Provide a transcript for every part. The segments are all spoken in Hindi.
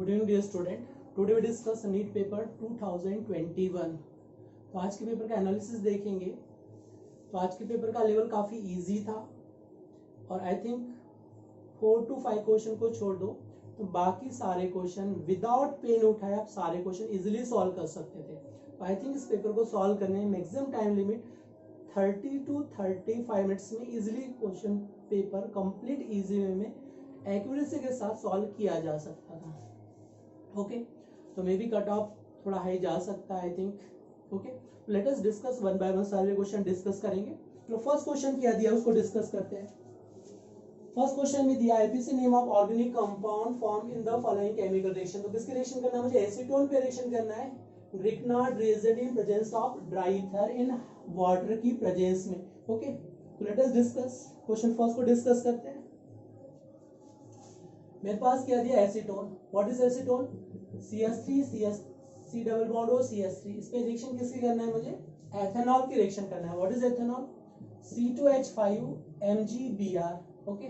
Good evening dear student, today we discuss NEET paper 2021। तो आज के पेपर का एनालिसिस देखेंगे। तो आज के पेपर का लेवल काफ़ी इजी था और आई थिंक 4 to 5 क्वेश्चन को छोड़ दो तो बाकी सारे क्वेश्चन विदाउट पेन उठाए आप सारे क्वेश्चन इजीली सॉल्व कर सकते थे। तो आई थिंक इस पेपर को सॉल्व करने में maximum time limit 30 to 35 minutes में easily question paper complete easy way में एक्यूरेसी के साथ सॉल्व किया जा सकता था। ओके, तो मे बी कट ऑफ थोड़ा हाई जा सकता है I think. Okay, late us discuss one by one सारे क्वेश्चन डिस्कस करेंगे। तो फर्स्ट क्वेश्चन क्या दिया उसको डिस्कस करते हैं। फर्स्ट क्वेश्चन में दिया IPC name of organic compound form in the following chemical reaction. तो किसकी रिएक्शन करना है मुझे? एसीटोन पे रिएक्शन करना है। Grignard reagent in presence of dry ether in water की प्रेजेंस में। ओके, तो let us discuss question first को डिस्कस करते हैं। मेरे पास क्या दिया? Acetone. What is acetone? CH3 C double bond O CH3। इस पे रिएक्शन किसकी करना है मुझे? एथेनॉल की रिएक्शन करना है। What is ethanol? C2H5 MgBr। Okay,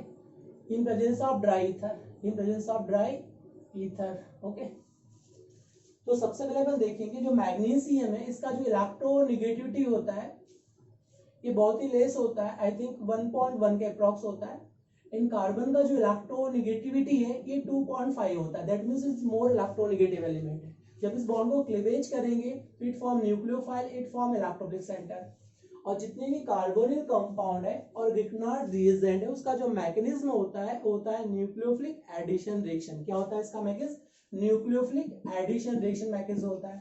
in presence of dry ether, in presence of dry ether. Okay, तो सबसे पहले अपन देखेंगे जो मैग्नीशियम है इसका जो इलेक्ट्रोनेगेटिविटी होता है ये बहुत ही लेस होता है। आई थिंक 1.1 के अप्रॉक्स होता है। इन कार्बन का जो इलेक्ट्रोनेगेटिविटी है ये 2.5 होता है। That means it's more electronegative element है। जब इस बॉन्ड को क्लीवेज करेंगे तो it form nucleophile, it form electrophilic centre. और जितने भी कार्बोनिल कंपाउंड है और ग्रिग्नार्ड रिएजेंट है उसका जो मैकेनिज्म होता है न्यूक्लियोफिलिक एडिशन रिएक्शन। क्या होता है इसका mechanism? Nucleophilic addition reaction mechanism होता है।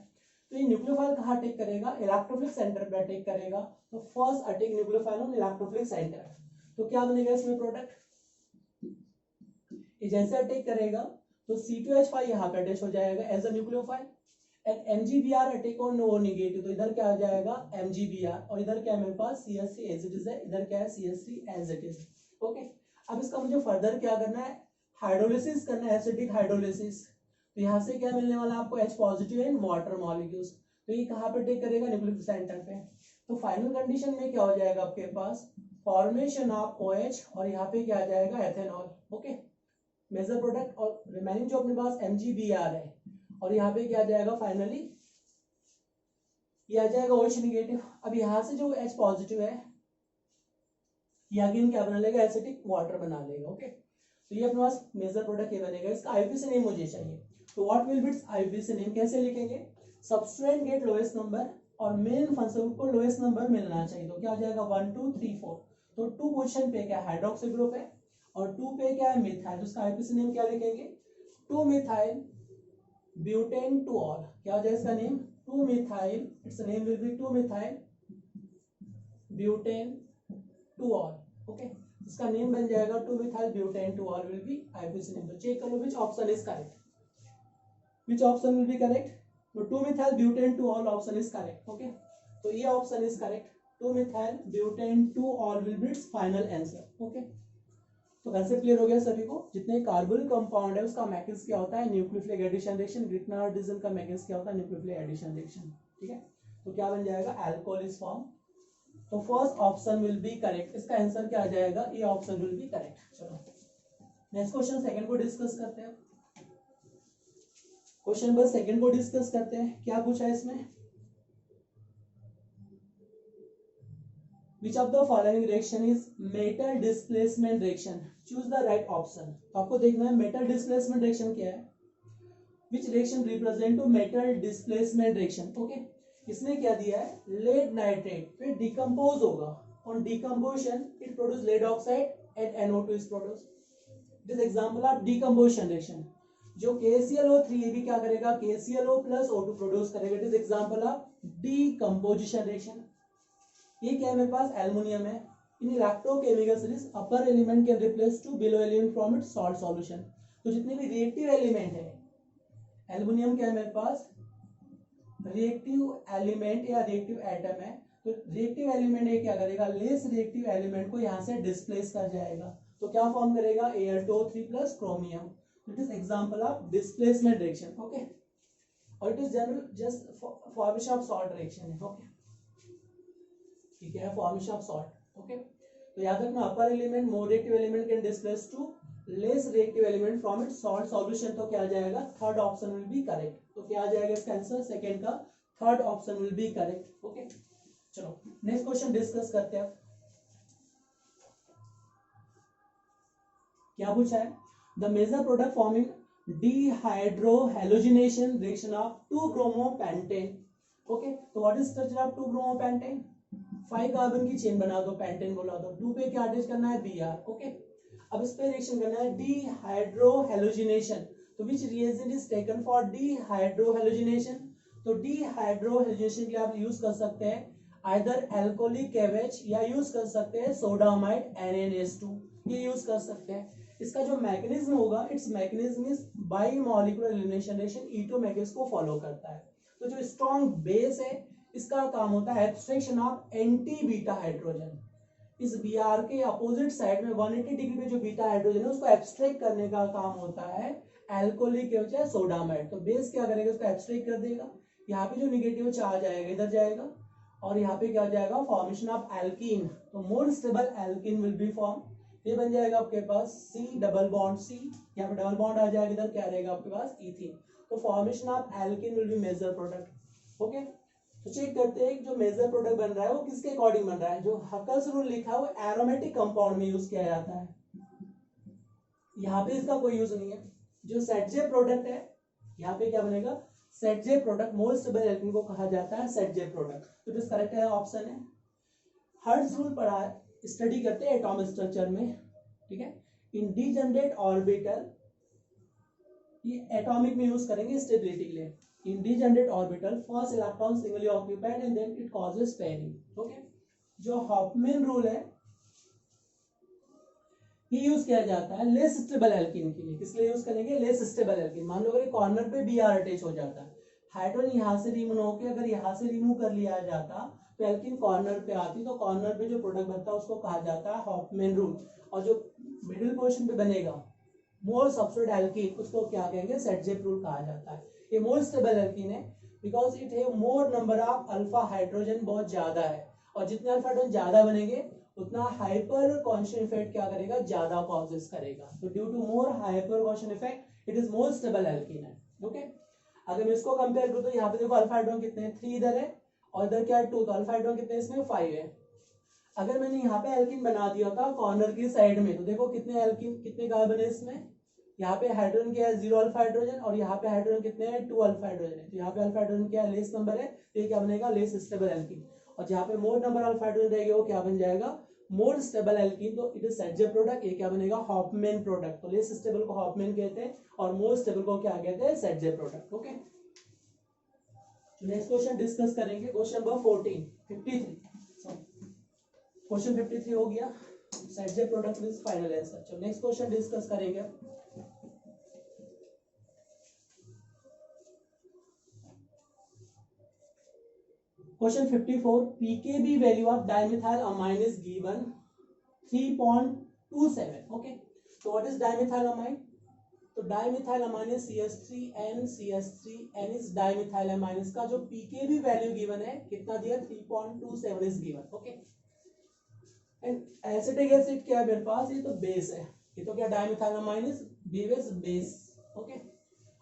तो ये न्यूक्लियोफाइल कहाँ अटैक करेगा? इलेक्ट्रोफिलिक सेंटर पे अटैक करेगा। तो first attack nucleophile on electrophilic centre. तो क्या बनेगा इसमें प्रोडक्ट? ये जैसे अटैक करेगा तो C2H5 यहाँ पे अटैच हो जाएगा as a nucleophile and MgBr attack on O negative. तो इधर क्या आ जाएगा? MgBr। और इधर क्या है मेरे पास? CH3 एज इट इज है। इधर क्या है? CH3 as it is. Okay, अब इसका मुझे फर्दर क्या करना है? हाइड्रोलिसिस करना है, एसिडिक हाइड्रोलिसिस। तो यहाँ से क्या मिलने वाला है आपको? H positive in water molecules. तो ये कहाँ पे अटैक करेगा? न्यूक्लियोफिलिक सेंटर पे। तो फाइनल कंडीशन में क्या हो जाएगा आपके पास? फॉर्मेशन ऑफ OH और यहाँ पे क्या आ जाएगा? एथेनॉल। Okay, major product. और रिमेनिंग जो अपने पास MgBr है और यहाँ पे क्या आ जाएगा? फाइनली ये आ जाएगा OH नेगेटिव। अब यहाँ से जो H पॉजिटिव है ये अगेन क्या बना लेगा? एसिटिक वाटर बना लेगा। ओके, तो ये अपने पास मेजर प्रोडक्ट ये बनेगा। इसका आईपीसी नेम मुझे चाहिए। तो what will be it's IPC name? कैसे लिखेंगे? सब्सट्रेट गेट लोएस्ट नंबर और मेन फंक्शन को लोएस्ट नंबर मिलना चाहिए। तो क्या हो जाएगा? 1 2 3 4। तो 2 पोजीशन पे क्या? हाइड्रोक्सी ग्रुप है और 2 पे क्या है? मिथाइल। तो इसका आईपीसी नेम क्या लिखेंगे? 2 मिथाइल ब्यूटेन टू ऑल। क्या हो जाएगा इसका नेम? 2 मिथाइल, it's name will be 2 methyl butane two ol. Okay, इसका नेम बन जाएगा 2 methyl butane two ol will be IUPAC name. तो चेक कर लो which option is correct, which option will be correct. तो 2 methyl butane two ol option is correct. Okay, तो ये option is correct. 2 methyl butane two ol will be its final answer. Okay, तो कंसेप्ट क्लियर हो गया सभी को? जितने कार्बोनिल कंपाउंड है उसका मैकेनिज्म क्या होता है? Nucleophilic addition reaction. Grignard reagent का मैकेनिज्म क्या होता है? Nucleophilic addition reaction. ठीक है, तो क्या बन जाएगा? Alcohol is form. तो first option will be correct. इसका आंसर क्या आ जाएगा? ये ऑप्शन विल बी करेक्ट। चलो नेक्स्ट क्वेश्चन सेकंड को डिस्कस करते हैं। क्वेश्चन नंबर सेकंड को डिस्कस करते हैं। क्या पूछा है इसमें? Which of the following reaction is metal displacement reaction? Choose the right option। तो आपको देखना है metal displacement reaction क्या है। Which reaction represent to metal displacement reaction? Okay, इसमें क्या दिया है? lead nitrate फिर decompose होगा। on decomposition it produce lead oxide and NO2 is produced। this example of decomposition reaction। जो KClO3 ये भी क्या करेगा? KClO plus O2 प्रोड्यूस करेगा। It is example of decomposition reaction. ये क्या है मेरे पास? एल्युमिनियम है। In electrochemical series upper element can replace to below element from its salt solution. तो जितने भी रिएक्टिव एलिमेंट है, एल्युमिनियम क्या है मेरे पास? रिएक्टिव एलिमेंट या रिएक्टिव एटम है। तो रिएक्टिव एलिमेंट ये क्या करेगा? लेस रिएक्टिव एलिमेंट को यहाँ से डिस्प्लेस कर जाएगा। तो क्या फॉर्म करेगा? Al2O3 plus chromium. It is example of displacement reaction. Okay, और it is general just formation of salt reaction है। ओके, ठीक है, फॉर्मेशन ऑफ सॉल्ट। ओके, तो याद रखना upper element more reactive element can displace to less reactive element from it salt solution, तो क्या आ जाएगा, third option will be correct. तो क्या आ जाएगा इसका आंसर, सेकंड का third option will be correct. Okay, चलो नेक्स्ट क्वेश्चन डिस्कस करते हैं। क्या पूछा है, the major product forming dehydrohalogenation reaction of 2-bromoपेंटेन। ओके, तो व्हाट इज स्ट्रक्चर ऑफ 2-bromoपेंटेन, 5 कार्बन की चेन बना दो, पेंटेन बोला दो, 2 पे क्या अटैच करना है, Br। ओके, अब इस पे रिएक्शन करना है डिहाइड्रोहेलोजिनेशन, तो which reagent is taken for dehydrohalogenation, तो डिहाइड्रोहेलोजिनेशन के लिए आप यूज कर सकते हैं आइदर एल्कोहलिक KH या यूज कर सकते हैं सोडामाइड NaNH2, ये यूज कर सकते हैं। इसका जो मैकेनिज्म होगा, it's mechanism is by molecular elimination reaction, ईटो मैकेनिज्म को फॉलो करता है। तो जो स्ट्रॉन्ग बेस है, इसका काम होता है abstraction of anti beta hydrogen. इस Br के अपोजिट साइड में 180 डिग्री पे जो बीटा हाइड्रोजन है उसको एब्स्ट्रैक्ट करने का काम होता है एल्कोहलिक या सोडामाइड। तो बेस क्या करेगा, उसको एब्स्ट्रैक्ट कर देगा, यहाँ पे जो निगेटिव चार्ज आएगा इधर जाएगा, और यहाँ पे क्या जाएगा, फॉर्मेशन ऑफ एल्कीन, तो मोर stable alkene will B form, ये बन जाएगा आपके पास C डबल बॉन्ड C, यहाँ पे डबल बॉन्ड आ जाएगा, इधर क्या रहेगा आपके पास इथीन, तो formation of alkene will be major product. Okay, तो चेक करते हैं जो मेजर प्रोडक्ट बन रहा है वो किसके अकॉर्डिंग बन रहा है, जो हकल्स रूल लिखा है वो एरोमेटिक कंपाउंड में यूज किया जाता है, यहाँ पे इसका कोई यूज नहीं है। जो सेटजे प्रोडक्ट है, यहाँ पे क्या बनेगा, सेटजे प्रोडक्ट, मोस्ट स्टेबल एल्कीन को कहा जाता है सेटजे प्रोडक्ट, तो दिस करेक्ट है ऑप्शन है। हर्ट्ज रूल पढ़ा है, स्टडी करते हैं एटॉमिक स्ट्रक्चर में, ठीक है, इन डीजनरेट ऑर्बिटल, ये एटॉमिक में यूज करेंगे स्टेबिलिटी के लिए, in degenerate orbital first electron singly occupied and then it causes pairing. Okay, जो हॉफमैन रूल है ये यूज किया जाता है लेस स्टेबल एल्कीन के लिए, किस लिए यूज करेंगे, लेस स्टेबल एल्कीन। मान लो अगर कॉर्नर पे Br अटैच हो जाता है, हाइड्रोजन यहाँ से रिमूव होकर अगर यहाँ से रिमूव कर लिया जाता तो एल्कीन कॉर्नर पे आती, तो कॉर्नर पे जो प्रोडक्ट बनता है उसको कहा जाता है हॉफमैन रूल, और जो मिडिल पोर्शन पे बनेगा मोर सब्स्टिट्यूट एल्कीन उसको क्या कहेंगे, सेटजेप रूल कहा जाता है। ये मोर स्टेबल एल्कीन है because it have more number of alpha hydrogen, बहुत ज्यादा है, और जितने अल्फा हाइड्रोजन ज्यादा बनेंगे उतना हाइपर कॉन्शन इफेक्ट क्या करेगा, ज्यादा कॉजेस करेगा, तो due to more hyperconjugation effect it is more stable alkene है। ओके, अगर मैं इसको कंपेयर करूं तो यहाँ पे देखो अल्फा हाइड्रोजन कितने हैं, 3 इधर है और इधर क्या है 2, तो अल्फा हाइड्रोजन कितने इसमें 5 है। अगर मैंने यहाँ पे एल्कीन बना दिया था कॉर्नर की साइड में, तो देखो कितने एल्कीन, कितने कार्बन है इसमें, यहाँ पे हाइड्रोजन क्या है 0 अल्फा हाइड्रोजन, और यहाँ पे हाइड्रोजन कितने हैं 2 अल्फा हाइड्रोजन है, तो यहाँ पे अल्फा हाइड्रोजन क्या है, लेस नंबर है, तो ये क्या बनेगा, लेस स्टेबल एल्कीन। और जहाँ पे मोर नंबर अल्फा हाइड्रोजन रहेगा वो क्या बन जाएगा, मोर स्टेबल एल्कीन, तो इट इज सेटजेप प्रोडक्ट, ये क्या बनेगा, हॉफमैन प्रोडक्ट। तो लेस स्टेबल को हॉफमैन कहते हैं और मोर स्टेबल को क्या कहते हैं, Saytzeff product. Okay, next question discuss करेंगे, क्वेश्चन नंबर 14 53, क्वेश्चन 53 हो गया, Saytzeff product is final answer. चलो नेक्स्ट क्वेश्चन डिस्कस करेंगे। Question 54, pKb value of dimethyl amine is given 3.27। Okay, तो व्हाट इज डाइमिथाइल अमाइन, तो dimethyl amine is CH3N is dimethyl amine, इसका जो pKb वैल्यू गिवन है कितना दिया, 3.27 is given. Okay, and acetic acid क्या है मेरे पास, ये तो बेस है, ये तो क्या dimethyl amine is base. Okay,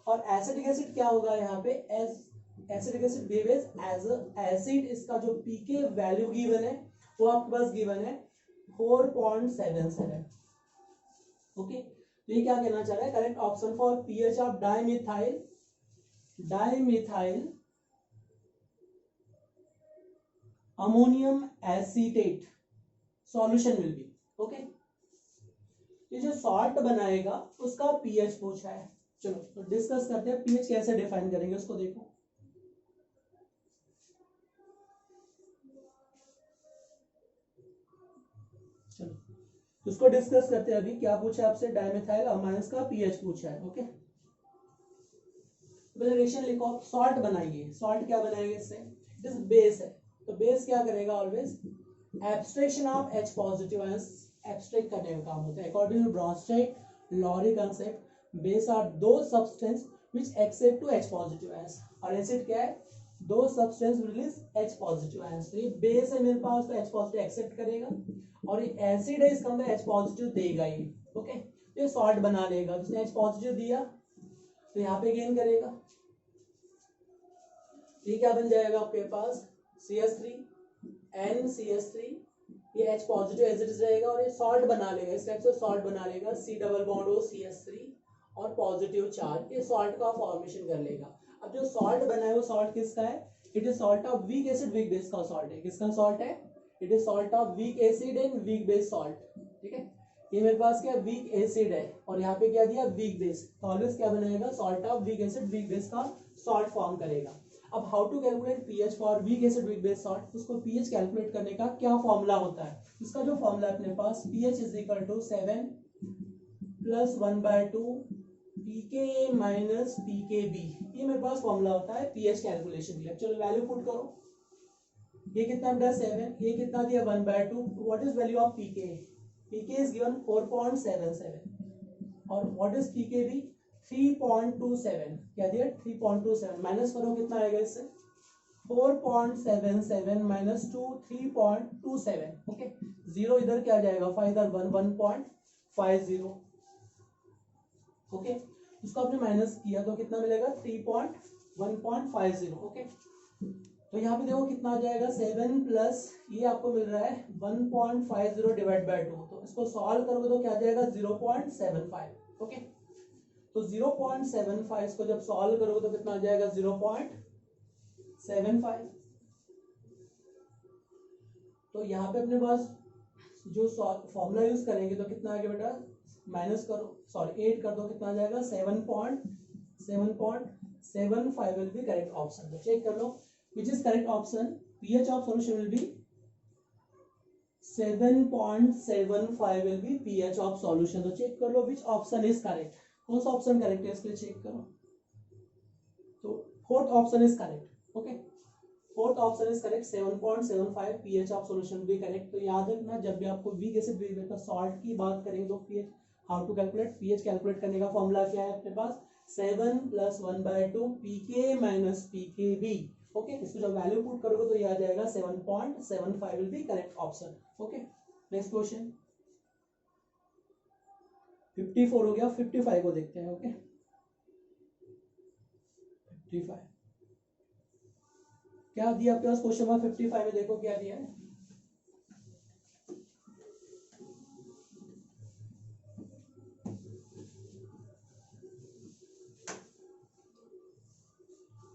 और एसिटिक एसिड क्या होगा यहाँ पे, acidic acid behaves as acid, इसका जो पीके वैल्यू गिवन है वो आपके पास गिवन है 4.77। ओके, तो ये क्या कहना चाह रहा है, correct option for pH of dimethyl ammonium acetate solution will be. Okay, ये जो सॉल्ट बनाएगा उसका पीएच पूछा है। चलो तो डिस्कस करते हैं पीएच कैसे डिफाइन करेंगे उसको, देखो चलो उसको डिस्कस करते हैं। अभी क्या पूछा है आपसे, डाइमिथाइल अमाइंस का पीएच पूछा है। ओके, रिएक्शन लिखो, सॉल्ट बनाइए, सॉल्ट क्या बनाएंगे इससे, इट इज बेस है, तो बेस क्या करेगा, always abstraction of H positive ions, abstract करने का काम होता है। According to Bronsted Lowry concept, base are the substance which accept to H positive ions, और एसिड क्या है, the substance release H positive ions. तो ये बेस है मेरे पास, तो H पॉजिटिव एक्सेप्ट करेगा, और ये एसिड है इसका मतलब H पॉजिटिव देगा ही। ओके, ये सॉल्ट बना लेगा, तो उसने H पॉजिटिव दिया तो यहाँ पे गेन करेगा, ये क्या बन जाएगा आपके पास CH3 NCH3, ये H positive as it is रहेगा और ये सॉल्ट बना लेगा, इस टाइप से सॉल्ट बना लेगा, C double bond O CH3 और पॉजिटिव चार्ज, ये सॉल्ट का फॉर्मेशन कर लेगा। अब जो सॉल्ट बना है वो सॉल्ट किसका है, it is salt of weak acid weak base का सॉल्ट है, किसका सॉल्ट है, it is salt of weak acid and week base salt, ठीक है। ये मेरे पास क्या वीक एसिड है और यहाँ पे क्या दिया वीक बेस, तो ऑलवेज क्या बनाएगा salt of weak acid weak base का सॉल्ट फॉर्म करेगा। अब how to calculate pH for weak acid weak base salt, उसको पीएच कैलकुलेट करने का क्या फॉर्मूला होता है, इसका जो फॉर्मूला अपने पास pH is equal to 7 plus 1/2 pK minus pKb, ये मेरे पास फॉर्मूला होता है पीएच कैलकुलेशन के लिए। चलो वैल्यू पुट करो, ये कितना बेटा 7, ये कितना दिया 1/2, what is value of pK, pK is given 4.77 और व्हाट इज पीकेबी 3.27, क्या दिया 3.27, माइनस करो कितना आएगा इससे 4.77 माइनस 2 3.27, ओके, जीरो इधर क्या जाएगा 5 इधर 1.50, ओके, उसको आपने माइनस किया तो कितना मिलेगा 1.50, ओके। तो यहाँ पे देखो कितना आ जाएगा 7 प्लस ये आपको मिल रहा है 1.50 डिवाइड बाय 2, तो इसको सॉल्व करोगे तो क्या आ जाएगा 0.75, ओके। तो 0.75 इसको जब सॉल्व करोगे तो कितना आ जाएगा 0.75। तो यहाँ पे अपने पास जो फॉर्मूला यूज करेंगे तो कितना आ गया बेटा, माइनस करो सॉरी 8 कर दो, कितना आ जाएगा 7.75 विल बी करेक्ट ऑप्शन। तो चेक कर लो which is correct option, pH of solution will be 7.75 will be pH of solution। तो चेक कर लो which option is correct, कौन सा ऑप्शन करेक्ट है इसके लिए चेक करो, तो fourth option is correct, okay, fourth option is correct, 7.75 pH of solution भी करेक्ट। तो याद रखना जब भी आपको weak acid weak base salt की बात करेंगे तो pH how to calculate, pH calculate करने का फॉर्मूला क्या है अपने पास 7 plus 1/2 pK minus pKb, okay, इसको जब वैल्यू पुट करोगे तो ये आ जाएगा 7.75 will be correct option, okay. Next question 54 हो गया, 55 को देखते हैं, ओके 55 क्या दिया आपके पास क्वेश्चन नंबर 55 में, देखो क्या दिया है,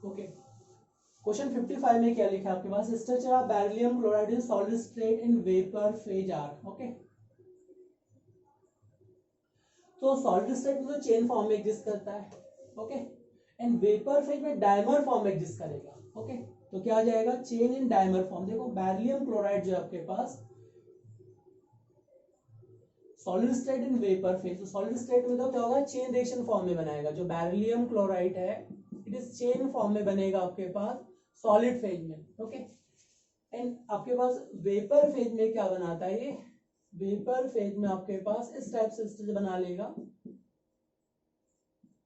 ओके। क्वेश्चन 55 में क्या लिखा है आपके पास, structure of beryllium chloride in solid state in vapour phase are, okay. तो सॉलिड स्टेट में तो चेन फॉर्म में एग्जिस्ट करता है, ओके, एंड वेपर फेज में डायमर फॉर्म में एग्जिस्ट करेगा, ओके। तो क्या आ जाएगा चेन इन डायमर फॉर्म, देखो बेरिलियम क्लोराइड जो आपके पास solid state in vapour phase, तो सॉलिड स्टेट में तो क्या होगा चेन रिएक्शन फॉर्म में बनाएगा, जो बेरिलियम क्लोराइड है इट इज चेन फॉर्म में बनेगा आपके पास सॉलिड फेज में, ओके। एंड आपके पास वेपर फेज में क्या बनाता है, ये वेपर फेज में आपके पास इस टाइप से स्ट्रक्चर बना लेगा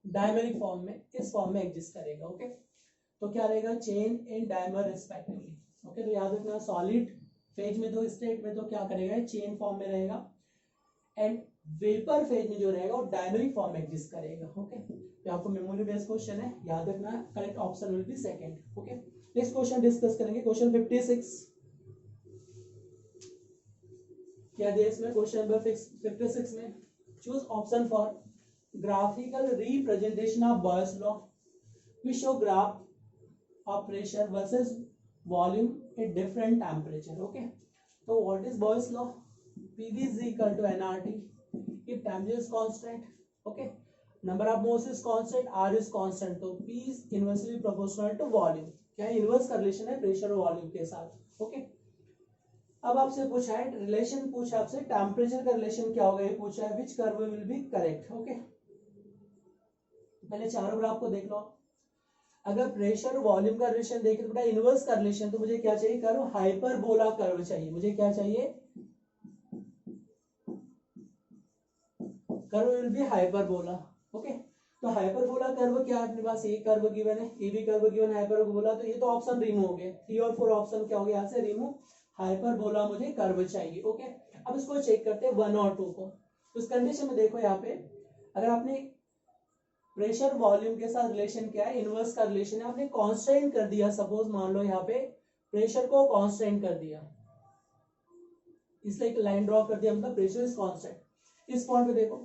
डायमरिक फॉर्म में, इस फॉर्म में एग्जिस्ट करेगा, ओके। तो क्या रहेगा chain in dimer respectively, okay. तो याद रखना सॉलिड फेज में तो स्टेट में तो क्या करेगा चेन फॉर्म में रहेगा, एंड वेपर फेज में जो रहेगा वो डायमरिक फॉर्म में एग्जिस्ट करेगा, ओके। तो आपको मेमोरी बेस्ड क्वेश्चन है, याद रखना correct option will B second, okay. Next question discuss करेंगे, क्वेश्चन 56 क्या दिया इसमें, क्वेश्चन नंबर 56 में choose option for graphical representation of boys law which show graph of pressure versus volume at different temperature, okay। so what is Boyle's law, PV is equal to nRT if temperature is constant, okay, number of moles is constant, R is constant, तो P is inversely proportional to volume, क्या है इनवर्स का रिलेशन है प्रेशर और वॉल्यूम के साथ, ओके। अब आपसे पूछा है रिलेशन, पूछा आपसे टेम्परेचर का रिलेशन क्या होगा, ये पूछा है which curve will be correct, okay. पहले चारों ग्राफ को देख लो, अगर प्रेशर और वॉल्यूम का रिलेशन देखें तो बेटा इनवर्स का रिलेशन, तो मुझे क्या चाहिए कर्व हाइपरबोला कर्व चाहिए, मुझे क्या चाहिए curve will B hyperbola, okay. तो हाइपरबोला कर्व क्या है अपने पास, ये कर्व गिवन है, ये भी कर्व गिवन है हाइपरबोला, तो ये तो ऑप्शन रिमूव हो गए, 3 और 4 ऑप्शन क्या हो गया यहाँ से रिमूव, हाइपरबोला मुझे कर्व चाहिए, ओके। अब इसको चेक करते हैं 1 और 2 को, तो इस कंडीशन में देखो यहाँ पे अगर आपने प्रेशर वॉल्यूम के साथ रिलेशन क्या है, इनवर्स का रिलेशन है, आपने कांस्टेंट कर दिया, सपोज मान लो यहाँ पे प्रेशर को कांस्टेंट कर दिया, इसलिए एक लाइन ड्रॉ कर दिया, मतलब प्रेशर इज कांस्टेंट। इस पॉइंट पे देखो,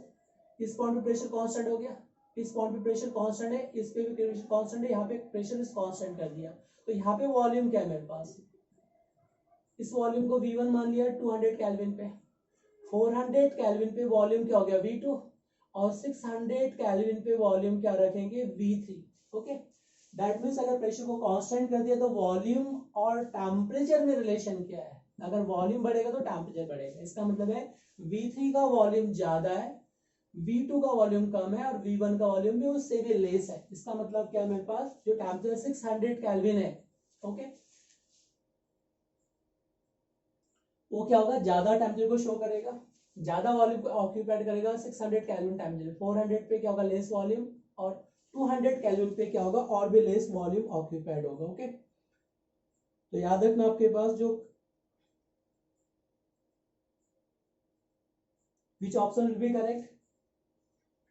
इस पॉइंट पे प्रेशर कांस्टेंट हो गया, इस पॉइंट पे प्रेशर कांस्टेंट है, इस पे भी प्रेशर कांस्टेंट है, यहाँ पे प्रेशर इज कांस्टेंट कर दिया। तो यहाँ पे वॉल्यूम क्या है मेरे पास, इस वॉल्यूम को V1 मान लिया 200 केल्विन पे, 400 केल्विन पे वॉल्यूम क्या हो गया V2, और 600 केल्विन पे वॉल्यूम क्या रखेंगे V3। ओके, दैट मीन्स अगर प्रेशर को कांस्टेंट कर दिया तो वॉल्यूम और टेम्परेचर में रिलेशन क्या है, अगर वॉल्यूम बढ़ेगा तो टेम्परेचर बढ़ेगा। इसका मतलब है V3 का वॉल्यूम ज्यादा है, V2 का वॉल्यूम कम है, और V1 का वॉल्यूम भी उससे भी लेस है। इसका मतलब क्या है, मेरे पास जो टेम्परेचर 600 केल्विन है, ओके, वो क्या होगा, ज्यादा टेम्परेचर को शो करेगा, ज्यादा वॉल्यूम को ऑक्यूपाइड करेगा 600 केल्विन टेम्परेचर, 400 पे क्या होगा लेस वॉल्यूम, और 200 केल्विन पे क्या होगा और भी लेस वॉल्यूम ऑक्यूपाइड होगा। ओके, तो याद रखना आपके पास जो which option will be correct,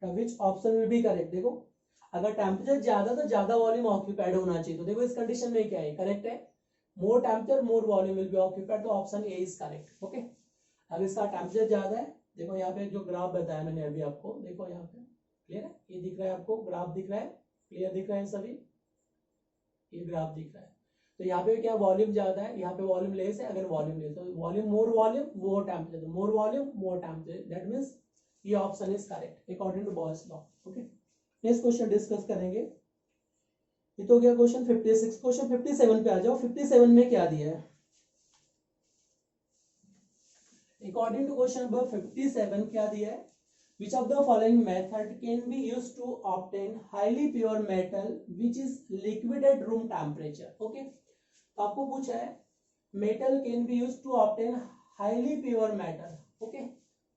which option will be correct. देखो अगर टेम्परेचर ज्यादा तो ज्यादा वॉल्यूम ऑक्यूपाइड होना चाहिए, तो देखो इस कंडीशन में क्या है, करेक्ट है, more temperature more volume will be occupied, तो option A is correct. Okay, अब इसका टेम्परेचर ज्यादा है, देखो यहाँ पे जो ग्राफ बताया मैंने अभी आपको, देखो यहाँ पे क्लियर है, ये दिख रहा है आपको, ग्राफ दिख रहा है, क्लियर दिख रहा है सभी, ये ग्राफ दिख रहा है। तो यहाँ पे क्या वॉल्यूम ज्यादा है, यहाँ पे वॉल्यूम लेस है, अगर वॉल्यूम लेस तो volume more temperature, more volume more temperature, that means ये option is correct according to Boyle's law. Okay, next question discuss करेंगे, ये तो गया क्वेश्चन 56। क्वेश्चन 57 पे आ जाओ। 57 में क्या दिया है, अकॉर्डिंग टू क्वेश्चन नंबर 57 क्या दिया है, which of the following method can be used to obtain highly pure metal which is liquid at room temperature। okay, तो आपको पूछा है metal can be used to obtain highly pure metal। okay,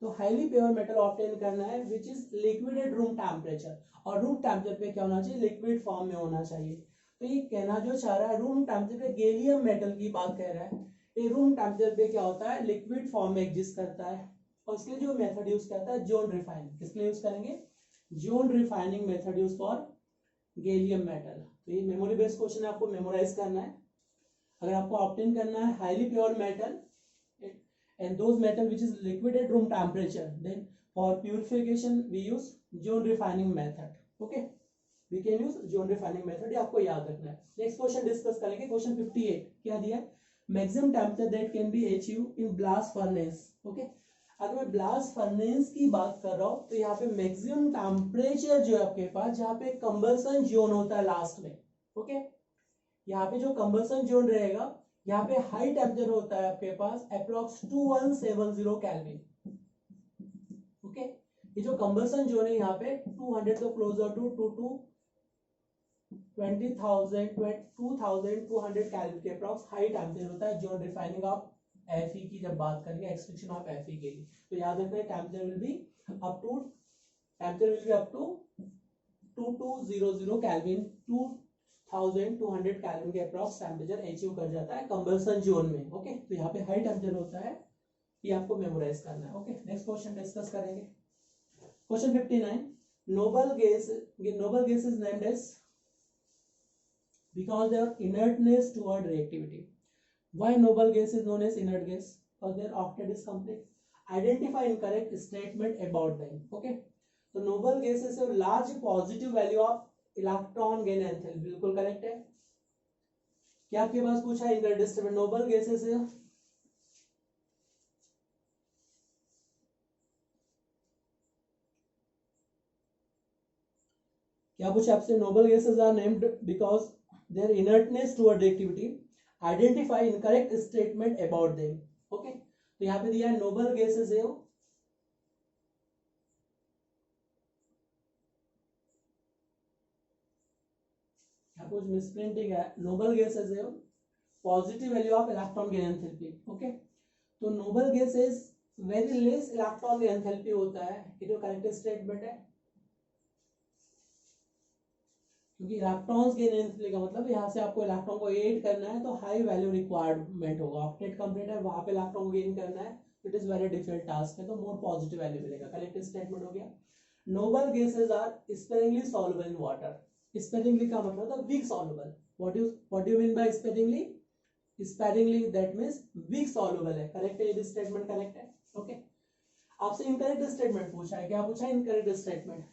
तो highly pure metal obtain करना है which is liquid at room temperature, और रूम टेम्परेचर पे क्या होना चाहिए, लिक्विड फॉर्म में होना चाहिए। तो ये कहना जो चाह रहा है, रूम टेम्परेचर पे गैलियम मेटल की बात कह रहा है, ये रूम टेम्परेचर पे क्या होता है, लिक्विड फॉर्म में एग्जिस्ट करता है, और इसके लिए जो मेथड यूज करता है जोन रिफाइनिंग, किसके लिए यूज करेंगे, zone refining method use for gallium metal. तो ये मेमोरी बेस्ड क्वेश्चन है, आपको मेमोराइज करना है। अगर आपको ऑब्टेन करना है highly pure metal and those metal which is liquid at room temperature, then for purification we use zone refining method। okay, we can use zone refining method, ये आपको याद रखना है। नेक्स्ट क्वेश्चन डिस्कस करेंगे, क्वेश्चन 58 क्या दिया है, maximum temperature that can be achieved in blast furnace. Okay, अगर मैं ब्लास्ट फर्नेस की बात कर रहा हूँ तो यहाँ पे मैक्सिमम टेम्परेचर जो है आपके पास, जहाँ पे कंबसन जोन होता है लास्ट में, ओके, यहाँ पे जो कंबसन जोन रहेगा, यहाँ पे हाई टेम्परेचर होता है आपके पास अप्रोक्स 2170 केल्विन। ओके, ये जो कंबसन जोन है यहाँ पे 200 तो क्लोजर टू 2200 केल्विन के अप्रॉक्स हाई टेम्परेचर होता है जोन रिफाइनिंग ऑफ Fe की जब बात करेंगे, एक्सट्रैक्शन ऑफ Fe के लिए। तो याद रखना है temperature will be up to 2200 kelvin, 2200 kelvin के अप्रॉक्स टेम्परेचर अचीव कर जाता है कंबसन जोन में। ओके, तो यहाँ पे हाई टेम्परेचर होता है, ये आपको मेमोराइज करना है। ओके, नेक्स्ट क्वेश्चन डिस्कस करेंगे, question 59। Noble gas is named as because their inertness toward reactivity। why noble gas is known as inert gas? because their octet is complete। identify incorrect statement about them। okay, तो noble gases से large positive value of electron gain enthalpy, बिल्कुल करेक्ट है। क्या आपके पास पूछा है इनकरेक्ट स्टेटमेंट, नोबल गैसेस से क्या पूछा आपसे, noble gases are named because their inertness toward reactivity। identify incorrect statement about them। okay, तो यहाँ पे दिया है नोबल गैसेस है, कुछ मिसप्रिंटिंग है, नोबल गैसेस है positive value of electron gain enthalpy. Okay, तो noble gases very less electron gain enthalpy होता है, ये जो करेक्ट स्टेटमेंट है, क्योंकि इलेक्ट्रॉन्स गेन एंथैल्पी का मतलब यहाँ से आपको इलेक्ट्रॉन को एड करना है तो हाई वैल्यू रिक्वायरमेंट होगा, ऑक्टेट कंप्लीट है वहां पे इलेक्ट्रॉन को गेन करना है it is very difficult task है, तो मोर पॉजिटिव वैल्यू मिलेगा। करेक्ट स्टेटमेंट हो गया। Noble gases are sparingly soluble in water. Sparingly का मतलब होता है weak soluble. What do you mean by sparingly? Sparingly that means weak soluble है। करेक्ट है, ये स्टेटमेंट करेक्ट है। ओके, आपसे इनकरेक्ट स्टेटमेंट पूछा है, क्या पूछा है? Incorrect statement.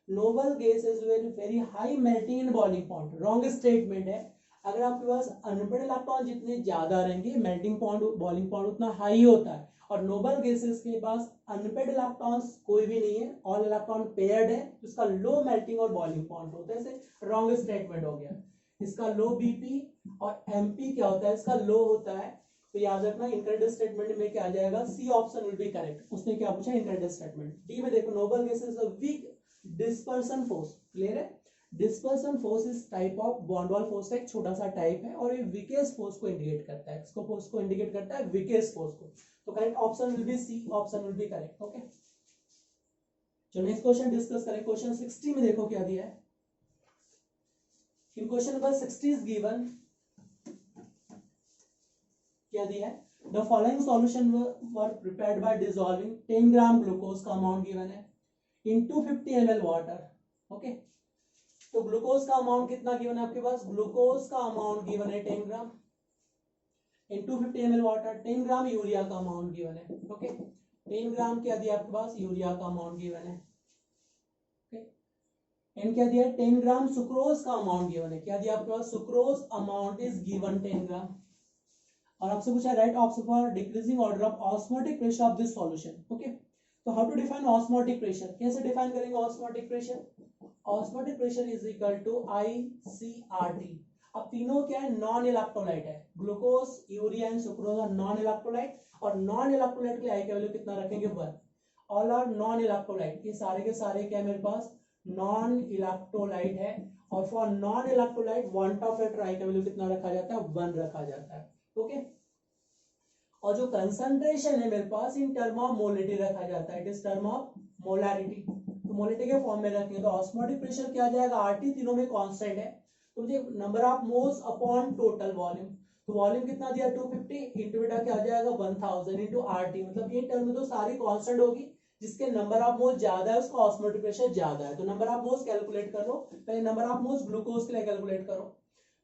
Noble gases with very high melting and boiling point. Wrong statement है। अगर आपके पास अनपेड इलेक्ट्रॉन जितने ज्यादा रहेंगे, मेल्टिंग पॉइंट बॉइलिंग पॉइंट उतना हाई होता है, और नोबल गैसेस के पास अनपेड इलेक्ट्रॉन्स कोई भी नहीं है, ऑल इलेक्ट्रॉन पेयर्ड है, तो इसका लो मेल्टिंग और बॉइलिंग पॉइंट होता है। इसे रॉन्ग स्टेटमेंट हो गया। इसका लो बीपी और एमपी क्या होता है? इसका लो होता है। तो याद रखना इनकरेक्ट स्टेटमेंट में क्या आ जाएगा? C option will be correct. उसने क्या पूछा? Incorrect statement. डी में देखो, noble gases a weak dispersion force. Clear है? डिस्पर्सन फोर्स इस type of bond Waals force का एक छोटा सा टाइप है, और ये वीकेस्ट फोर्स को इंडिकेट करता है। इसको फोर्स को इंडिकेट करता है, वीकेस्ट फोर्स को। तो correct option will be C option will be correct. Okay, चलो नेक्स्ट क्वेश्चन डिस्कस करें। क्वेश्चन 60 में देखो क्या दिया है। In question number 60 is given, क्या दिया है? The following solution were prepared by dissolving 10 gram glucose का अमाउंट गिवन है इन 250 ml वाटर। ओके, तो ग्लूकोज का अमाउंट कितना गिवन है आपके पास? ग्लूकोज का अमाउंट गिवन है 10 ग्राम इन 250 ml वाटर। 10 ग्राम यूरिया का अमाउंट गिवन है। ओके, 10 ग्राम क्या दिया आपके पास? यूरिया का अमाउंट गिवन है। एंड क्या दिया? 10 ग्राम सुक्रोज का अमाउंट गिवन है। क्या दिया आपके पास? Sucrose amount is given 10 gram. और आपसे पूछा right option for decreasing order of osmotic pressure of this solution. Okay, तो how to define osmotic pressure? कैसे डिफाइन करेंगे osmotic pressure? Osmotic pressure is equal to ICRT। अब तीनों क्या है? नॉन इलेक्ट्रोलाइट है। Glucose, urea and sucrose are non electrolyte, और नॉन इलेक्ट्रोलाइट के लिए आई का वैल्यू कितना रखेंगे? 1। ऑल आर नॉन इलेक्ट्रोलाइट, ये सारे के सारे क्या मेरे पास? नॉन इलेक्ट्रोलाइट है। और for non electrolyte van't Hoff letter I का वैल्यू कितना रखा जाता है? 1 रखा जाता है। ओके, और जो कंसंट्रेशन है मेरे पास इन टर्म ऑफ मोलिटी रखा जाता है। It is term of molarity. तो मोलिटी के फॉर्म में रखेंगे तो ऑस्मोटिक प्रेशर क्या आ जाएगा? RT, तीनों में कांस्टेंट है। तो मुझे number of moles upon total volume, तो वॉल्यूम कितना दिया? 250 इंटू बेटा क्या आ जाएगा? 1000 इंटू RT। मतलब ये टर्म में तो सारी कांस्टेंट होगी, जिसके नंबर ऑफ मोल ज्यादा है उसका ऑस्मोटिक प्रेशर ज्यादा है। तो नंबर ऑफ मोल्स कैलकुलेट कर लो। पहले नंबर ऑफ मोल्स ग्लूकोज के लिए कैलकुलेट करो।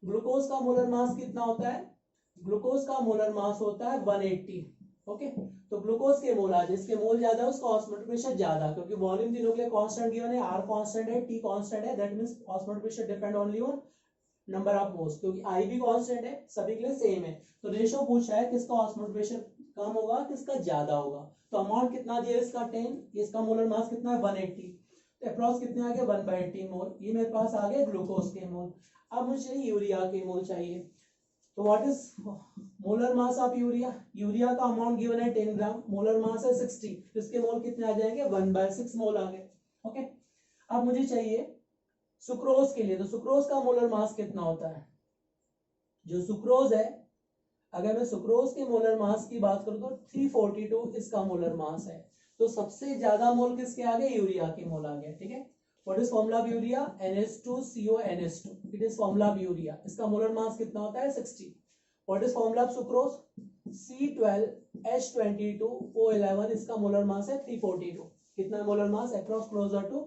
ग्लूकोज का मोलर मास कितना होता है? ग्लूकोज का मोलर मास होता है 180। ओके, तो ग्लूकोज के मोल आज जिसके मोल ज्यादा है उसका ऑस्मोटिक प्रेशर ज्यादा, क्योंकि वॉल्यूम तीनों के लिए कांस्टेंट गिवन है। R कांस्टेंट है, T कांस्टेंट है, that means osmotic pressure depend only on number of moles, क्योंकि I भी कांस्टेंट है, सभी के लिए सेम है। तो रेशियो पूछा है किसका ऑस्मोटिक प्रेशर कम होगा, किसका ज्यादा होगा। तो अमाउंट कितना दिया इसका 10, इसका मोलर मास कितना है 180, तो अप्रॉक्स कितने आ गए 1/18 मोल। ये मेरे पास आ गए ग्लूकोज के मोल। अब मुझे यूरिया के मोल चाहिए। तो what is molar mass of urea? Urea का अमाउंट गिवन है 10 ग्राम, मोलर मास है 60, तो इसके मोल कितने आ जाएंगे? 1/6 मोल आ गए। ओके, अब मुझे चाहिए सुक्रोज के लिए। तो सुक्रोज का मोलर मास कितना होता है? जो सुक्रोज है, अगर मैं सुक्रोज के मोलर मास की बात करूं तो 342 इसका मोलर मास है। तो सबसे ज्यादा मोल किसके आ गए? यूरिया के मोल आ गए। ठीक है, what is formula of urea? NH2CO NH2, it is formula of urea. इसका मोलर मास कितना होता है? 60। What is formula of sucrose? C12H22O11, इसका मोलर मास है 342। कितना molar mass? Approx closer to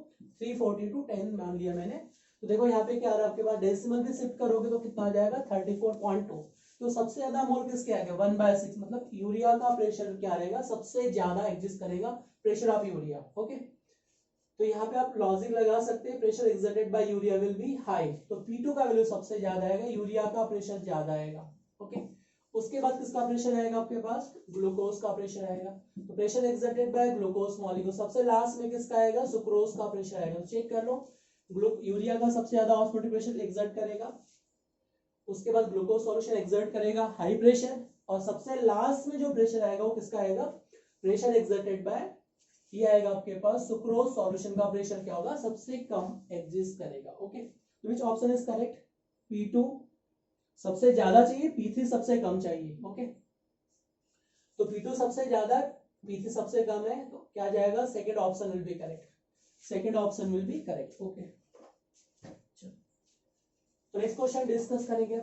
342, 10 मान लिया मैंने। तो देखो यहाँ पे क्या आ रहा है आपके पास? डेसिमल भी शिफ्ट करोगे तो कितना आ जाएगा? 34.2। तो सबसे ज्यादा मोल किसके आ गए? 1/6, मतलब यूरिया का प्रेशर क्या रहेगा? सबसे ज्यादा एग्जिस्ट करेगा प्रेशर ऑफ यूरिया। ओके, तो यहाँ पे आप लॉजिक लगा सकते हैं, pressure exerted by urea will be high. तो P2 का वैल्यू सबसे ज्यादा आएगा, यूरिया का प्रेशर ज्यादा आएगा। ओके, उसके बाद किसका प्रेशर आएगा आपके पास? ग्लूकोज का प्रेशर आएगा। तो pressure exerted by glucose molecule. सबसे लास्ट में किसका आएगा? सुक्रोज का प्रेशर आएगा। तो चेक कर लो, यूरिया का सबसे ज्यादा ऑस्मोटिक प्रेशर एक्सर्ट करेगा, उसके बाद ग्लूकोज सॉल्यूशन एक्सर्ट करेगा हाई प्रेशर, और सबसे लास्ट में जो प्रेशर आएगा वो किसका आएगा? प्रेशर एक्सर्टेड बाय, ये आएगा आपके पास सुक्रोज सॉल्यूशन का प्रेशर क्या होगा? सबसे कम एग्जिस्ट करेगा। ओके, तो which option is correct? P2 सबसे ज्यादा चाहिए, P3 सबसे कम चाहिए। ओके, तो P2 सबसे ज्यादा, P3 सबसे कम है, तो क्या जाएगा? Second option will be correct. Second option will be correct. Okay, तो नेक्स्ट क्वेश्चन डिस्कस करेंगे।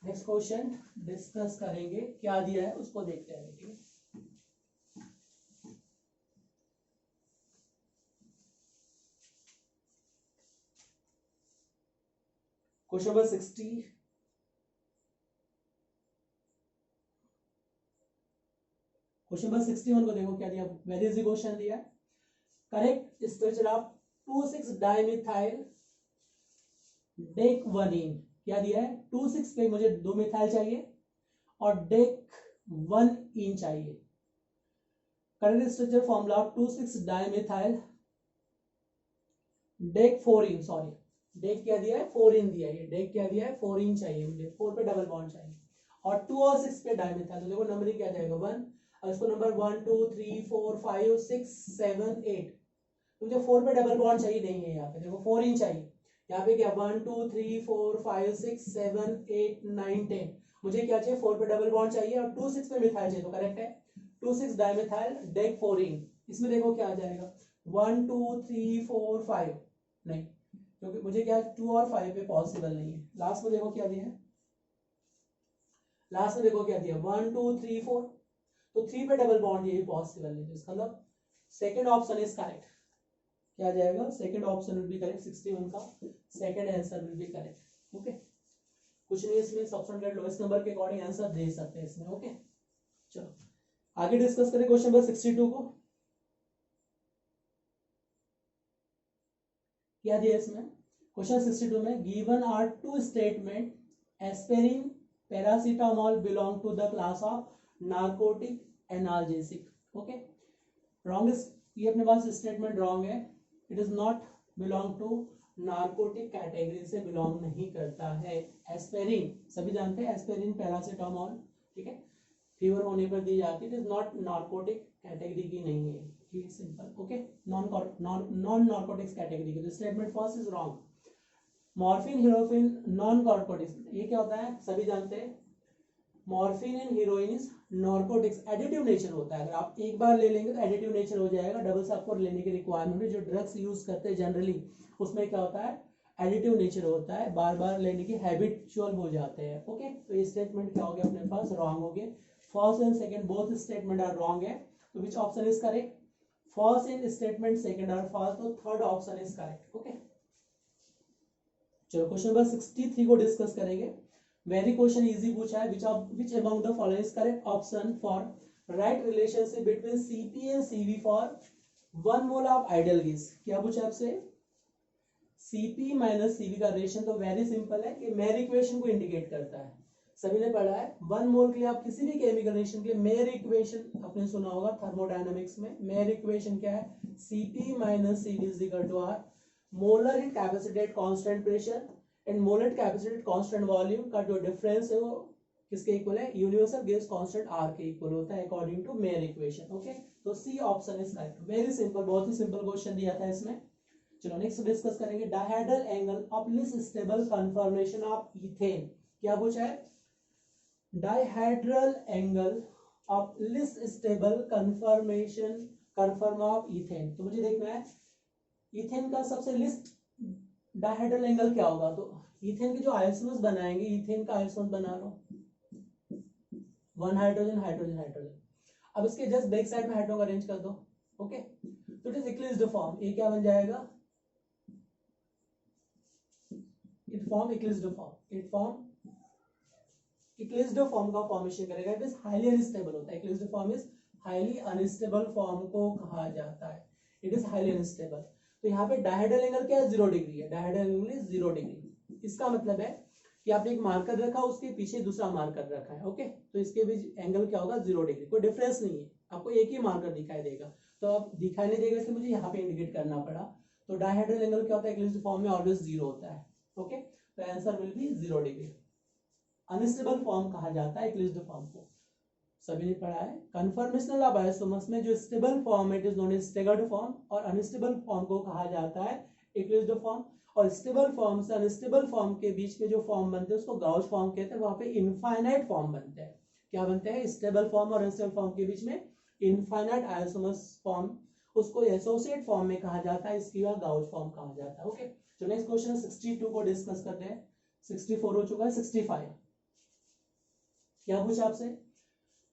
नेक्स्ट क्वेश्चन डिस्कस करेंगे, क्या दिया है उसको देखते हैं। ठीक है, क्वेश्चन नंबर 60, क्वेश्चन नंबर 61 को देखो क्या दिया, वेरी इजी क्वेश्चन दिया। Correct structure of 2,6 dimethyl deck 1 इन, क्या दिया है 2,6 पे मुझे 2 मिथाइल चाहिए और डेक 1 इन चाहिए। Correct structure formula of 2,6 dimethyl deck 4 in, sorry deck क्या दिया है 4 इन दिया है, डेक क्या दिया है 4 इन चाहिए मुझे, 4 पे डबल बॉन्ड चाहिए और 2 और 6 पे डाइमिथाइल, तो देखो नंबरिंग क्या जाएगा 1, और इसको नंबर 1 2 3 4 5 6 7 8, तो मुझे 4 पे डबल बॉन्ड चाहिए नहीं है, यहाँ पे देखो 4 इन चाहिए, यहाँ पे क्या 1 2 3 4 5 6 7 8 9 10, मुझे क्या चाहिए 4 पे डबल बॉन्ड चाहिए और 2 6 पे मिथाइल चाहिए, तो करेक्ट है 2 6 डाइमिथाइल डेक 4 इन। इसमें देखो क्या आ जाएगा 1 2 3 4 5 नहीं, क्योंकि मुझे क्या 2 और 5 पे पॉसिबल नहीं है। लास्ट में देखो क्या दिया है, लास्ट में देखो क्या दिया 1 2 3 4, तो 3 पे डबल बॉन्ड ये पॉसिबल नहीं, तो इसका मतलब सेकंड ऑप्शन इज करेक्ट। क्या जाएगा second option will be correct, 61 का second answer will be correct. Okay, कुछ नहीं इसमें, सबसेंट लोएस्ट नंबर के अकॉर्डिंग आंसर दे सकते हैं इसमें। ओके, चलो आगे डिस्कस करें क्वेश्चन नंबर 62 को। क्या दिया इसमें क्वेश्चन 62 में, given are two statement aspirin paracetamol belong to the class of narcotic analgesic. Okay, wrong, ये अपने पास स्टेटमेंट रॉन्ग है, it is not belong to narcotic category से बिलोंग नहीं करता है। एस्पिरिन सभी जानते हैं, एस्पिरिन पैरासीटामोल, ठीक है, फीवर होने पर दी जाती है, it is not narcotic category की नहीं है, ये simple. Okay, non narcotics category की, statement first is wrong. Morphine heroin non narcotics, ये क्या होता है सभी जानते हैं, morphine and heroin is narcotics, एडिटिव नेचर होता है, अगर आप एक बार ले लेंगे तो एडिटिव नेचर हो जाएगा, डबल से आपको लेने की रिक्वायरमेंट है। जो ड्रग्स यूज करते हैं जनरली उसमें क्या होता है एडिटिव नेचर होता है, बार बार लेने की हैबिचुअल हो जाते हैं। ओके, तो ये स्टेटमेंट क्या हो गया अपने पास रॉन्ग हो गया, first and second both statement are wrong है, तो which option is correct, first in statement second are false, तो third option is correct. Okay, चलो क्वेश्चन नंबर 63 को डिस्कस करेंगे। वेरी क्वेश्चन इजी पूछा है, which among the following is correct option for right relationship between Cp and Cv for 1 mole of ideal gas। क्या पूछा आपसे, Cp माइनस Cv का रिलेशन, तो वेरी सिंपल है कि मेयर इक्वेशन को इंडिकेट करता है, सभी ने पढ़ा है। 1 मोल के लिए आप किसी भी केमिकल रिएक्शन के लिए मेयर इक्वेशन आपने सुना होगा थर्मोडायनामिक्स में, मेयर इक्वेशन क्या है Cp minus Cv is equal to R, molar heat capacity at constant pressure and molar capacity at constant volume का जो डिफरेंस है वो किसके इक्वल है, यूनिवर्सल गैस कांस्टेंट R के इक्वल होता है according to Mayer equation. Okay, तो C option is correct, very simple, बहुत ही सिंपल क्वेश्चन दिया था इसमें। चलो नेक्स्ट डिस्कस करेंगे dihedral angle of least stable conformation of ethane. क्या पूछा है, dihedral angle of least stable confirm of ethane, तो मुझे देखना है इथेन का सबसे लिस्ट डायहेड्रल एंगल क्या होगा, तो इथेन के जो आइसोमर्स बनाएंगे, इथेन का आइसोमर बना लो 1 हाइड्रोजन हाइड्रोजन हाइड्रोजन, अब इसके जस्ट बैक साइड में हाइड्रोजन अरेंज कर दो। ओके, तो इट इज इक्लिज्ड फॉर्म, ये क्या बन जाएगा, it form eclipsed form, it form eclipsed form का फॉर्मेशन करेगा, इट इज हाईली अनस्टेबल होता है, eclipsed form is highly unstable form को कहा जाता है, इट इज हाईली अनस्टेबल। तो यहाँ पे डायहेड्रल एंगल क्या है 0 डिग्री है, डायहेड्रल एंगल इज 0 डिग्री, इसका मतलब है कि आपने एक मार्कर रखा उसके पीछे दूसरा मार्कर रखा है। ओके, तो इसके बीच एंगल क्या होगा 0 डिग्री, कोई डिफरेंस नहीं है, आपको एक ही मार्कर दिखाई देगा, तो अब दिखाई नहीं देगा इसलिए मुझे यहाँ पे इंडिकेट करना पड़ा। तो डायहेड्रल एंगल क्या होता है इक्लिज्ड फॉर्म में ऑलवेज 0 होता है। ओके, तो answer will be 0 degree, unstable form कहा जाता है इक्लिज्ड फॉर्म को, सभी ने पढ़ा है। कन्फर्मेशनल ऑफ आइसोमर्स में जो स्टेबल फॉर्म है it is known as staggered form, और अनस्टेबल फॉर्म को कहा जाता है इक्लिज्ड फॉर्म, और स्टेबल फॉर्म से अनस्टेबल फॉर्म के बीच में जो फॉर्म बनते हैं उसको गाउस फॉर्म कहते हैं, वहां पे इनफाइनाइट फॉर्म बनते हैं। क्या बनते हैं, स्टेबल फॉर्म और अनस्टेबल फॉर्म के बीच में इनफाइनाइट आइसोमर्स फॉर्म, उसको एसोसिएट फॉर्म में कहा जाता है, इसकी वजह गाउस फॉर्म कहा जाता है। ओके, तो नेक्स्ट क्वेश्चन 62 को डिस्कस करते हैं, 64 हो चुका है, 65 क्या पूछा आपसे,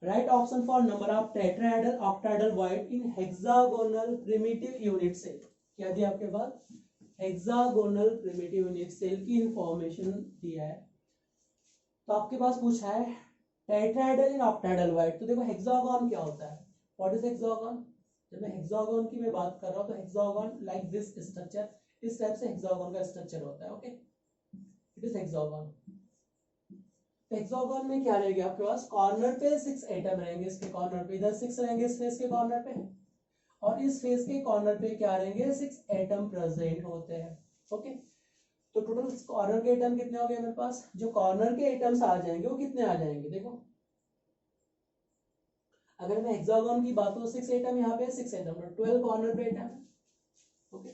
right option for number of tetrahedral octahedral void in hexagonal primitive unit cell. क्या दिया आपके पास, हेक्सागोनल प्रिमिटिव यूनिट सेल की इंफॉर्मेशन दिया है। तो आपके पास पूछा है टेट्राहेड्रल इन ऑक्टाहेड्रल वाइट। तो देखो हेक्सागोन क्या होता है, व्हाट इज हेक्सागोन। जब मैं हेक्सागोन की मैं बात कर रहा हूँ तो हेक्सागोन लाइक दिस स्ट्रक्चर, इस टाइप से हेक्सागोन का स्ट्रक्चर होता है। Okay, it is hexagon. Hexagon में क्या रहेगा आपके पास, कॉर्नर पे 6 एटम रहेंगे, इसके कॉर्नर पे इधर 6 रहेंगे इस फेस के कॉर्नर पे, और इस फेस के कॉर्नर पे क्या रहेंगे 6 एटम प्रेजेंट होते हैं। ओके, तो टोटल कॉर्नर के एटम कितने हो गए मेरे पास, जो कॉर्नर के एटम्स आ जाएंगे वो कितने आ जाएंगे, देखो अगर मैं हेक्सागोन की बात करूं 6 एटम यहाँ पे 6 एटम, 12 कॉर्नर पे एटम है। ओके,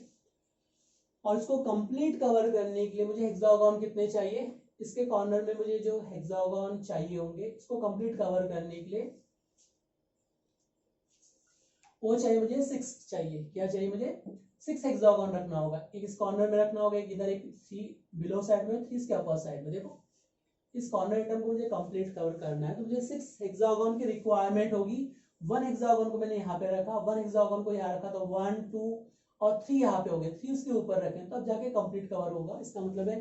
और इसको कंप्लीट कवर करने के लिए मुझे हेक्सागोन कितने चाहिए, इसके कॉर्नर में मुझे जो हेक्सागोन चाहिए होंगे इसको कंप्लीट कवर करने के लिए वो चाहिए मुझे 6 चाहिए। क्या चाहिए मुझे 6 हेक्सागोन रखना होगा, एक इस कॉर्नर में रखना होगा, एक इधर, एक 3 बिलो साइड में, 3 इसके अपर साइड में। देखो इस कॉर्नर आइटम को मुझे कंप्लीट कवर करना है तो मुझे 6 हेक्सागोन की रिक्वायरमेंट होगी। 1 हेक्सागोन को मैंने यहाँ पे रखा, 1 हेक्सागोन को यहाँ रखा, तो 1 2 और 3 यहाँ पे हो गए, 3 उसके ऊपर रखें तब जाके कंप्लीट कवर होगा। इसका मतलब है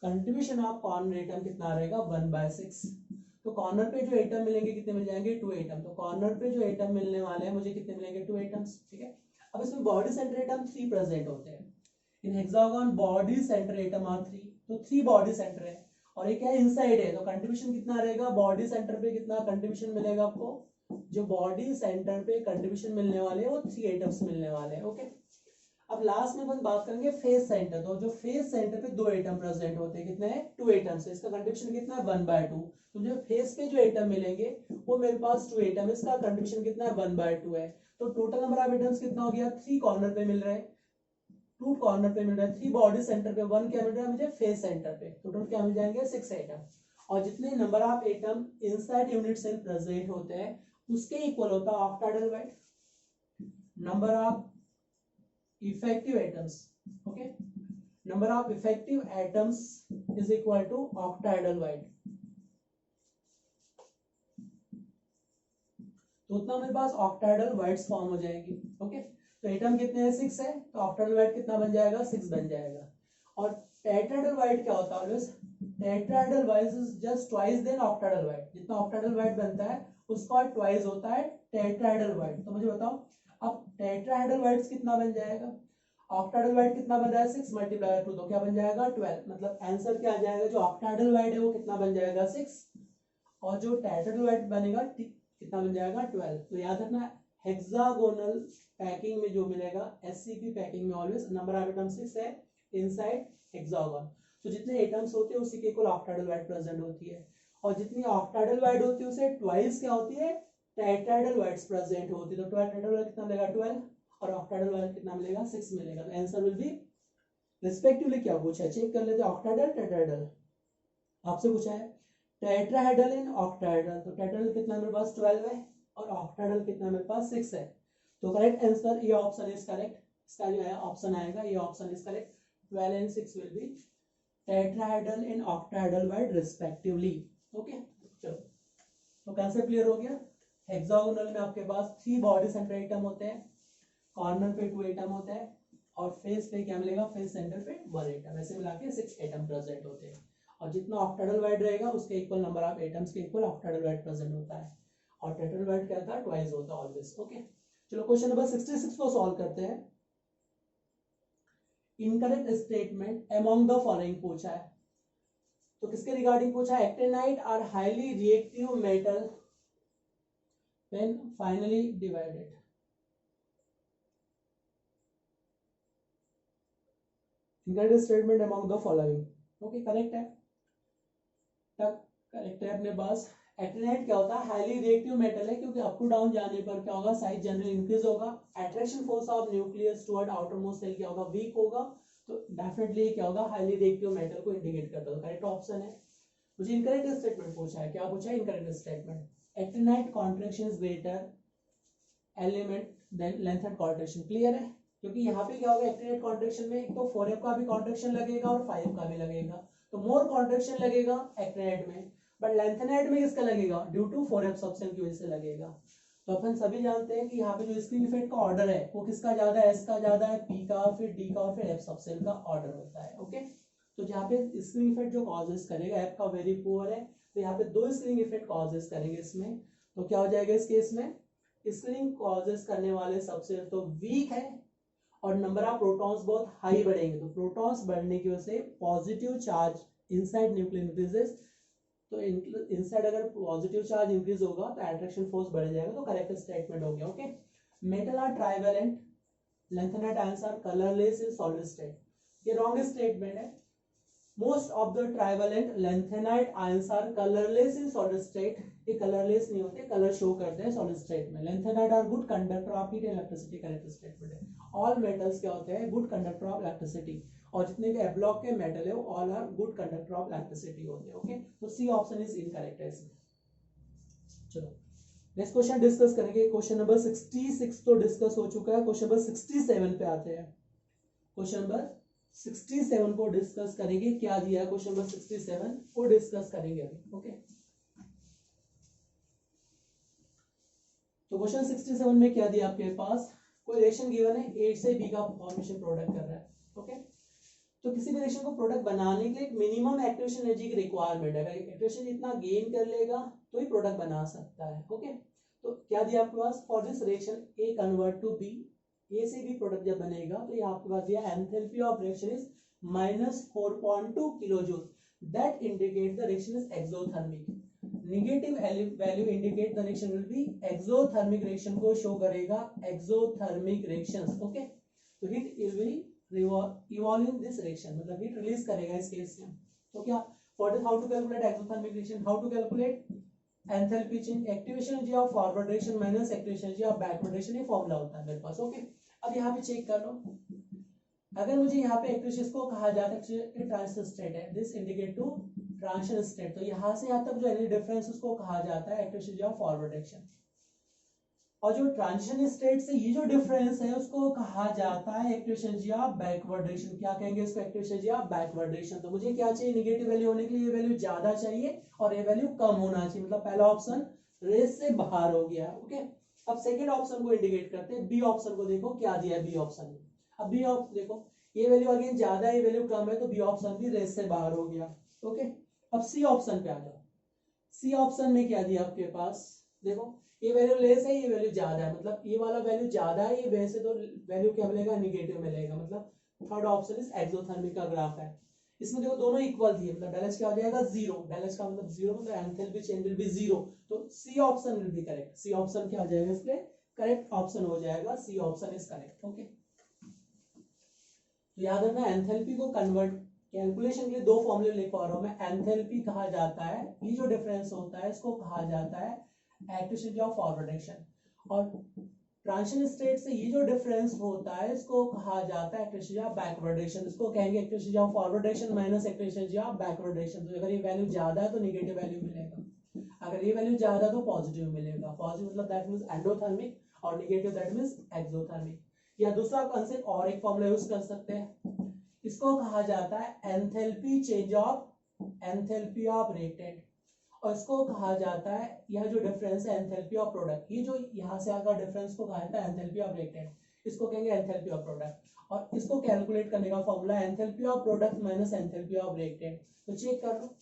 कंट्रीब्यूशन ऑफ कॉर्नर एटम कितना रहेगा 1/6। तो कॉर्नर पे जो एटम मिलेंगे कितने मिल जाएंगे 2 एटम। तो कॉर्नर पे जो एटम मिलने वाले हैं मुझे कितने मिलेंगे 2 एटम्स। ठीक है, अब इसमें बॉडी सेंटर एटम 3 प्रेजेंट होते हैं in hexagon, body center atom are 3, तो 3 बॉडी सेंटर है और ये क्या है इनसाइड है, तो कंट्रीब्यूशन कितना रहेगा, बॉडी सेंटर पे कितना कंट्रीब्यूशन मिलेगा आपको, जो बॉडी सेंटर पे कंट्रीब्यूशन मिलने वाले हैं वो 3 एटम्स मिलने वाले हैं। ओके, अब लास्ट में बस बात करेंगे फेस सेंटर। तो जो फेस सेंटर पे 2 एटम प्रेजेंट होते हैं, कितने हैं 2 एटम्स है, इसका कंट्रीब्यूशन कितना है 1/2। तो जो फेस पे जो एटम मिलेंगे वो मेरे पास 2 एटम, इसका कंट्रीब्यूशन कितना है 1/2 है। तो टोटल नंबर ऑफ एटम्स कितना हो गया, 3 कॉर्नर पे मिल रहे हैं, 2 कॉर्नर पे मिल रहा है, 3 बॉडी सेंटर पे, 1 क्या मिल रहा है मुझे फेस सेंटर पे। टोटल क्या मिल जाएंगे 6 एटम, और जितने number of atom inside unit cell present होते हैं उसके इक्वल होता है octahedral void number of effective atoms. Okay, number of effective atoms is equal to octahedral void. तो उतना मेरे पास ऑक्टाहेड्रल वाइड्स फॉर्म हो जाएगी। ओके, तो एटम कितने हैं 6 है, तो ऑक्टाहेड्रल वाइड कितना बन जाएगा 6 बन जाएगा। और टेट्राहेड्रल वाइड क्या होता है always, tetrahedral void is just twice than octahedral void. जितना ऑक्टाहेड्रल वाइड बनता है उसका ट्वाइस होता है टेट्राहेड्रल वाइड। तो मुझे बताओ अब टेट्राहेड्रल वाइड्स कितना बन जाएगा, ऑक्टाहेड्रल वाइड कितना बन रहा है 6 × 2, तो क्या बन जाएगा 12। मतलब आंसर क्या आ जाएगा, जो ऑक्टाहेड्रल वाइड है वो कितना बन जाएगा 6, और जो टेट्राहेड्रल वाइड बनेगा कितना बन जाएगा 12। तो याद रखना हेक्सागोनल पैकिंग में जो मिलेगा एससीपी पैकिंग में ऑलवेज नंबर ऑफ एटम 6 है इनसाइड हेक्सागोन। तो जितने एटम्स होते हैं उसी के इक्वल ऑक्टाहेड्रल वाइड प्रेजेंट होती है, और जितनी ऑक्टाहेड्रल वाइड होती है उसे ट्वाइस क्या होती है टेट्राहेड्रल वाइड्स प्रेजेंट होती है। तो टेट्राहेड्रल वाइड कितना मिलेगा 12 और ऑक्टाहेड्रल वाइड कितना मिलेगा 6 मिलेगा। तो आंसर विल बी रिस्पेक्टिवली क्या पूछा है चेक कर लेते हैं, ऑक्टाहेड्रल टेट्राहेड्रल आपसे पूछा है टेट्राहेड्रल इन ऑक्टाहेड्रल। तो टेट्राहेड्रल कितना मेरे पास 12 है और ऑक्टाहेड्रल कितना मेरे पास 6 है। तो करेक्ट आंसर ये ऑप्शन इज करेक्ट, इसका जो है ऑप्शन आएगा ये option is correct, 12 and 6 will be tetrahedral in octahedral wide respectively. Okay, चलो तो कंसेप्ट क्लियर हो गया। हेक्सागोनल में आपके पास 3 बॉडी सेंटर एटम होते हैं, कॉर्नर पे 2 एटम होता है, और फेस पे क्या मिलेगा फेस सेंटर पे 1 एटम, ऐसे मिला के 6 एटम प्रेजेंट होते हैं। और जितना ऑक्टाहेड्रल वाइड रहेगा उसके इक्वल नंबर ऑफ एटम्स के इक्वल ऑक्टाहेड्रल वाइड प्रेजेंट होता है, और टेट्राहेड्रल वाइड क्या था ट्वाइस होता है ऑलवेज। ओके, चलो क्वेश्चन नंबर 66 को सॉल्व करते हैं। Incorrect statement among the following पूछा है, तो किसके रिगार्डिंग पूछा है, actinide are highly reactive metal when finely divided. Incorrect statement among the following, okay correct है, तब करेक्ट है अपने पास। एक्टिनाइट क्या होता है हाईली रिएक्टिव मेटल है, क्योंकि अप टू डाउन जाने पर क्या होगा साइज जनरली इंक्रीज होगा, attraction force of nucleus toward outermost shell क्या होगा वीक होगा, तो डेफिनेटली क्या होगा हाईली रिएक्टिव मेटल को इंडिकेट करता है, करेक्ट ऑप्शन है। मुझे इनकरेक्ट स्टेटमेंट पूछा है, क्या पूछा है incorrect statement, actinide contraction is greater element than lanthanide contraction, clear है, क्योंकि यहाँ पे क्या होगा एक्टिनाइट कॉन्ट्रैक्शन में एक तो 4f का भी कॉन्ट्रैक्शन लगेगा और 5f का भी लगेगा, तो मोर कॉन्ट्रैक्शन लगेगा एक्टिनाइट में, बट लेंथेनाइट में किसका लगेगा ड्यू टू 4f सबसेल की वजह से लगेगा। तो अपन सभी जानते हैं कि यहाँ पे जो स्क्रीन इफेक्ट का ऑर्डर है वो किसका ज्यादा है, एस का ज्यादा है, पी का, फिर डी का और फिर एफ सबसेल का ऑर्डर होता है। ओके, तो यहाँ पे स्क्रीन इफेक्ट जो कॉजेस करेगा, एफ का वेरी पुअर है, तो यहाँ पे 2 स्क्रीन इफेक्ट कॉजेस करेंगे इसमें। तो क्या हो जाएगा इस केस में, स्क्रीन कॉजेस करने वाले सबसेल तो वीक है और नंबर ऑफ प्रोटॉन्स बहुत हाई बढ़ेंगे। तो प्रोटॉन्स बढ़ने की वजह से positive charge inside nucleus increases. तो इनसाइड अगर पॉजिटिव चार्ज इंक्रीज होगा तो अट्रैक्शन फोर्स बढ़ जाएगा। तो करेक्ट स्टेटमेंट हो गया। Okay, metal are trivalent, lanthanide ions are colourless in solid state, ये रॉन्ग स्टेटमेंट है। Most of the trivalent lanthanide ions are colourless in solid state, ये कलरलेस नहीं होते, कलर शो करते हैं सॉलिड स्टेट में। Lanthanide are good conductor of heat electricity, correct statement है। ऑल मेटल्स क्या होते हैं, गुड कंडक्टर ऑफ इलेक्ट्रिसिटी, और जितने भी एब्लॉक के मेटल है वो all are good conductor of electricity होते हैं। ओके, तो सी ऑप्शन इज इनकरेक्ट है इसमें। चलो नेक्स्ट क्वेश्चन डिस्कस करेंगे। क्वेश्चन नंबर 66 तो डिस्कस हो चुका है, क्वेश्चन नंबर 67 पे आते हैं। क्वेश्चन नंबर 67 को डिस्कस करेंगे, क्या दिया है क्वेश्चन नंबर 67 को डिस्कस करेंगे अभी। ओके, तो क्वेश्चन 67 में क्या दिया आपके पास, कोई रिएक्शन गिवन है, ए से बी का फॉर्मेशन प्रोडक्ट कर रहा है। ओके, तो किसी भी रिएक्शन को प्रोडक्ट बनाने के लिए मिनिमम एक्टिवेशन एनर्जी की रिक्वायरमेंट है। अगर एक्टिवेशन इतना गेन कर लेगा तो ही प्रोडक्ट बना सकता है। ओके, तो क्या दिया आपके पास, for this reaction A convert to B, A से बी प्रोडक्ट जब बनेगा तो ये आपके पास दिया enthalpy of reaction is -4.2 kilojoule, that indicate the reaction is exothermic. Negative value indicate the reaction will be exothermic, reaction को शो करेगा एक्सोथर्मिक रिएक्शंस। ओके, तो heat will be evolve in this reaction, मतलब हीट रिलीज करेगा इस केस में। तो क्या what is, how to calculate exothermic reaction, how to calculate enthalpy change, activation energy of forward direction minus activation energy of backward direction, ये फॉर्मूला होता है मेरे पास। ओके, अब यहाँ पे चेक कर लो, अगर मुझे यहाँ पे एक्टिवेशन इसको कहा जाता है ट्रांजिशन स्टेट है, this indicate to transition state, तो यहाँ से यहाँ तक जो एनर्जी डिफरेंस उसको कहा जाता है activation energy of forward direction. और जो ट्रांजिशन स्टेट से ये जो डिफरेंस है उसको कहा जाता है activation energy of backward direction. क्या कहेंगे इसको, activation energy of backward direction. तो मुझे क्या चाहिए, नेगेटिव वैल्यू होने के लिए ये वैल्यू ज्यादा चाहिए और ये वैल्यू कम होना चाहिए, मतलब पहला ऑप्शन रेस से बाहर हो गया। ओके, अब सेकंड ऑप्शन को इंडिकेट करते हैं, बी ऑप्शन को देखो क्या दिया है बी ऑप्शन में। अब बी ऑप्शन देखो, ये वैल्यू अगेन ज्यादा है, ये वैल्यू कम है, तो बी ऑप्शन भी रेस से बाहर हो गया। ओके, अब सी ऑप्शन पे आ जाओ। सी ऑप्शन में क्या दिया आपके पास, देखो ये वैल्यू लेस है, ये वैल्यू ज्यादा है, मतलब ये वाला वैल्यू ज्यादा है, ये वैसे तो वैल्यू क्या मिलेगा, नेगेटिव मिलेगा, मतलब थर्ड ऑप्शन इज एक्सोथर्मिक का ग्राफ है। इसमें देखो दोनों इक्वल थी, मतलब डेल एच क्या हो जाएगा, जीरो, डेल एच का मतलब जीरो, मतलब enthalpy change will be zero, तो C option will be correct. C option क्या हो जाएगा, इसलिए करेक्ट ऑप्शन हो जाएगा, C option is correct. Okay, तो याद रखना एंथैल्पी को कन्वर्ट कैलकुलेशन के लिए 2 फॉर्मूले लिख पा रहा हूं मैं। एंथैल्पी कहा जाता है, ये जो डिफरेंस होता है इसको कहा जाता है activation energy of forward direction, और ट्रांजिशन स्टेट से ये जो डिफरेंस होता है इसको कहा जाता है activation energy of backward direction. इसको कहेंगे activation energy of forward direction minus activation energy of backward direction. तो अगर ये वैल्यू ज्यादा है तो नेगेटिव वैल्यू मिलेगा, अगर ये वैल्यू ज्यादा है तो पॉजिटिव मिलेगा। पॉजिटिव मतलब दैट मींस एंडोथर्मिक और नेगेटिव दैट मींस एक्सोथर्मिक। या दूसरा कांसेप्ट और एक फॉर्मूला यूज कर सकते हैं, इसको कहा जाता है enthalpy change of enthalpy of reactant, और इसको कहा जाता है यह जो डिफरेंस है एंथैल्पी ऑफ प्रोडक्ट, ये जो यहाँ से आकर डिफरेंस को कहा जाता है एंथैल्पी ऑफ रिएक्टेंट, इसको कहेंगे एंथैल्पी ऑफ प्रोडक्ट। और इसको कैलकुलेट करने का formula enthalpy of product minus enthalpy of reactant. तो चेक कर लो,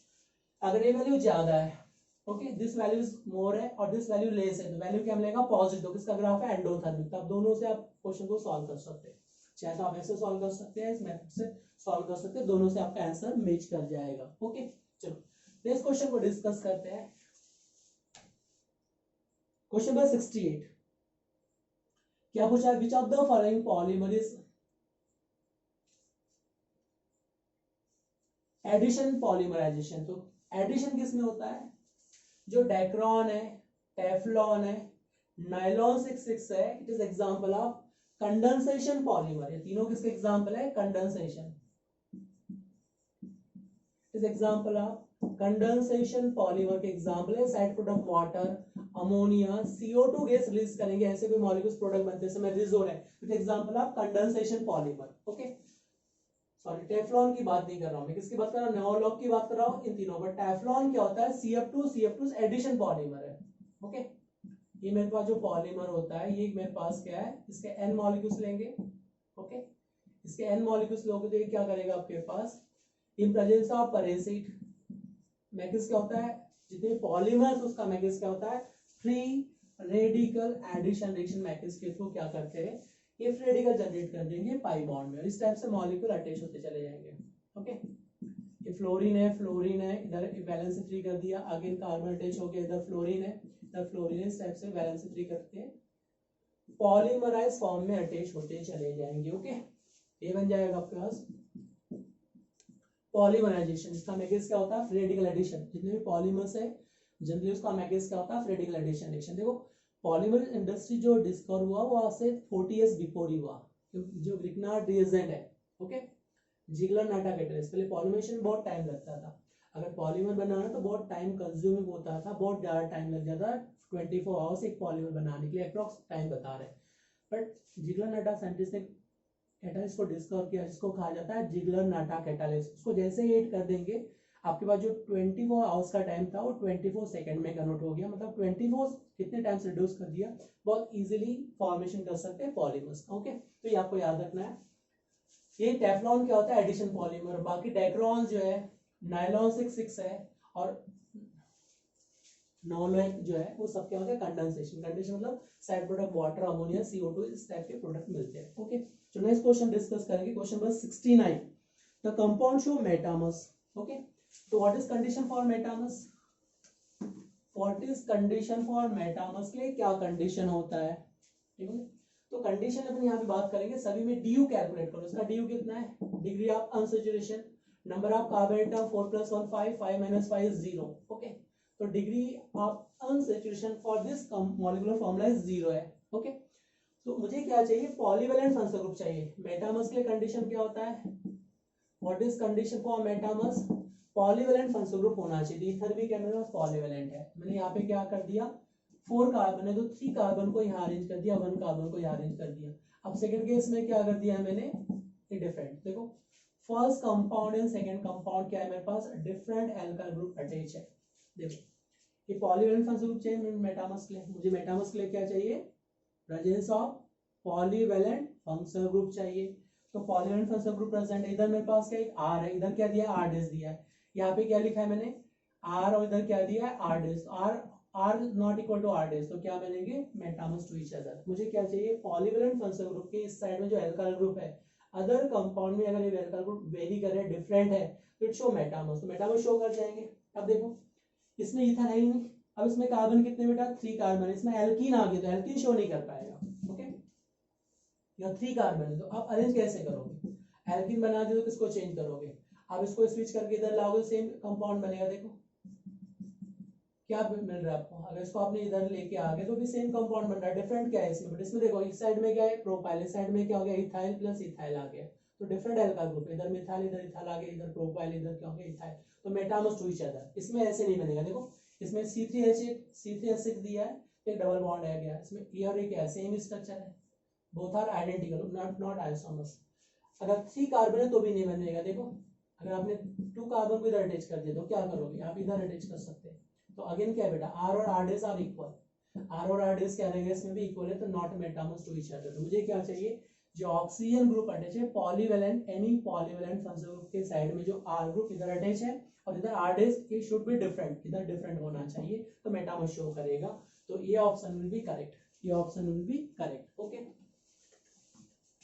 अगर ये वैल्यू ज्यादा है, okay, this value is more है और दिस वैल्यू लेस है, तो वैल्यू क्या मिलेगा, पॉजिटिव। किसका ग्राफ है, एंडोथर्मिक। तब दोनों से आप क्वेश्चन को सॉल्व कर सकते हैं, चाहे तो आप ऐसे सॉल्व कर सकते हैं, इस मेथड से सॉल्व कर सकते हैं, दोनों से आपका आंसर मैच कर जाएगा। ओके, चलो नेक्स्ट क्वेश्चन को डिस्कस करते हैं। क्वेश्चन नंबर 68 क्या पूछा है, which of the following polymer is addition polymerisation. तो एडिशन किसमें होता है, जो डेक्रॉन है, टेफ्लॉन है, नायलॉन 6 है, it is example of condensation polymer. ये तीनों किसके एग्जांपल है, condensation, is example of condensation polymer के एग्जांपल है। Side product water, ammonia, CO2 gas release करेंगे, ऐसे कोई मॉलिक्यूल्स प्रोडक्ट बनते समय रिजोन है, it example of condensation polymer. Okay, sorry Teflon की बात नहीं कर रहा हूं मैं, किसकी बात कर रहा हूं, नेओलॉग की बात कर रहा हूं, इन तीनों। बट टेफ्लॉन क्या होता है, CF2 एडिशन पॉलीमर है। ओके, ये मेरे पास जो पॉलीमर होता है ये मेरे पास क्या है, इसके n मॉलिक्यूल्स लेंगे, ओके, इसके n मॉलिक्यूल्स लोगे तो ये क्या करेगा आपके पास, इन प्रेजेंस ऑफ पैरासाइट मैकेस क्या होता है, जितने पॉलीमर्स उसका मैकेस क्या होता है, फ्री रेडिकल एडिशन रिएक्शन मैकेस के थ्रू क्या करते हैं, ये फ्री रेडिकल जनरेट कर देंगे पाई बॉन्ड में, इस टाइप से मॉलिक्यूल अटैच होते चले जाएंगे, ओके। ये फ्लोरीन है, इधर वैलेंस से फ्री कर दिया, अगेन कार्बन अटैच हो गया, इधर फ्लोरीन है, इधर फ्लोरीन है, इस टाइप से वैलेंस से फ्री करके पॉलीमराइज फॉर्म में अटैच होते चले जाएंगे, ओके। ये बन जाएगा आपके पास पॉलीमराइजेशन। इसका मैकेस क्या होता है, फ्री रेडिकल एडिशन, जितने भी पॉलीमर्स है जनरली उसका मैकेस क्या होता है, फ्री रेडिकल एडिशन रिएक्शन। देखो पॉलीमर इंडस्ट्री जो डिस्कवर हुआ वो आज से 40 इयर्स बिफोर ही हुआ, जो ग्रिग्नार्ड रिएजेंट है, ओके, जिगलर नाटा कैटलिस्ट, पहले पॉलीमरेशन बहुत टाइम लगता था, अगर पॉलीमर बनाना तो बहुत टाइम कंज्यूमिंग होता था, बहुत ज्यादा टाइम लग जाता, 24 आवर्स एक पॉलीमर बनाने के लिए अप्रॉक्स टाइम बता रहे हैं, बट जिगलर नाटा साइंटिस्ट ने कैटालिस्ट को डिस्कवर किया जिसको कहा जाता है जिगलर नाटा कैटालिस्ट। उसको जैसे ही ऐड कर देंगे आपके पास जो 24 आवर्स का टाइम था वो 24 सेकंड में कन्वर्ट हो गया, मतलब 24 कितने टाइम से रिड्यूस कर दिया, बहुत इजीली फॉर्मेशन कर सकते हैं पॉलीमर्स, ओके। तो ये आपको याद रखना है। ये टेफ्लॉन क्या होता है, एडिशन पॉलीमर, बाकी डेक्रॉन जो है नायलॉन 6 है, और नॉनलाइन जो है वो सब क्या होता है, कंडेंसेशन, कंडेंसेशन मतलब side product water, ammonia, CO2 इस टाइप के प्रोडक्ट मिलते हैं, ओके। तो नेक्स्ट क्वेश्चन डिस्कस करेंगे, question number 69, the compound show metamers, okay. तो what is condition for metamers, what is condition for metamers के लिए क्या कंडीशन होता है, ठीक है। तो कंडीशन अपन यहाँ पे बात करेंगे, सभी में DU कैलकुलेट करो, इसका DU कितना है, degree of unsaturation, number of carbon atom 4 + 1 5, 5 - 5 is 0, okay. तो degree of unsaturation for this molecular formula is 0 है, ओके। तो मुझे क्या चाहिए, पॉलीवेलेंट फंक्शनल ग्रुप चाहिए। मेटामर्स के लिए कंडीशन क्या होता है, what is condition for metamers, polyvalent functional group होना चाहिए, ईथर भी क्या मेरे पास पॉलीवेलेंट है, मैंने यहाँ पे क्या कर दिया, 4 कार्बन है तो 3 कार्बन को यहाँ अरेंज कर दिया, 1 कार्बन को यहाँ अरेंज कर दिया। अब सेकंड केस में क्या कर दिया मैंने, डिफरेंट, देखो first compound and second compound क्या है मेरे पास, डिफरेंट एल्काइल ग्रुप अटैच है। देखो ये पॉलीवेलेंट फंक्शनल ग्रुप चाहिए मेटामर्स के लिए, मुझे मेटामर्स के लिए क्या चाहिए, presence of polyvalent functional group चाहिए। तो पॉलीवेलेंट फंक्शनल ग्रुप प्रेजेंट है, इधर मेरे पास क्या एक R है, इधर क्या दिया है, R' दिया है, यहाँ पे क्या लिखा है मैंने R, और इधर क्या दिया है R', R not equal to R', तो क्या बनेंगे, मेटामर्स टू ईच अदर। मुझे क्या चाहिए, पॉलीवेलेंट फंक्शनल ग्रुप के इस साइड में जो एल्काइल ग्रुप है, अदर कंपाउंड में अगर ये एल्काइल ग्रुप वेरी करे, डिफरेंट है, तो इट शो मेटामर्स, तो मेटामर्स शो कर जाएंगे। अब देखो इसमें इथर है ही नहीं, अब इसमें कार्बन कितने बेटा, 3 कार्बन, इसमें एल्कीन आ गया तो एल्कीन शो नहीं कर पाएगा, ओके। यहाँ 3 कार्बन है तो आप अरेंज कैसे करोगे, एल्कीन बना दे तो किसको चेंज करोगे, आप इसको स्विच करके इधर लाओगे सेम कंपाउंड बनेगा। देखो क्या मिल रहा है आपको, अगर इसको आपने इधर लेके आ गए तो भी सेम कंपाउंड बन रहा है, डिफरेंट क्या है इसमें, बट इसमें देखो इस साइड में क्या है, प्रोपाइल, इस साइड में क्या हो गया, इथाइल प्लस इथाइल आ गया, तो डिफरेंट एल्काइल ग्रुप, इधर मिथाइल, इधर इथाइल आ गया, इधर प्रोपाइल, इधर क्या हो गया, इथाइल, तो मेटामर्स टू ईच अदर। इसमें ऐसे नहीं बनेगा, देखो इसमें C3H6 दिया है, एक डबल बॉन्ड आ गया, इसमें ये और ये क्या है, सेम स्ट्रक्चर है, both are identical, not isomers. अगर 3 कार्बन है तो भी नहीं बनेगा, देखो अगर आपने 2 कार्बन को इधर अटैच कर दिया तो क्या करोगे, आप इधर अटैच कर सकते हैं, तो अगेन क्या है बेटा, R और R' आर इक्वल, R और R' क्या रहेगा, इसमें भी इक्वल है, तो not metamers to each other. तो मुझे क्या चाहिए, जो ऑक्सीजन ग्रुप अटैच है polyvalent, any polyvalent functional group के साइड में जो R ग्रुप इधर अटैच है और इधर R' it should be different, इधर डिफरेंट होना चाहिए, तो मेटामर्स शो करेगा, तो ये ऑप्शन विल बी करेक्ट, ये option will be correct, okay.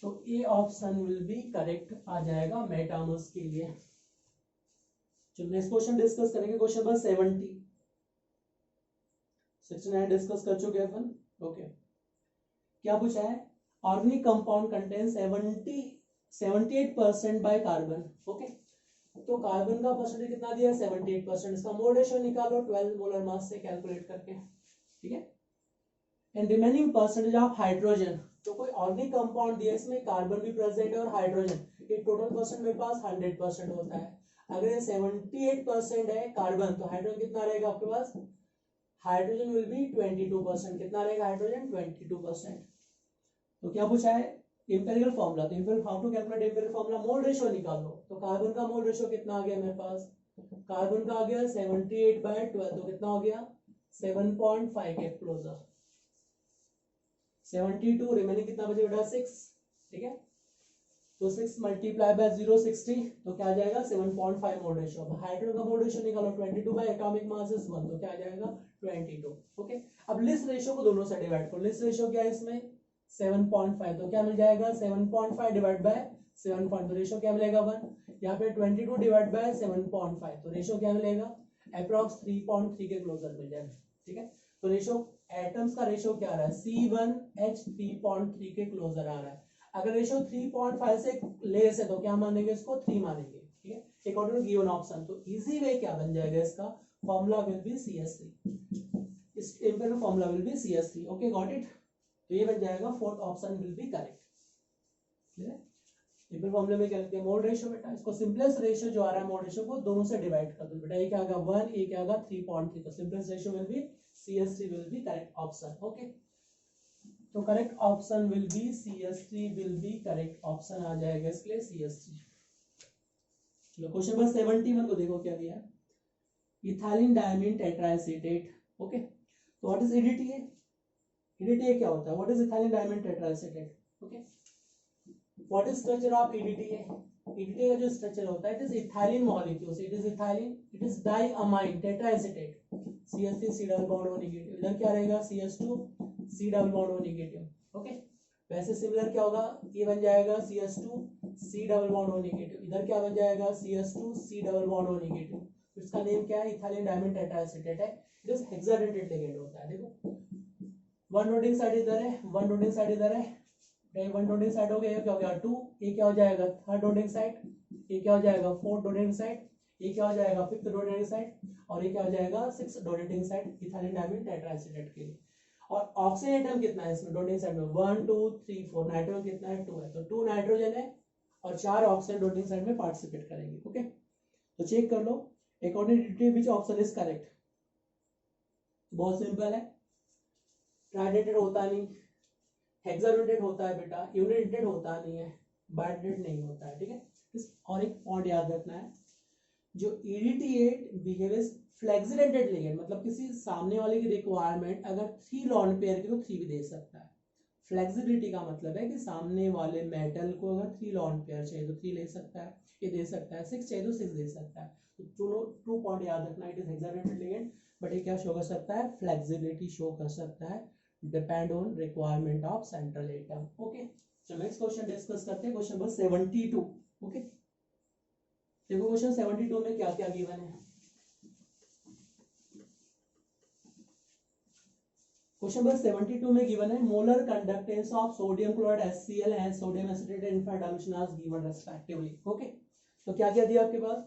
तो ये ऑप्शन विल बी करेक्ट आ जाएगा मेटामर्स के लिए। चलो नेक्स्ट क्वेश्चन डिस्कस करेंगे, क्वेश्चन नंबर 70, 69 डिस्कस कर चुके हैं अपन, ओके। क्या पूछा है, organic compound contain 78% by carbon, okay. तो कार्बन का परसेंटेज कितना दिया है, 78%, इसका मोल रेशियो निकालो 12 मोलर मास से कैलकुलेट करके, ठीक है। And remaining percentage of hydrogen, तो कोई ऑर्गेनिक कंपाउंड दिया इसमें कार्बन भी प्रेजेंट है और हाइड्रोजन, ये टोटल परसेंट मेरे पास 100% होता है। अगर ये 78% है कार्बन, तो हाइड्रोजन कितना रहेगा आपके पास, हाइड्रोजन विल बी 22%, कितना रहेगा हाइड्रोजन, 22%। तो क्या पूछा है, इंपेरिकल फॉर्मूला, तो empirical how to calculate empirical formula, mole ratio निकालो, तो कार्बन का मोल रेशियो कितना आ गया मेरे पास, कार्बन का आ गया 78/12, तो कितना हो गया 7.5 के क्लोजर, 72, रिमेनिंग कितना बचे बेटा 6, ठीक है। तो 6 मल्टीप्लाई बाय 060 तो क्या आ जाएगा 7.5 मोल रेशियो। अब हाइड्रोजन का मोल रेशियो निकालो 22 बाय एटॉमिक मास इज 1 तो क्या आ जाएगा 22, ओके। अब लिस्ट रेशियो को दोनों से डिवाइड करो, लिस्ट रेशियो क्या है इसमें 7.5 तो क्या मिल जाएगा 7.5 डिवाइड बाय 7 तो रेशियो क्या मिलेगा 1। यहाँ पे 22 डिवाइड बाय 7.5 तो रेशियो क्या मिलेगा अप्रॉक्स 3.3 के क्लोजर मिल जाएगा, ठीक है। तो रेशियो एटम्स का रेशियो क्या आ रहा है C1H 3.3 के क्लोजर आ रहा है। अगर रेशियो 3.5 से लेस है तो क्या मानेंगे इसको 3 मानेंगे, ठीक है, अकॉर्डिंग टू गिवन ऑप्शन। तो इजी वे क्या बन जाएगा इसका फॉर्मूला विल बी CS3, इस imperial formula will be CS3, okay got it. तो ये बन जाएगा fourth option will be correct, ठीक है। सिंपल फॉर्मूले में क्या लिखते हैं मोल रेशियो बेटा, इसको सिंपलेस्ट रेशियो जो आ रहा है मोल रेशियो को दोनों से डिवाइड कर दो बेटा, ये क्या आएगा 1, ये क्या आएगा 3.3 तो simplest ratio will be CS3 will be correct option, okay. तो correct option will be CS3 will be correct option आ जाएगा इसके लिए CS3। चलो क्वेश्चन नंबर 71 को देखो क्या दिया है, इथाइलिन डायमीन टेट्राएसिटेट, ओके। तो व्हाट इज EDTA, EDTA क्या होता है, what is ethylene diamine tetraacetate, okay. What is structure of EDTA, EDTA का जो स्ट्रक्चर होता है it is ethylene molecules, it is ethylene, it is diamine tetraacetate, CH3 C double bond O negative, इधर क्या रहेगा CH2 C double bond O negative, okay. वैसे सिमिलर क्या होगा ये बन जाएगा CH2 C double bond O negative, इधर क्या बन जाएगा CH2 C double bond O negative. इसका नेम क्या है इथाइलिन डायमीन टेट्राएसिटेट है, इट इज हेक्साडेंटेट लिगेंड होता है। देखो वन डोटिंग साइड इधर है, वन डोटिंग साइड इधर है, वन डोटिंग साइड हो गया, क्या हो गया 2, ये क्या हो जाएगा थर्ड डोटिंग साइड, ये क्या हो जाएगा फोर्थ डोटिंग साइड, ये क्या हो जाएगा फिफ्थ डोनेटिंग साइड, और ये क्या हो जाएगा six donating side ethylene diamine tetraacetate के लिए। और ऑक्सीजन एटम कितना है इसमें डोनेटिंग साइड में 1 2 3 4, नाइट्रोजन कितना है 2 है, तो 2 नाइट्रोजन है और 4 ऑक्सीजन डोनेटिंग साइड में पार्टिसिपेट करेंगे, ओके। तो चेक कर लो according to which option is correct. बहुत सिंपल है, ट्राइडेटेड होता नहीं, हेक्साडेटेड होता है बेटा, यूनिडेटेड होता नहीं है, बाइडेटेड नहीं होता है, ठीक है। और एक पॉइंट याद रखना है, जो इरिटेट बिहेवियर्स फ्लेक्सिडेंटेड लिगेंड मतलब किसी सामने वाले की रिक्वायरमेंट अगर 3 लॉन पेयर की तो 3 भी दे सकता है। फ्लेक्सिबिलिटी का मतलब है कि सामने वाले मेटल को अगर 3 लॉन पेयर चाहिए तो 3 ले सकता है, ये दे सकता है, 6 चाहिए तो 6 दे सकता है। तो 2 पॉइंट याद रखना, it is hexadentate ligand but ये क्या शो कर सकता है फ्लेक्सिबिलिटी शो कर सकता है, depend on requirement of central atom, okay. तो नेक्स्ट क्वेश्चन डिस्कस करते हैं, क्वेश्चन नंबर 72, ओके। देखो क्वेश्चन 72 में क्या क्या गिवन है। क्वेश्चन नंबर 72 में गिवन है molar conductance of sodium chloride HCl and sodium acetate in dilution are given respectively, okay. तो क्या क्या दिया आपके पास,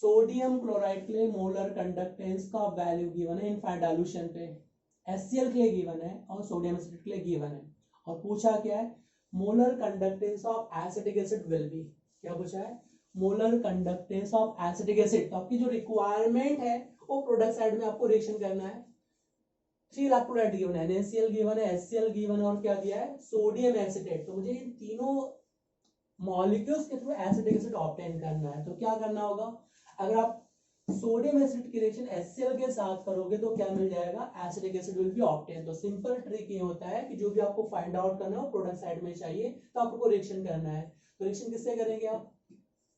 सोडियम क्लोराइड के लिए मोलर कंडक्टेंस का वैल्यू गिवन है इनफाइनाइट डाइल्यूशन पे, HCl के लिए गिवन है और सोडियम एसिटेट के लिए गिवन है, और पूछा क्या है molar conductance of acetic acid will be, क्या पूछा है molar conductance of acetic acid. तो आपकी जो रिक्वायरमेंट है वो प्रोडक्ट साइड में आपको रिएक्शन करना है, 3 इलेक्ट्रोलाइट गिवन है, NaCl गिवन है, HCl गिवन है और क्या दिया है सोडियम एसिटेट। तो मुझे इन तीनों मॉलिक्यूल्स के थ्रू एसिटिक एसिड ऑब्टेन करना है। तो क्या करना होगा, अगर आप सोडियम एसिड की रिएक्शन HCl के साथ करोगे तो क्या मिल जाएगा acetic acid will be obtain. तो सिंपल ट्रिक ये होता है कि जो भी आपको फाइंड आउट करना है प्रोडक्ट साइड में चाहिए तो आपको रिएक्शन करना है। तो रिएक्शन किससे करेंगे आप,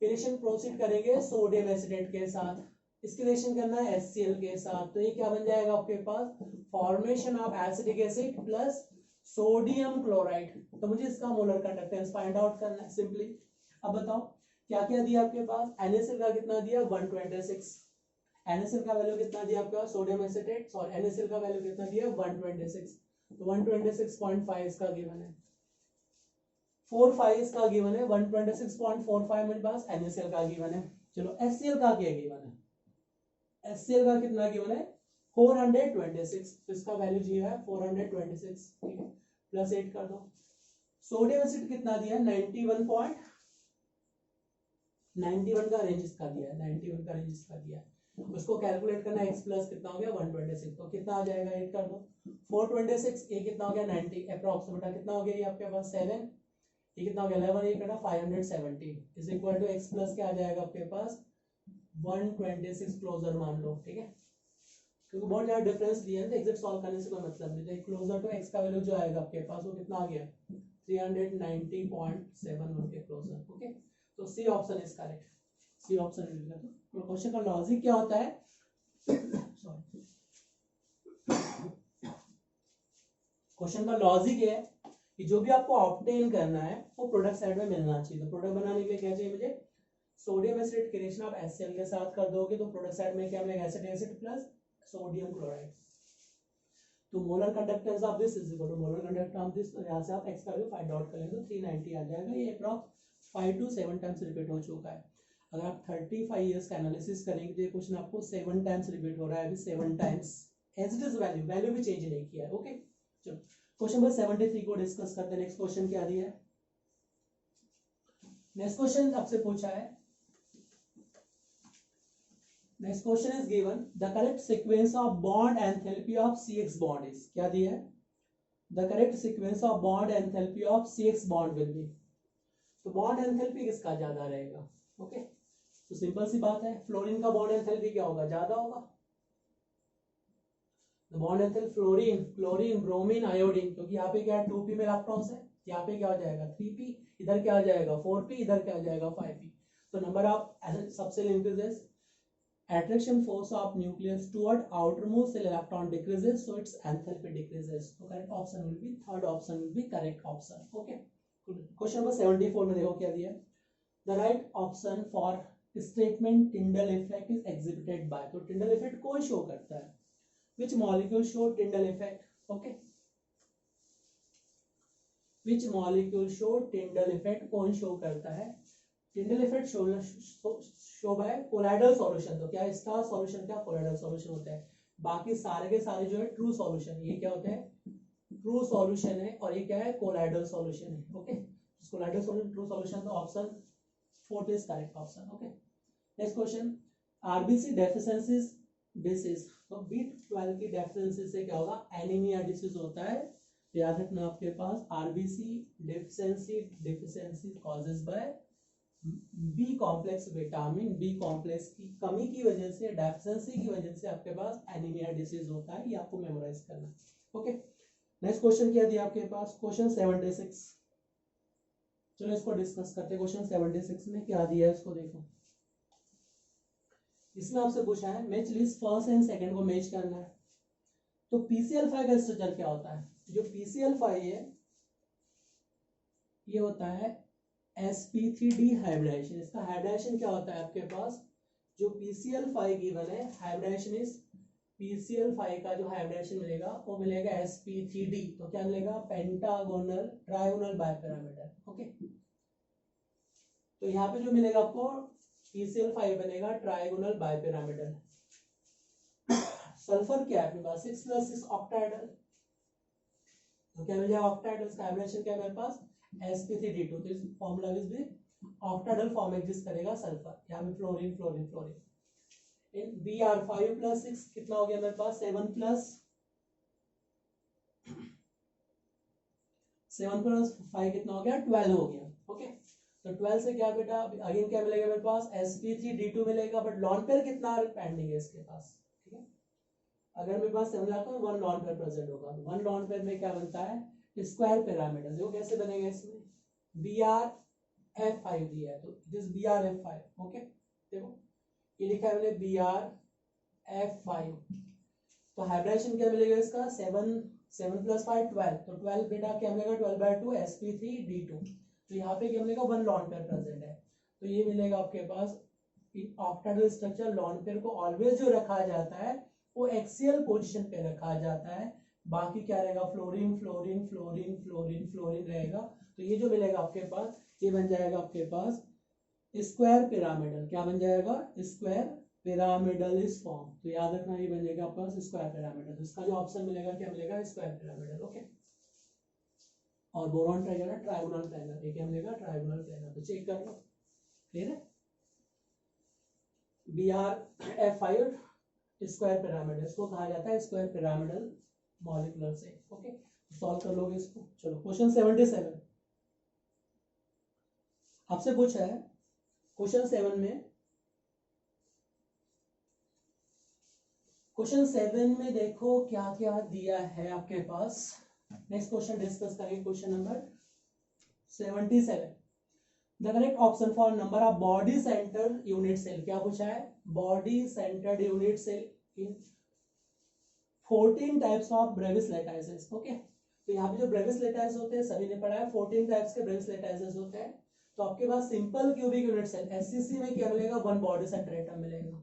रिएक्शन प्रोसीड करेंगे सोडियम एसिडेट के साथ, इसकी रिएक्शन करना है HCl के साथ। तो ये क्या बन जाएगा आपके पास formation of acetic acid plus sodium chloride. तो मुझे इसका मोलर कंडक्टेंस फाइंड आउट करना है सिंपली। अब बताओ क्या क्या दिया आपके पास, NaCl का कितना दिया 126, NaCl का वैल्यू कितना दिया आपके पास सोडियम एसिटेट, सॉरी NaCl का वैल्यू कितना दिया 126, तो 126.5 इसका गिवन है, 45 इसका गिवन है, 126.45 मेरे पास NaCl का गिवन है। चलो HCl का क्या गिवन है, HCl का कितना गिवन है 426, तो इसका वैल्यू जो है 426, ठीक है, प्लस 8 कर दो। सोडियम एसिड कितना दिया है 91 का रेंज इसका दिया है, 91 का रेंज इसका दिया है, उसको कैलकुलेट करना x प्लस कितना हो गया 126, तो कितना आ जाएगा 8 कर दो, 426 ये कितना हो गया 90 अप्रॉक्सीमेट कितना हो गया ये आपके पास 7, ये कितना हो गया 11, ये कितना 570 is equal to x plus क्या आ जाएगा आपके पास 126 क्लोजर मान लो, ठीक है। क्योंकि बहुत ज्यादा डिफरेंस दिया है, एग्जैक्ट सॉल्व करने से कोई मतलब नहीं। तो क्लोजर टू एक्स का वैल्यू जो आएगा आपके पास वो कितना आ गया 390.71 के क्लोजर। ओके, तो C option is correct, C option is correct. तो क्वेश्चन का लॉजिक क्या होता है सॉरी, क्वेश्चन का लॉजिक है कि जो भी आपको ऑब्टेन करना है वो प्रोडक्ट साइड में मिलना चाहिए। तो प्रोडक्ट बनाने के लिए क्या चाहिए मुझे, सोडियम एसिड के रिएक्शन आप HCl के साथ कर दोगे तो प्रोडक्ट साइड में क्या मिलेगा, acid acid plus sodium chloride. तो molar conductance of this is equal to molar conductance of this, तो यहां से आप x का वैल्यू फाइंड आउट करेंगे तो 390 आ जाएगा। ये अप्रॉक्स 5 to 7 टाइम्स रिपीट हो चुका है। अगर आप 35 इयर्स का एनालिसिस करेंगे तो ये क्वेश्चन आपको 7 टाइम्स रिपीट हो रहा है, अभी 7 times as it is, value भी चेंज नहीं किया है। ओके, चलो क्वेश्चन नंबर 73 को डिस्कस करते हैं। नेक्स्ट क्वेश्चन क्या दिया है, नेक्स्ट क्वेश्चन आपसे पूछा है, next question is given the correct sequence of bond enthalpy of CX bond is, क्या दिया है, the correct sequence of bond enthalpy of CX bond will be. तो बॉन्ड एंथैल्पी किसका ज्यादा रहेगा, ओके तो सिंपल सी बात है, फ्लोरीन का बॉन्ड एंथैल्पी क्या होगा, ज्यादा होगा। Bond enthalpy fluorine, chlorine, bromine, iodine, क्योंकि यहाँ पे क्या है 2p में इलेक्ट्रॉन्स है, यहाँ पे क्या हो जाएगा 3p, इधर क्या हो जाएगा 4p, इधर क्या हो जाएगा 5p। तो number of subshell increases, attraction force of nucleus toward outermost cell electron decreases, so its enthalpy decreases. So correct option will be third option will be correct option. Okay, question number 74 में देखो क्या दिया है, the right option for statement Tyndall effect is exhibited by, तो Tyndall effect कौन शो करता है, which molecule show Tyndall effect, okay which molecule show Tyndall effect कौन शो करता है, Tyndall effect show by colloidal solution. तो क्या इसका सॉल्यूशन क्या कोलाइडल सॉल्यूशन होता है, बाकी सारे के सारे जो है ट्रू सॉल्यूशन, ये क्या होते हैं ट्रू सॉल्यूशन है, और ये क्या है कोलाइडल सॉल्यूशन है। Okay, colloidal solution true solution, तो option 4 is correct option. Okay, next question, RBC deficiencies disease, तो B12 की डेफिशिएंसी से क्या होगा, एनीमिया डिसीज होता है। याद रखना आपके पास RBC deficiency causes by B complex vitamin B complex की कमी की वजह से, डेफिशिएंसी की वजह से आपके पास एनीमिया डिसीज होता है, ये आपको मेमोराइज करना है। ओके, नेक्स्ट क्वेश्चन क्या दिया आपके पास, क्वेश्चन 76, चलो इसको डिस्कस करते हैं। क्वेश्चन 76 में क्या दिया है इसको देखो, इसमें आपसे पूछा है match list first and second को मैच करना है। तो PCl5 का स्ट्रक्चर क्या होता है, जो PCl5 है ये होता है sp3d हाइब्रिडाइजेशन। इसका हाइब्रिडाइजेशन क्या होता है आपके पास, जो PCl5 गिवन है हाइब्रिडाइजेशन इज PCl5 का जो हाइब्रिडाइजेशन मिलेगा वो मिलेगा sp3d, तो क्या मिलेगा पेंटागोनल ट्रायगोनल बाइपिरामिडल। ओके, तो यहाँ पे जो मिलेगा आपको PCl5 बनेगा ट्रायगोनल बाइपिरामिडल। सल्फर क्या है अपने पास 6+6 ऑक्टाइडल, तो क्या मिल जाएगा ऑक्टाइडल का हाइब्रिडेशन क्या है मेरे पास sp3d2, तो इस फार्मूला में ऑक्टाइडल फॉर्म एग्जिस्ट करेगा सल्फर, यहाँ पे फ्लोरीन फ्लोरीन फ्लोरीन। इन Br5+6 कितना हो गया मेरे पास 7 प्लस 5 कितना हो गया 12 हो गया। ओके, तो 12 से क्या बेटा अगेन क्या मिलेगा मेरे पास sp3d2 मिलेगा, बट लॉन पेयर कितना पेंडिंग है इसके पास, ठीक है। अगर मेरे पास 7 लाख 1 लॉन पेयर प्रेजेंट होगा, 1 लॉन पेयर में क्या बनता है स्क्वायर पिरामिडल, देखो कैसे बनेगा, इसमें Brf5 दिया है तो दिस Brf5। ओके, देखो ये लिखा है मैंने Brf5, तो हाइब्रिडेशन क्या मिलेगा इसका 7 + 5 12, तो 12 बेटा क्या मिलेगा 12/2 sp3d2, तो यहाँ पे क्या मिलेगा 1 लॉन पेयर प्रेजेंट है, तो ये मिलेगा आपके पास ऑक्टाइडल स्ट्रक्चर। लॉन पेयर को ऑलवेज जो रखा जाता है वो एक्सियल पोजीशन पे रखा जाता है, बाकी क्या रहेगा fluorine fluorine fluorine fluorine fluorine रहेगा। तो ये जो मिलेगा आपके पास ये बन जाएगा आपके पास स्क्वायर पिरामिडल, क्या बन जाएगा स्क्वायर पिरामिडल इस फॉर्म, तो याद रखना ये बन जाएगा आपके पास स्क्वायर पिरामिडल। तो इसका जो ऑप्शन मिलेगा क्या मिलेगा स्क्वायर पिरामिडल। ओके, और बोरॉन ट्राइगोनल ट्रायगोनल प्लेनर, ये क्या मिलेगा ट्रायगोनल प्लेनर, तो चेक कर लो क्लियर है। Brf5 स्क्वायर पिरामिड, इसको कहा जाता है स्क्वायर पिरामिडल मॉलिक्यूलर से। ओके, सॉल्व कर लोगे इसको। चलो क्वेश्चन 77 आपसे पूछा है, क्वेश्चन 7 में क्वेश्चन 7 में देखो क्या क्या दिया है आपके पास। नेक्स्ट क्वेश्चन डिस्कस करेंगे, question number 77। The correct option for number of body centred unit cell, क्या पूछा है, body centred unit cell in 14 types of Bravais lattices. Okay, तो यहाँ पे जो ब्रेविस लेटाइस होते हैं सभी ने पढ़ा है, 14 टाइप्स के ब्रेविस लेटाइसेस होते हैं। तो आपके पास simple cubic unit cell SCC में क्या मिलेगा, वन बॉडी सेंटर एटम मिलेगा।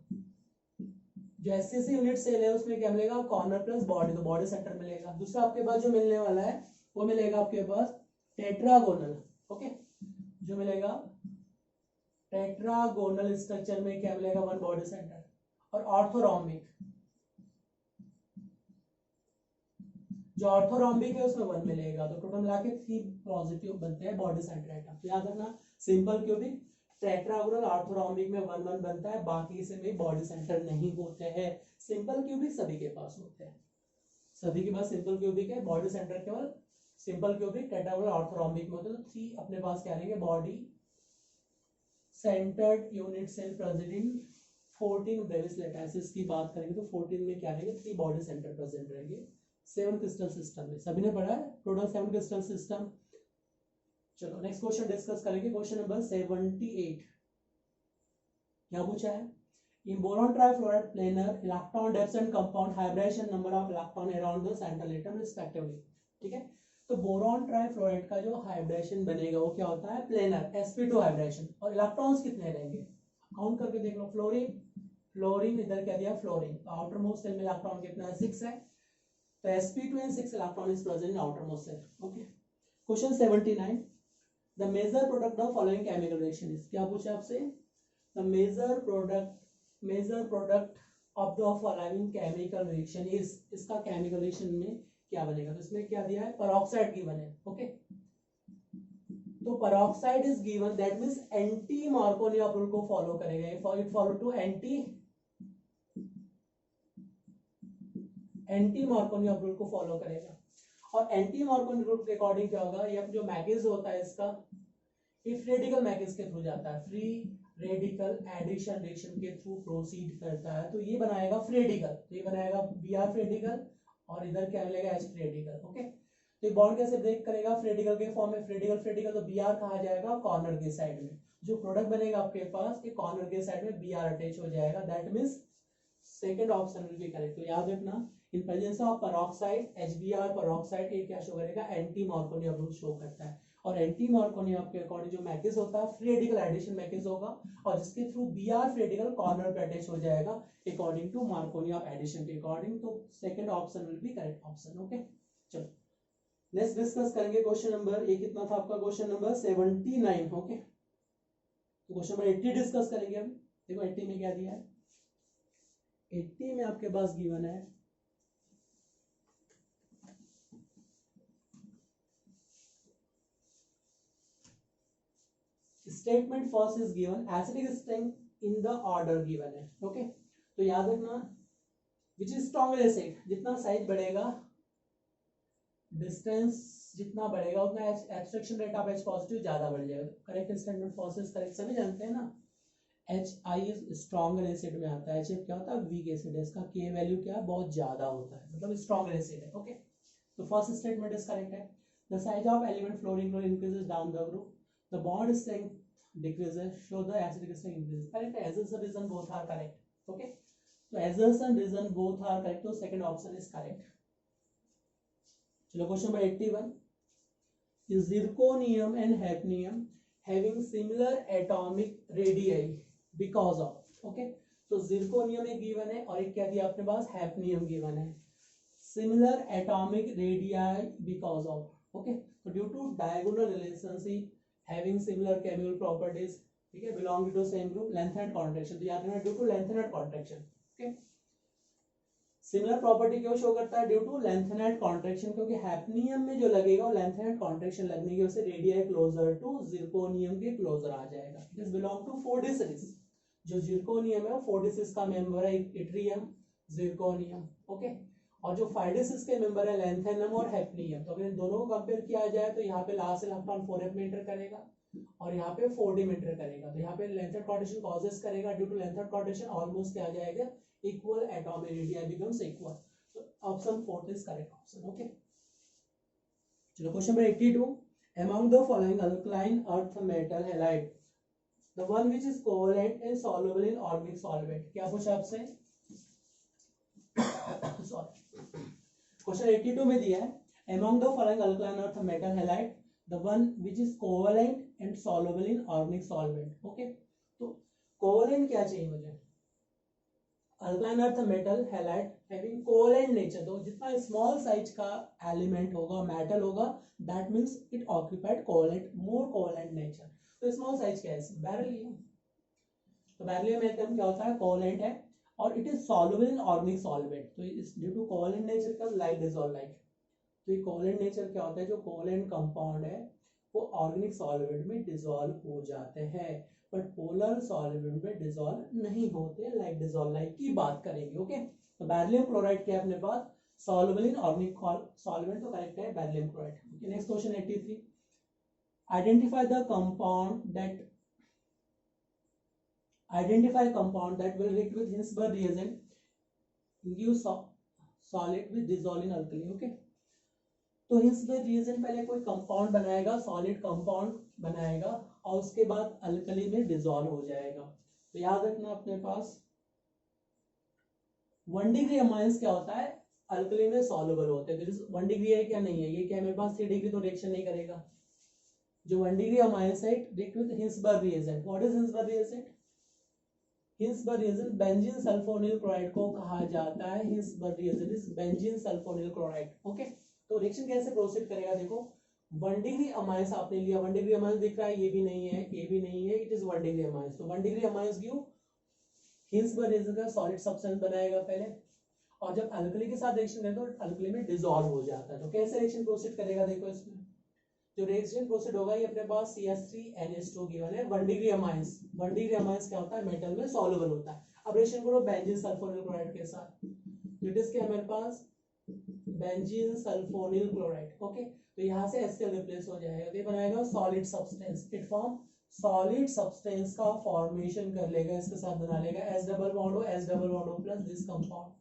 जो एससीसी यूनिट सेल है उसमें क्या मिलेगा, कॉर्नर प्लस बॉडी, तो बॉडी सेंटर मिलेगा। दूसरा आपके पास जो मिलने वाला है वो मिलेगा आपके पास टेट्रागोनल। ओके, जो मिलेगा टेट्रागोनल स्ट्रक्चर में क्या मिलेगा, वन बॉडी सेंटर। और ऑर्थोरोम्बिक, जो ऑर्थोरोम्बिक है उसमें वन मिलेगा। तो टोटल मिला के 3 पॉजिटिव बनते हैं बॉडी सेंटर आइटम। तो याद रखना, सिंपल क्यूबिक, टेट्रागोनल, ऑर्थोरोम्बिक में 1 1 बनता है, बाकी से में बॉडी सेंटर नहीं होते हैं। सिंपल क्यूबिक सभी के पास होते हैं, सभी के पास सिंपल क्यूबिक है, बॉडी सेंटर केवल सिंपल क्यूबिक, टेट्रागोनल, ऑर्थोरोम्बिक में होते हैं। तो 3 अपने पास क्या रहेंगे, body centred unit cell present in 14 Bravais lattices की बात करेंगे तो 14 में क्या रहेंगे, 3 बॉडी सेंटर प्रेजेंट रहेंगे 7 क्रिस्टल सिस्टम में। सभी ने पढ़ा है टोटल 7 क्रिस्टल सिस्टम। चलो नेक्स्ट क्वेश्चन डिस्कस करेंगे, क्वेश्चन नंबर 78। क्या पूछा है, in boron trifluoride planar electron depth and compound hybridisation number of electron around the central atom respectively. ठीक है, तो बोरॉन ट्राइफ्लोराइड का जो हाइब्रिडेशन बनेगा वो क्या होता है, प्लेनर sp2 हाइब्रिडेशन। और इलेक्ट्रॉन्स कितने रहेंगे, काउंट करके देख लो। फ्लोरीन, फ्लोरीन इधर क्या दिया, फ्लोरीन, तो आउटर मोस्ट सेल में इलेक्ट्रॉन कितना है, 6 है। तो sp2 and 6 electron is present in outermost cell. Okay. Question 79. The major product of following chemical reaction is, क्या पूछा आपसे, the major product of the following chemical reaction is, इसका chemical reaction में क्या बनेगा, तो इसमें क्या दिया है, peroxide given है। ओके, तो peroxide is given, that means anti Markovnikov rule को फॉलो करेगा, it follow to anti Markovnikov rule को फॉलो करेगा। और एंटी मार्कोनियन रूल के अकॉर्डिंग क्या होगा, ये जो मैगेज होता है इसका इफ रेडिकल मैगेज के थ्रू जाता है, फ्री रेडिकल एडिशन रिएक्शन के थ्रू प्रोसीड करता है, तो ये बनाएगा फ्री रेडिकल, तो ये बनाएगा Br फ्री रेडिकल और इधर क्या मिलेगा, H फ्री रेडिकल। ओके, तो ये बॉन्ड कैसे ब्रेक करेगा, फ्री रेडिकल के फॉर्म में, फ्री रेडिकल तो Br कहा जाएगा कॉर्नर के साइड में, जो प्रोडक्ट बनेगा आपके पास ये कॉर्नर के साइड में Br अटैच हो जाएगा, that means second option will be correct. तो याद रखना, इन presence of peroxide HBr peroxide ये क्या शो करेगा, एंटी मार्कोनियन रूल शो करता है। और एंटी मार्कोनियन के अकॉर्डिंग जो मैगेज होता है फ्री रेडिकल एडिशन मैगेज होगा, और जिसके through Br free radical corner पे अटैच हो जाएगा अकॉर्डिंग टू मार्कोनियन एडिशन के अकॉर्डिंग। तो second option will be correct option. Okay, चलो नेक्स्ट डिस्कस करेंगे क्वेश्चन नंबर, ये कितना था आपका, क्वेश्चन नंबर 79। ओके, तो क्वेश्चन नंबर 80 डिस्कस करेंगे हम। देखो 80 में क्या दिया है, 80 में आपके पास गिवन है statement first is given acidic strength in the order given है। ओके, तो याद रखना विच इज स्ट्रॉन्गर एसिड, जितना साइज बढ़ेगा डिस्टेंस जितना बढ़ेगा उतना abstraction rate of H positive ज्यादा बढ़ जाएगा। Correct statement first is correct, सभी जानते हैं ना। HI स्ट्रॉन्गर एसिड में आता है, HF क्या होता है, वीक एसिड है, इसका K वैल्यू क्या है, बहुत ज्यादा होता है, मतलब स्ट्रॉन्गर एसिड है। ओके, तो फर्स्ट स्टेटमेंट इज करेक्ट है। The size of element fluorine increases down the group, the bond strength decreases, show the acidic strength increases. Correct, assertion reason both are correct. Okay, so assertion reason both are correct, so second option is correct. चलो question number 81, is zirconium and hafnium having similar atomic radii because of, okay, तो zirconium एक given है और एक क्या दिया अपने पास, hafnium given है, similar atomic radii because of, okay, so due to diagonal relationship having similar chemical properties, ठीक है, belonging to same group, length and contraction, तो याद रखना due to length and contraction। okay, similar property क्यों शो करता है, due to length and contraction, क्योंकि हैफनियम में जो लगेगा वो length and contraction लगने की वजह से रेडियाई क्लोजर टू जिरकोनियम के क्लोजर आ जाएगा। It is belong to 4d series, जो जिरकोनियम है वो 4d सीरीज का मेंबर है, इट्रियम, जिरकोनियम। ओके, और जो 5d सीरीज के मेंबर है लैंथेनम और हैफनियम। तो अगर इन दोनों को कंपेयर किया जाए तो यहाँ पे लास्ट इलेक्ट्रॉन 4f में एंटर करेगा और यहाँ पे 4d में एंटर करेगा, तो यहाँ पे लेंथर कोऑर्डिनेशन कॉजेस करेगा, due to lanthanide coordination almost क्या आ जाएगा, equal atomic radius becomes equal. तो option 4 is correct option. Okay, चलो question number 82, among the following alkaline earth metal halide the one which is covalent and soluble in organic solvent, क्या पूछा आपसे सॉरी क्वेश्चन 82 में दिया है among the following alkaline earth metal halide the one which is covalent and soluble in organic solvent। Okay, तो कोवलेंट क्या चाहिए मुझे, alkaline earth metal halide having covalent nature, तो जितना स्मॉल साइज का एलिमेंट होगा मेटल होगा that means it occupied covalent more covalent nature. तो स्मॉल साइज क्या है, बेरिलियम, तो बेरिलियम एटम क्या होता है, कोवलेंट है और it is soluble in organic solvent, तो इस ड्यू टू कोवलेंट नेचर का लाइक डिसॉल्व लाइक। तो ये कोवलेंट नेचर क्या होता है, जो कोवलेंट कंपाउंड है वो ऑर्गेनिक सॉल्वेंट में डिसॉल्व हो जाते हैं, बट पोलर सॉल्वेंट में डिसॉल्व नहीं होते, लाइक डिसॉल्व लाइक की बात करेंगे। ओके, तो बेरिलियम क्लोराइड क्या है अपने पास, सॉल्युबल इन ऑर्गेनिक सॉल्वेंट, तो करेक्ट है beryllium chloride. Okay, next question 83, identify the compound that will react with Hinsberg reagent give solid with dissolve in alkali. Okay, तो हिंसबर्ग रिएजेंट पहले कोई कंपाउंड बनाएगा, सॉलिड कंपाउंड बनाएगा और उसके बाद अल्कली में डिसॉल्व हो जाएगा। तो याद रखना अपने पास 1 डिग्री अमाइंस क्या होता है, अल्कली में सॉल्युबल होते हैं। तो 1 डिग्री है क्या, नहीं है, ये क्या है मेरे पास 3 डिग्री, तो रिएक्शन नहीं करेगा। जो 1 डिग्री अमाइंस है react with Hinsberg reagent. What is Hinsberg reagent, Hinsberg reagent benzene sulphonyl chloride को कहा जाता है, Hinsberg reagent is benzene sulphonyl chloride. Okay, तो रिएक्शन कैसे प्रोसीड करेगा, देखो 1 डिग्री अमाइंस आपने लिया, 1 डिग्री अमाइंस दिख रहा है, ये भी नहीं है, ये भी नहीं है, इट इज 1 डिग्री अमाइंस। तो 1 degree amines give Hinsberg reagent का सॉलिड सब्सटेंस बनाएगा पहले, और जब अल्कली के साथ रिएक्शन करता है तो अल्कली में डिसॉल्व हो जाता है। तो कैसे रिएक्शन प्रोसीड करेगा, देखो इसमें जो रिएक्शन प्रोसीड होगा, ये अपने पास CH3NH2 गिवन है, 1 डिग्री अमाइंस। 1 डिग्री अमाइंस क्या होता है, मेटल में सॉल्युबल होता है। अब रिएक्शन करो बेंजीन सल्फोनिल क्लोराइड के साथ, इट इज क्या हमारे पास बेंजीन सल्फोनिल क्लोराइड। ओके, तो यहाँ से HCl रिप्लेस हो जाएगा, तो ये बनाएगा solid substance, it form solid substance का फॉर्मेशन कर लेगा, इसके साथ बना लेगा S डबल बॉन्ड हो, S डबल बॉन्ड हो प्लस दिस कंपाउंड।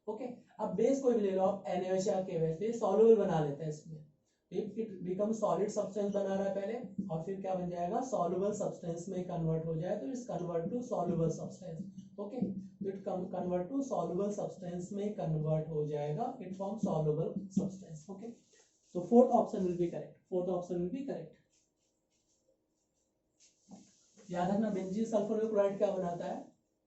ओके, अब बेस कोई भी ले लो आप, NaOH या KOH, ये सॉल्युबल बना लेते हैं इसमें, इट बिकम सॉलिड सब्सटेंस बना रहा है पहले, और फिर क्या बन जाएगा, सॉल्युबल सब्सटेंस में कन्वर्ट हो जाए तो it's convert to soluble substance. Okay, तो it convert to soluble substance में कन्वर्ट हो जाएगा, it form soluble substance. Okay, तो fourth option will be correct, fourth option will be correct. याद रखना बेंजीन सल्फोनिल क्लोराइड क्या बनाता है,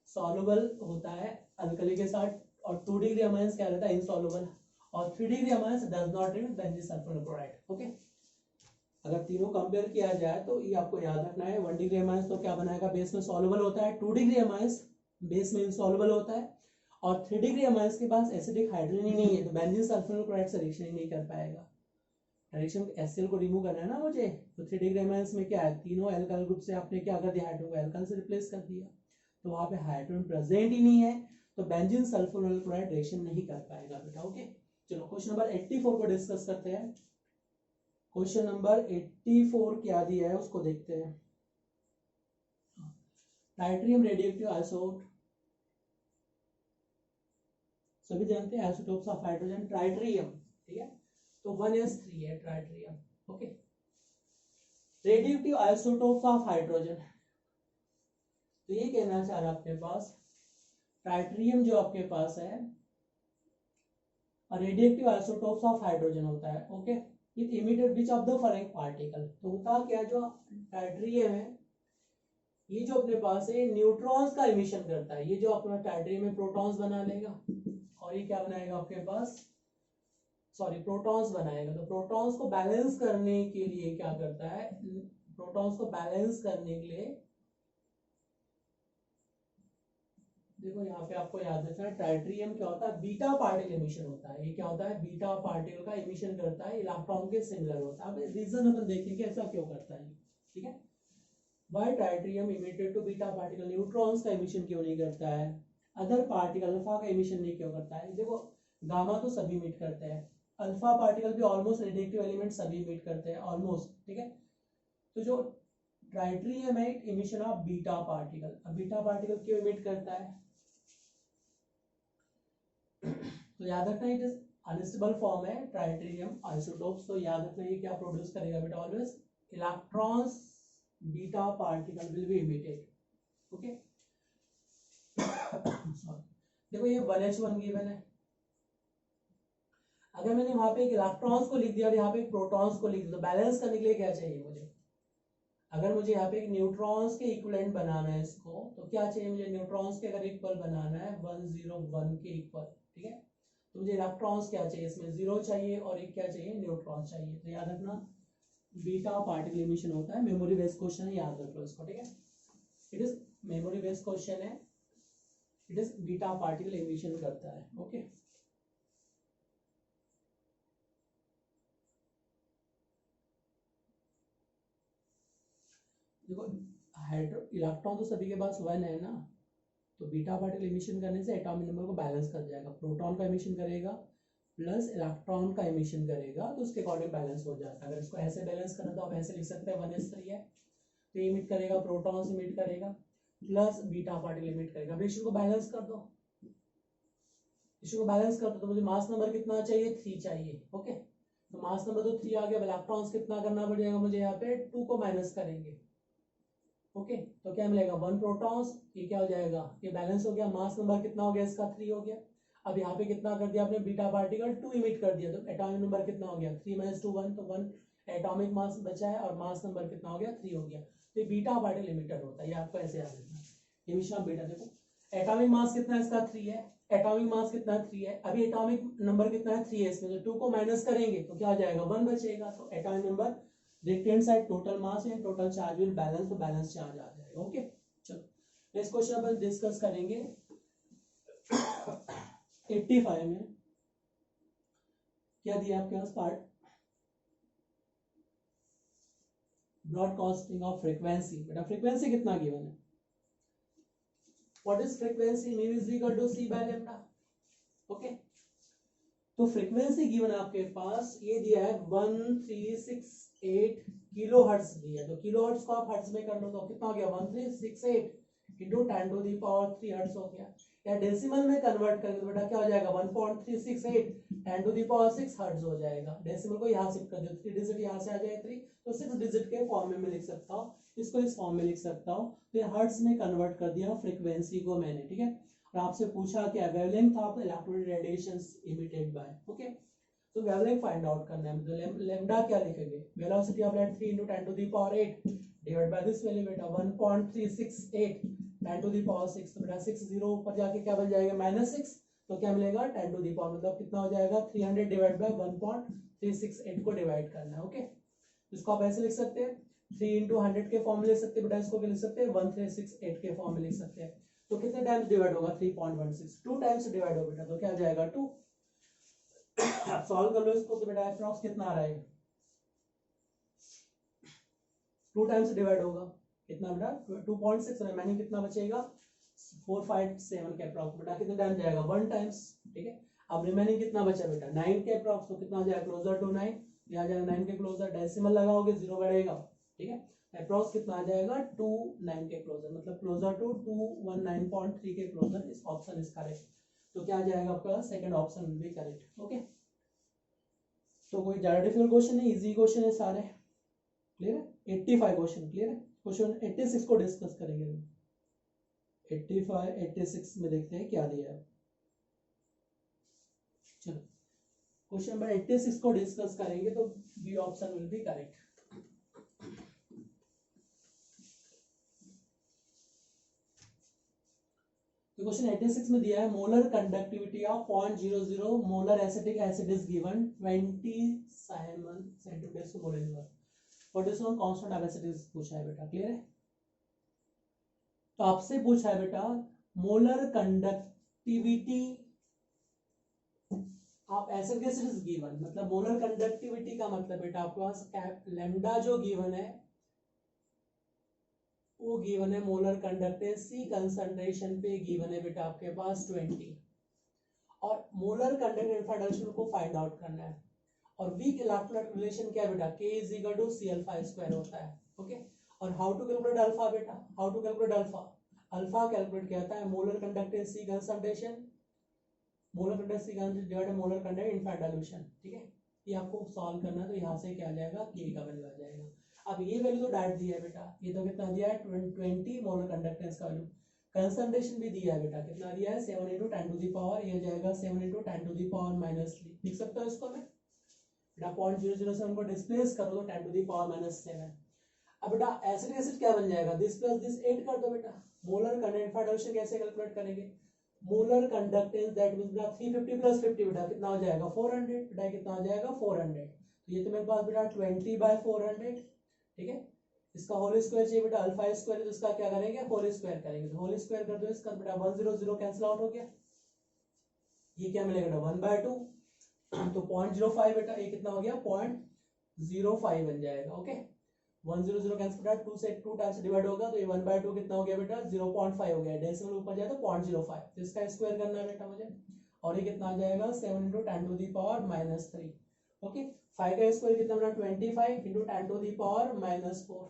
सॉल्युबल होता है अल्कली के साथ, और 2 डिग्री अमाइंस क्या रहता है, इनसॉल्युबल, और 3 degree amines does not react with benzene sulphonyl chloride. Okay, अगर तीनों कंपेयर किया जाए तो ये आपको याद रखना है, 1 डिग्री अमाइंस तो क्या बनाएगा, बेस में सॉल्युबल होता है, 2 डिग्री अमाइंस बेस में इनसॉल्युबल होता है, और 3 डिग्री अमाइंस के पास एसिडिक हाइड्रोजन ही नहीं है, तो बेंजीन सल्फोनिल क्लोराइड से रिएक्शन ही नहीं कर पाएगा। रिएक्शन HCl को रिमूव करना है ना मुझे, तो 3 डिग्री अमाइंस में क्या है, तीनों एल्काइल ग्रुप से आपने क्या कर दिया, हाइड्रोजन को एल्काइल से रिप्लेस कर दिया, तो वहां पे हाइड्रोजन प्रेजेंट ही नहीं है, तो बेंजीन सल्फोनिल क्लोराइड रिएक्शन नहीं कर पाएगा बेटा। ओके, चलो क्वेश्चन नंबर 84 को डिस्कस करते हैं। क्वेश्चन नंबर 84 क्या दिया है उसको देखते हैं। ट्राइट्रियम रेडियोएक्टिव आइसोटोप, सभी जानते हैं आइसोटोप्स ऑफ हाइड्रोजन, ट्राइट्रियम, ठीक है, तो 1s3 है ट्राइट्रियम। Okay, radioactive isotopes of hydrogen, तो ये कहना चाह रहा अपने पास ट्राइट्रियम जो आपके पास है रेडियोएक्टिव आइसोटोप्स ऑफ हाइड्रोजन होता है। Okay, it emitted which of the following particle, तो होता क्या, जो ट्राइट्रियम है ये जो अपने पास है न्यूट्रॉन्स का इमिशन करता है, ये जो अपना ट्राइट्रियम में प्रोटॉन्स बना लेगा, और ये क्या बनाएगा आपके पास, सॉरी प्रोटॉन्स बनाएगा। तो प्रोटॉन्स को बैलेंस करने के लिए क्या करता है, प्रोटॉन्स को बैलेंस करने के लिए, देखो यहाँ पे आपको याद रखना है ट्राइट्रियम क्या होता है, बीटा पार्टिकल इमिशन होता है, ये क्या होता है, बीटा पार्टिकल का इमिशन करता है, इलेक्ट्रॉन के सिमिलर होता है। अब रीजन अपन देखेंगे ऐसा क्यों करता है, ठीक है, why tritium emitted to beta particle, neutrons का इमिशन क्यों नहीं करता है, अदर पार्टिकल अल्फा का इमिशन नहीं क्यों करता है। देखो गामा तो सभी मीट करते हैं, अल्फा पार्टिकल भी ऑलमोस्ट रेडियोएक्टिव एलिमेंट सभी मीट करते हैं ऑलमोस्ट, ठीक है, तो जो ट्राइट्रियम इमिशन ऑफ बीटा पार्टिकल। अब बीटा पार्टिकल क्यों इमिट करता है? तो याद रखना इट इज अनस्टेबल फॉर्म है ट्राइट्रियम आइसोटोप्स। तो याद रखना ये क्या प्रोड्यूस करेगा बेटा? Always electrons, beta particle will be emitted. Okay देखो ये 1h1 गिवन है। अगर मैंने वहां पे एक इलेक्ट्रॉन्स को लिख दिया और यहाँ पे एक प्रोटॉन्स को लिख दिया तो बैलेंस करने के लिए क्या चाहिए मुझे? अगर मुझे यहाँ पे एक न्यूट्रॉन्स के इक्विवेलेंट बनाना है इसको, तो क्या चाहिए मुझे? न्यूट्रॉन्स के अगर इक्वल बनाना है 101 के इक्वल, ठीक है, तो मुझे इलेक्ट्रॉन्स क्या चाहिए? इसमें 0 चाहिए और एक क्या चाहिए? न्यूट्रॉन चाहिए। तो याद रखना बीटा पार्टिकल इमिशन होता है। मेमोरी बेस्ड क्वेश्चन है, याद रख लो इसको, ठीक है। It is memory based question है, it is beta particle emission करता है। ओके देखो हाइड्रो इलेक्ट्रॉन तो सभी के पास 1 है ना, तो बीटा पार्टिकल इमिशन करने से एटॉमिक नंबर को बैलेंस कर जाएगा। प्रोटॉन का इमिशन करेगा प्लस इलेक्ट्रॉन का इमिशन करेगा तो उसके अकॉर्डिंग बैलेंस हो जाता है। अगर इसको ऐसे बैलेंस करना तो आप ऐसे लिख सकते हैं 1s3 है तो इमिट करेगा, प्रोटॉन्स इमिट करेगा प्लस बीटा पार्टिकल इमिट करेगा। अब इशू को बैलेंस कर दो, इशू को बैलेंस कर दो तो मुझे मास नंबर कितना चाहिए? 3 चाहिए। ओके तो मास नंबर तो 3 आ गया। इलेक्ट्रॉन्स कितना करना पड़ेगा मुझे? यहाँ पे 2 को माइनस करेंगे। ओके तो क्या मिलेगा? 1 प्रोटॉन्स, ये क्या हो जाएगा? ये बैलेंस हो गया। मास नंबर कितना हो गया इसका? 3 हो गया। अब यहाँ पे कितना कर दिया आपने? बीटा पार्टिकल 2 इमिट कर दिया तो एटॉमिक नंबर कितना हो गया? 3 - 2 1, तो 1 एटॉमिक मास बचा है और मास नंबर कितना हो गया? 3 हो गया। तो ये बीटा पार्टिकल इमिटर होता है, ये आपको ऐसे याद रखना है। इमिशन ऑफ बीटा, देखो एटॉमिक मास कितना है इसका? 3 है। एटॉमिक मास कितना है? 3 है। अभी एटॉमिक नंबर कितना है? 3 है इसमें, तो 2 को माइनस करेंगे तो क्या हो जाएगा? 1 बचेगा। तो atomic number left hand side total mass है, टोटल चार्ज विल बैलेंस, तो बैलेंस चार्ज आ जाएगा। ओके चलो नेक्स्ट क्वेश्चन अपन डिस्कस करेंगे 85 में क्या दिया आपके पास पार्ट? Broadcasting of frequency. बेटा फ्रीक्वेंसी कितना गिवन है? What is frequency? mu is equal to c by lambda। Okay तो फ्रीक्वेंसी गिवन आपके पास ये दिया है 1368 किलो हर्ट्ज दिया है। तो किलो हर्ट्ज को आप हर्ट्ज में कर लो तो कितना हो गया? 1368 into 10 to the power 3 hertz हो गया। या डेसिमल में कन्वर्ट करेंगे तो बेटा क्या हो जाएगा? 1.368 10 टू द पावर 6 हर्ट्ज हो जाएगा। डेसिमल को यहाँ शिफ्ट कर दो, 3 डिजिट यहाँ से आ जाए 3, तो 6 डिजिट के फॉर्म में मैं लिख सकता हूँ, इसको इस फॉर्म में लिख सकता हूँ। तो हर्ट्ज में कन्वर्ट कर दिया फ्रीक्वेंसी को मैंने, ठीक है। और आपसे पूछा क्या wavelength of electromagnetic radiations emitted by. Okay तो वेवलेंथ फाइंड आउट करना है। तो लैम्डा क्या लिखेंगे? Velocity of light 3 × 10 to the power 8 divide by this value बेटा 1.368 10 टू द पावर 6। तो बेटा 6 0 ऊपर जाके क्या बन जाएगा? -6। तो क्या मिलेगा? 10 टू द पावर, मतलब कितना हो जाएगा? 300 डिवाइड बाय 1.368 को डिवाइड करना है। ओके इसको आप ऐसे लिख सकते हैं 3 × 100 के फॉर्म में लिख सकते हैं बेटा, इसको भी लिख सकते हैं 1368 के फॉर्म में लिख सकते हैं। तो कितने टाइम्स डिवाइड होगा? 3.16, 2 टाइम्स डिवाइड होगा बेटा, तो क्या आ जाएगा? 2। सॉल्व कर लो इसको तो बेटा अप्रॉक्स कितना आ रहा है? 2 टाइम्स डिवाइड होगा कितना बेटा? 2.6 रिमेनिंग कितना बचेगा? 457 के अप्रॉक्स। बेटा कितने टाइम जाएगा? 1 टाइम्स, ठीक है। अब रिमेनिंग कितना बचा बेटा? 9 के अप्रॉक्स, तो कितना हो जाएगा? क्लोजर टू 9, ये आ जाएगा 9 के क्लोजर। डेसिमल लगाओगे 0 बढ़ेगा, ठीक है। अप्रॉक्स कितना आ जाएगा? 2 9 के क्लोजर, मतलब क्लोजर टू 219.3 के क्लोजर। इस ऑप्शन इज करेक्ट। तो क्या आ जाएगा आपका? Second option will be correct. Okay तो कोई ज्यादा डिफिकल्ट क्वेश्चन नहीं, इजी क्वेश्चन है सारे। क्लियर है? 85 क्वेश्चन क्लियर है। क्वेश्चन 86 को डिस्कस करेंगे। 85 86 में देखते हैं क्या दिया है। चलो क्वेश्चन नंबर 86 को डिस्कस करेंगे तो B option will be correct. तो क्वेश्चन 86 में दिया है molar conductivity of 0.00 molar acetic acid is given 20 siemens centimetre two molar liver. What is known constant of acid is पूछा है बेटा। क्लियर है? तो आपसे पूछा है बेटा molar conductivity of acid acid is given, मतलब मोलर कंडक्टिविटी का मतलब बेटा आपके पास लैम्डा जो गिवन है वो गिवन है मोलर कंडक्टेंसी कंसंट्रेशन पे गिवन है बेटा आपके पास 20, और मोलर कंडक्टेंस को फाइंड आउट करना है। और वीक इलेक्ट्रोलाइट रिलेशन क्या है बेटा? K = Cl2 होता है। ओके और हाउ टू कैलकुलेट अल्फा बेटा, how to calculate alpha, alpha calculate किया जाता है molar conductance C concentration, molar conductance C concentration divided molar conductance in final dilution, ठीक है। ये आपको सॉल्व करना है, तो यहाँ से क्या आ जाएगा, के का वैल्यू आ जाएगा। अब ये वैल्यू तो डायरेक्ट दिया है बेटा, ये तो कितना दिया है 20 मोलर कंडक्टेंस का वैल्यू, कंसंट्रेशन भी दिया है बेटा, कितना दिया है 7 × 10 टू द पावर, ये जाएगा 7 × 10 टू द पावर -3, लिख सकता हूँ इसको मैं बेटा, 0.007 को डिस्प्लेस करो तो 10 टू द पावर -7। अब बेटा एसिड एसिड क्या बन जाएगा, दिस प्लस दिस 8 कर दो बेटा। मोलर कंडक्टेंस कैसे कैलकुलेट करेंगे, मोलर कंडक्टेंस दैट मींस बेटा 350 + 50 बेटा कितना हो जाएगा 400 बेटा, कितना हो जाएगा 400, तो ये तो मेरे पास बेटा 20/400, ठीक है। इसका होल स्क्वायर चाहिए बेटा, अल्फा स्क्वायर, तो इसका क्या करेंगे, होल स्क्वायर करेंगे, तो होल स्क्वायर कर दो इसका बेटा, 100 कैंसिल आउट हो गया, ये क्या मिलेगा बेटा 1/2, तो 0.05 बेटा, ये कितना हो गया 0.05 बन जाएगा, ओके। 100 कैंसिल बेटा, 2 से 2 टाइम्स डिवाइड होगा, तो ये 1/2 कितना हो गया बेटा 0.5 हो गया, डेसिमल ऊपर जाए तो 0.05, तो इसका स्क्वायर करना है बेटा मुझे, और ये कितना आ जाएगा 7 × 10 टू द पावर -3, ओके। 5 का स्क्वायर कितना बेटा 25 × 10 टू द पावर -4,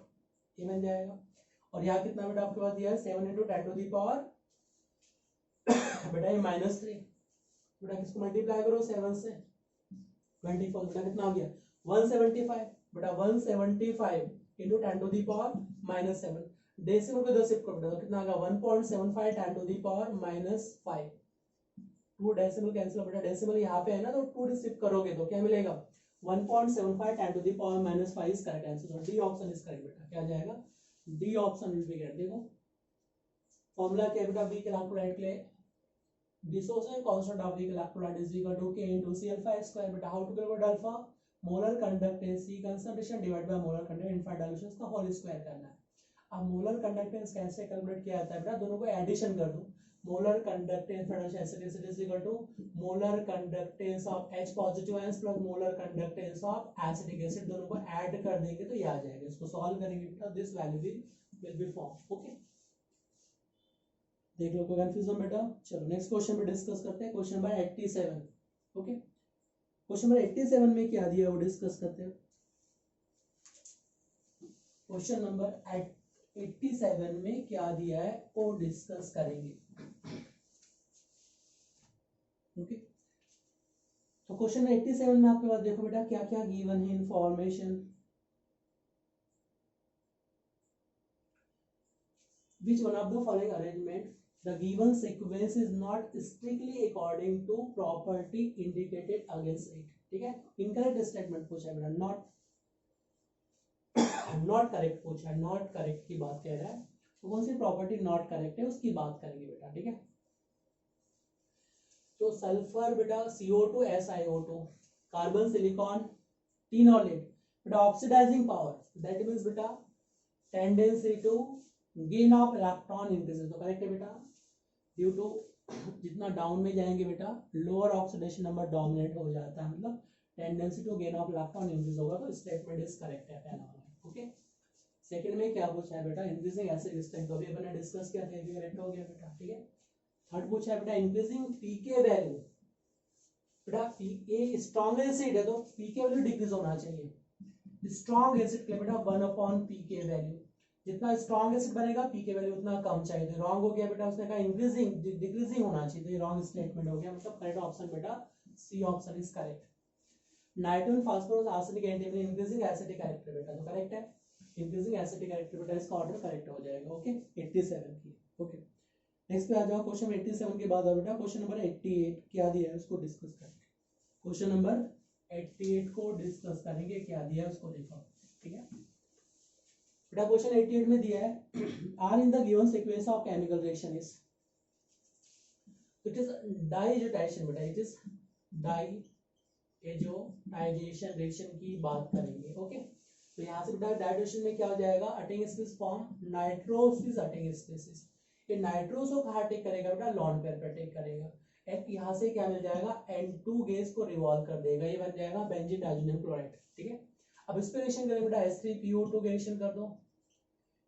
ये बन जाएगा। और यहाँ कितना बेटा आपके पास दिया है 7 × 10 टू द पावर बेटा ये -3, बेटा किसको मल्टीप्लाई करो 7 से, 24 बेटा कितना हो गया 175 बेटा, 175 × 10 टू द पावर -7, डेसिमल को 10 शिफ्ट करो बेटा, तो कितना आ गया 1.75 10 to the power -5, 2 decimal cancel बेटा, डेसिमल यहाँ पे है ना, तो 2 शिफ्ट करोगे तो क्या मिलेगा 1.75 10 to the power -5 is correct answer, तो डी ऑप्शन इज करेक्ट बेटा, क्या जाएगा D option will be correct. देखो फॉर्मूला क्या है बेटा, वीक इलेक्ट्रोलाइट के लिए dissociation constant of weak electrolyte is equal to K into Cl5 square, बेटा how to calculate alpha, molar conductance C concentration divided by molar content in final dilution का होल स्क्वायर करना है। अब मोलर कंडक्टेंस कैसे कैलकुलेट किया जाता है बेटा, दोनों को एडिशन कर दो, molar conductance acid is equal to molar conductance of H positive ions plus molar conductance of acidic acid, दोनों को ऐड कर देंगे तो ये आ जाएगा, इसको सॉल्व करेंगे बेटा, this value will B form, okay. देख लो कोई कंफ्यूजन बेटा। चलो नेक्स्ट क्वेश्चन पे डिस्कस करते हैं, question number 87, okay. Question number 87 में क्या दिया है वो डिस्कस करते हैं। क्वेश्चन नंबर 87 में क्या दिया है वो डिस्कस करेंगे, ओके। तो क्वेश्चन 87 में आपके पास देखो बेटा क्या क्या गिवन है information, which one of the following arrangement the given sequence is not strictly according to property indicated against it, ठीक है। इनकरेक्ट स्टेटमेंट पूछा है बेटा, नॉट करेक्ट पूछा है, नॉट करेक्ट की बात कह रहा है, तो कौन सी प्रॉपर्टी नॉट करेक्ट है उसकी बात करेंगे बेटा, ठीक है। तो सल्फर बेटा CO2 SiO2, carbon silicon tin और लेड बेटा, ऑक्सीडाइजिंग पावर दैट मींस बेटा tendency to gain of electron increases, तो करेक्ट है बेटा, ड्यू टू जितना डाउन में जाएंगे बेटा लोअर ऑक्सीडेशन नंबर डोमिनेट हो जाता है, मतलब tendency to gain of electron increase होगा, तो स्टेटमेंट इज करेक्ट है पहला वाला, ओके। सेकंड में क्या पूछा है बेटा, इंक्रीजिंग एसिड स्ट्रेंथ, अभी अपन ने डिस्कस किया था, करेक्ट हो गया बेटा, ठीक है। थर्ड पूछा है बेटा इंक्रीजिंग पीके वैल्यू, बेटा पीके स्ट्रॉन्ग एसिड है तो पीके वैल्यू डिक्रीज होना चाहिए, स्ट्रॉन्ग एसिड के लिए बेटा 1 पीके वैल्यू, जितना स्ट्रॉन्ग एसिड बनेगा पीके वैल्यू उतना कम चाहिए, तो रॉन्ग हो गया बेटा, उसने कहा इंक्रीजिंग डिक्रीजिंग होना चाहिए, तो ये रॉन्ग स्टेटमेंट हो गया, मतलब करेक्ट ऑप्शन बेटा C option is correct. Nitrogen phosphorus arsenic antimony increasing acidic character बेटा, तो करेक्ट है, इंक्रीजिंग एसिडिक कैरेक्टर बेटा, इसका ऑर्डर करेक्ट हो जाएगा, ओके 87 की, ओके। नेक्स्ट पे आ जाओ, क्वेश्चन 87 के बाद आ बेटा क्वेश्चन नंबर 88 क्या दिया है उसको डिस्कस करेंगे, क्वेश्चन नंबर 88 को डिस्कस करेंगे, क्या दिया है उसको देखो, ठीक है बेटा। क्वेश्चन 88 में दिया है are in the given sequence of chemical reaction is, it is digestion बेटा, इट इज डाइजेशन रिएक्शन की बात करेंगे, ओके। तो यहाँ से बेटा डाइजेशन में क्या हो जाएगा, अटेंग स्पेस फॉर्म नाइट्रोसिस अटेंग स्पेसिस, ये नाइट्रोस को कहाँ टेक करेगा बेटा, लॉन पेयर पर टेक करेगा, एक यहाँ से क्या मिल जाएगा N2 गैस को रिवॉल्व कर देगा, ये बन जाएगा बेंजीन डाइजेनियम क्लोराइड, ठीक है। अब इस पे रिएक्शन करें बेटा H3PO2 के रिएक्शन कर दो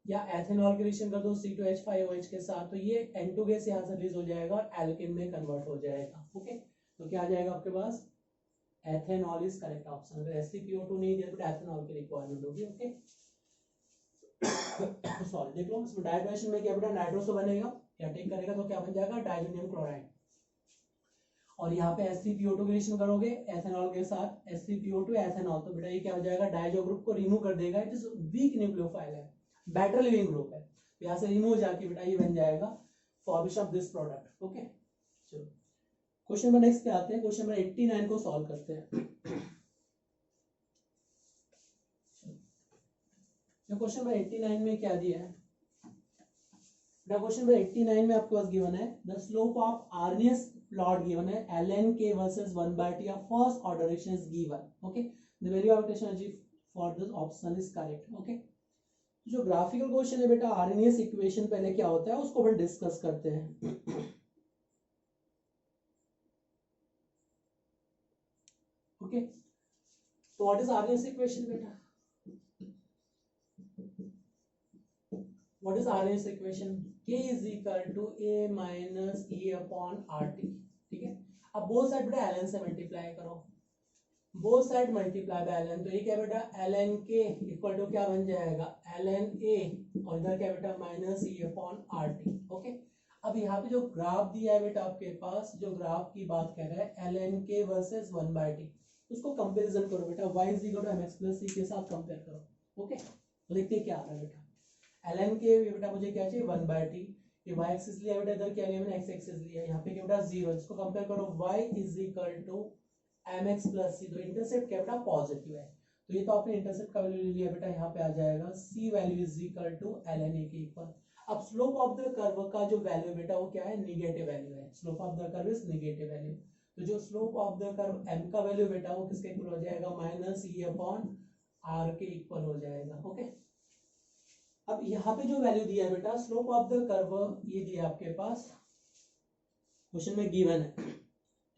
या एथेनॉल के रिएक्शन कर दो C2H5OH के साथ, तो ये N2 गैस यहाँ से रिलीज हो जाएगा और एल्केन में कन्वर्ट हो जाएगा, ओके। तो क्या आ जाएगा आपके पास, एथेनॉल इज करेक्ट ऑप्शन, अगर H3PO2 नहीं दिया तो एथेनॉल की रिक्वायरमेंट होगी, ओके। सॉरी देख लो, इसमें डाइट्राइशन में क्या बेटा नाइट्रो से बनेगा, या टेक करेगा तो क्या बन जाएगा डाइजोनियम क्लोराइड। और यहाँ पे H3PO2 की रिएक्शन करोगे एथेनॉल के साथ, H3PO2 एथेनॉल, तो बेटा ये क्या हो जाएगा डाइजो ग्रुप को रिमूव कर देगा। इट इज वीक न्यूक्लियोफाइल है, बेटर लिविंग ग्रुप है, तो यहाँ से रिमूव जाके बेटा ये बन जाएगा formation of this product. Okay चलो क्वेश्चन नंबर नेक्स्ट पे आते हैं, क्वेश्चन नंबर 89 को सॉल्व करते हैं। क्वेश्चन नंबर 89 में क्या दिया है, क्वेश्चन नंबर 89 में आपके पास गिवन है the slope of Arrhenius plot given है ln(k) versus 1/t of first order reaction is given. Okay the value of activation energy for this option is correct. Okay जो ग्राफिकल क्वेश्चन है बेटा आर्नियस इक्वेशन पहले क्या होता है उसको अपन डिस्कस करते हैं। ओके तो व्हाट इज आर्नियस इक्वेशन बेटा, what is Arrhenius equation, K is equal to A minus E upon RT। ठीक है, अब बोथ साइड बेटा ln से मल्टीप्लाई करो, both side multiply by ln, तो ये क्या बेटा ln K इक्वल टू क्या बन जाएगा ln A, और इधर क्या बेटा minus E upon RT। Okay अब यहाँ पे जो ग्राफ दिया है बेटा आपके पास, जो ग्राफ की बात कर रहा है ln K वर्सेस 1/t, उसको कंपैरिजन करो बेटा, y is equal to mx plus c के साथ कंपेयर करो। ओके तो देखते हैं क्या आ रहा है बेटा, ln के बेटा मुझे क्या चाहिए 1/t, ये y एक्सिस लिया बेटा, इधर क्या लिया मैंने x एक्सिस लिया, यहाँ पे क्या बेटा 0, इसको कंपेयर करो y is equal to mx plus c, तो इंटरसेप्ट क्या बेटा पॉजिटिव है, तो ये तो आपने इंटरसेप्ट का वैल्यू ले लिया बेटा, यहाँ पे आ जाएगा c value is equal to ln a के इक्वल। अब स्लोप ऑफ द कर्व का जो वैल्यू बेटा वो क्या है नेगेटिव वैल्यू है, slope of the curve is negative value, तो जो slope of the curve m का वैल्यू बेटा वो किसके इक्वल हो जाएगा माइनस e अपॉन r के इक्वल हो जाएगा। ओके अब यहाँ पे जो वैल्यू दिया है बेटा स्लोप ऑफ द कर्व ये दिया आपके पास क्वेश्चन में गिवन है,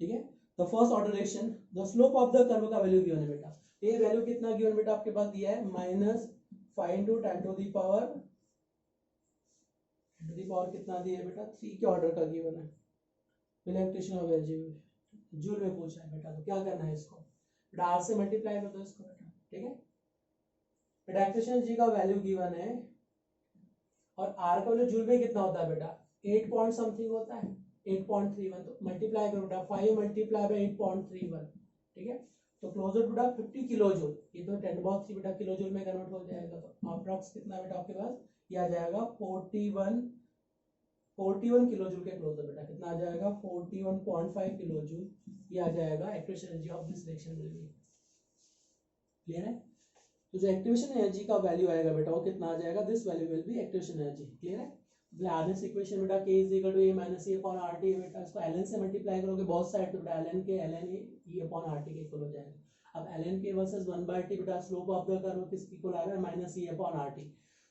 ठीक है, the first order reaction the slope of the curve का वैल्यू गिवन है बेटा, ये वैल्यू कितना गिवन बेटा आपके पास दिया है minus 5 into 10 to the power कितना दिया है बेटा 3 के ऑर्डर का गिवन है, इलेक्ट्रिशियन ऑफ एलजीब्रा जूल में पूछा है बेटा, तो क्या करना है इसको बेटा आर से मल्टीप्लाई कर दो इसको बेटा। ठीक है बेटा इलेक्ट्रिशियन जी का वैल्यू गिवन है और आर का वैल्यू जूल में कितना होता है बेटा 8 पॉइंट समथिंग होता है 8.31, तो मल्टीप्लाई करो बेटा 5 मल्टीप्लाई बाय 8.31। ठीक है तो क्लोजर बेटा 50 किलो जूल, ये तो 10⁻³ बेटा किलो जूल में कन्वर्ट हो जाएगा, तो अप्रॉक्स कितना बेटा आपके पास ये आ जाएगा 41 किलो जूल के क्लोजर बेटा, कितना आ जाएगा 41.5 किलो जूल, ये आ जाएगा activation energy of this reaction will B. Clear है, तो जो एक्टिवेशन एनर्जी का वैल्यू आएगा बेटा वो कितना आ जाएगा this value will be activation energy. Clear है, आरएस इक्वेशन बेटा k is equal to a minus e upon rt है बेटा, इसको ln से मल्टीप्लाई करोगे बहुत साइड, तो बेटा ln के ln e अपॉन rt के इक्वल हो जाएगा। अब ln के वर्सेस 1/t बेटा स्लोप ऑफ द कर्व किसके इक्वल आ रहा है माइनस e अपॉन rt,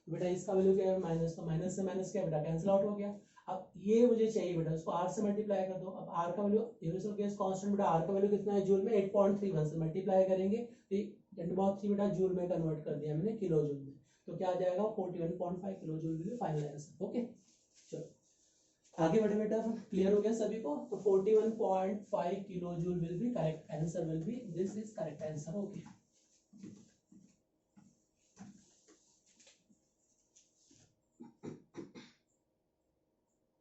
तो बेटा इसका वैल्यू क्या है माइनस, तो माइनस से माइनस क्या बेटा कैंसिल आउट हो गया। अब ये मुझे चाहिए बेटा इसको r से मल्टीप्लाई कर दो, अब r का वैल्यू यूनिवर्सल गैस कांस्टेंट बेटा r का वैल्यू कितना है जूल में 8.31 से मल्टीप्लाई करेंगे तो 10⁻³ बेटा जूल में कन्वर्ट कर दिया मैंने किलो जूल में, तो क्या आ जाएगा 41.5 kilo joule will be final answer. Okay चलो आगे बढ़े बेटा, क्लियर हो गया सभी को, तो 41.5 kilo joule will be correct answer, will be this is correct answer. Okay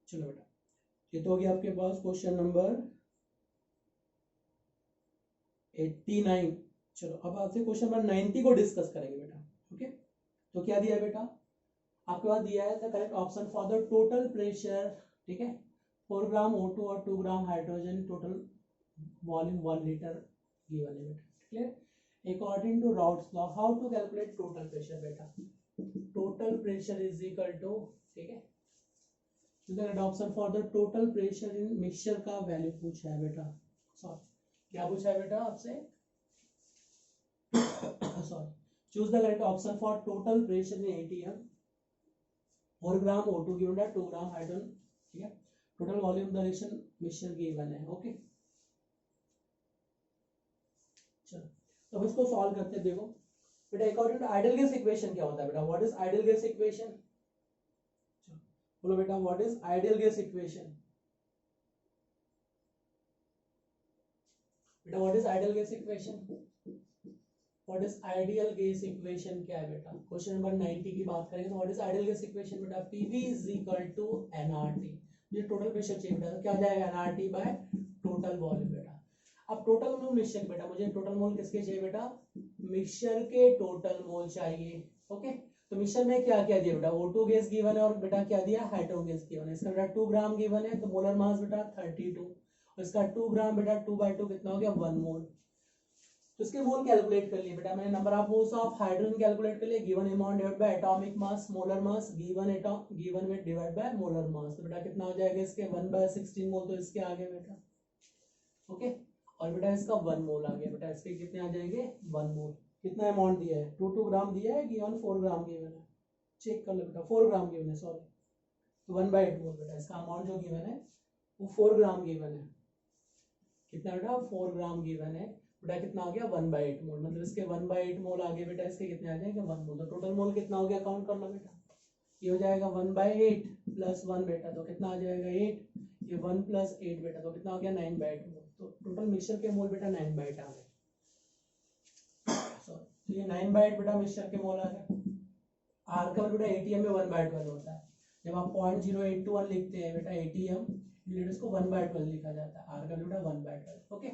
चलो बेटा ये तो हो गया आपके पास क्वेश्चन नंबर 89। चलो अब आपसे क्वेश्चन नंबर 90 को डिस्कस करेंगे बेटा। ओके तो क्या दिया है बेटा आपके पास दिया है the correct option for the total pressure, ठीक है 4 ग्राम O2 और 2 gram hydrogen, total volume 1 litre given है बेटा। Clear, according to Raoult's law how to calculate total pressure बेटा, total pressure is equal to, ठीक है option for the total pressure in mixture का वैल्यू पूछा है बेटा, सॉरी क्या पूछा है बेटा आपसे sorry choose the correct option for total pressure in ATM 4 gram O2 given है 2 ग्राम हाइड्रोजन, ठीक है total volume the reaction mixture given है। ओके चलो तो इसको सॉल्व करते हैं। देखो बेटा according to ideal gas equation क्या होता है बेटा, what is ideal gas equation, बोलो बेटा what is ideal gas equation, बेटा what is ideal gas equation, what is ideal gas equation क्या है बेटा, क्वेश्चन नंबर 90 की बात करेंगे तो what is ideal gas equation बेटा, PV is equal to NRT, ये टोटल प्रेशर चाहिए बेटा, तो क्या हो जाएगा एनआरटी बाय टोटल वॉल्यूम बेटा। अब टोटल मोल मिक्सचर बेटा, मुझे टोटल मोल किसके चाहिए बेटा, मिक्सचर के टोटल मोल चाहिए। ओके, तो मिक्सचर में क्या क्या दिया बेटा, O2 गैस गिवन है और बेटा क्या दिया, हाइड्रोजन गैस गिवन है। इसका बेटा 2 ग्राम गिवन है, तो मोलर मास बेटा 32, और इसका 2 ग्राम बेटा 2/2 कितना हो गया 1 मोल। तो इसके मोल कैलकुलेट कर लिए बेटा मैंने, number of moles of hydrogen calculate कर लिए, given amount divide by atomic mass, molar mass, given atom given weight divide by molar mass, तो बेटा कितना हो जाएगा इसके 1/16 मोल, तो इसके आगे बेटा। ओके, और बेटा इसका 1 मोल आ गया बेटा, इसके कितने आ जाएंगे 1 मोल। कितना अमाउंट दिया है, 2 ग्राम दिया है, गिवन 4 ग्राम गिवन है, चेक कर लो बेटा, 4 ग्राम गिवन है, सॉरी, तो 1/8 मोल बेटा, इसका अमाउंट जो गिवन है वो 4 ग्राम गिवन है। कितना बेटा 4 ग्राम गिवन है बेटा, कितना आ गया 1/8 मोल, मतलब इसके 1/8 मोल आ गए बेटा, इसके कितने आ जाएंगे 1 मोल। तो टोटल मोल कितना हो गया, काउंट कर लो बेटा, ये हो जाएगा 1/8 प्लस 1 बेटा, तो कितना आ जाएगा 8, ये 1 प्लस 8 बेटा, तो कितना हो गया 9/8 मोल। तो टोटल मिक्सचर के मोल बेटा 9/8 आ गए, सॉरी, तो ये 9/8 बेटा मिक्सचर के मोल आ गए। आर का बेटा एटीएम में 1/12 होता है, जब आप 0.0821 लिखते हैं बेटा एटीएम यूनिट, इसको 1/12 लिखा जाता है, आर का बेटा 1/12। ओके,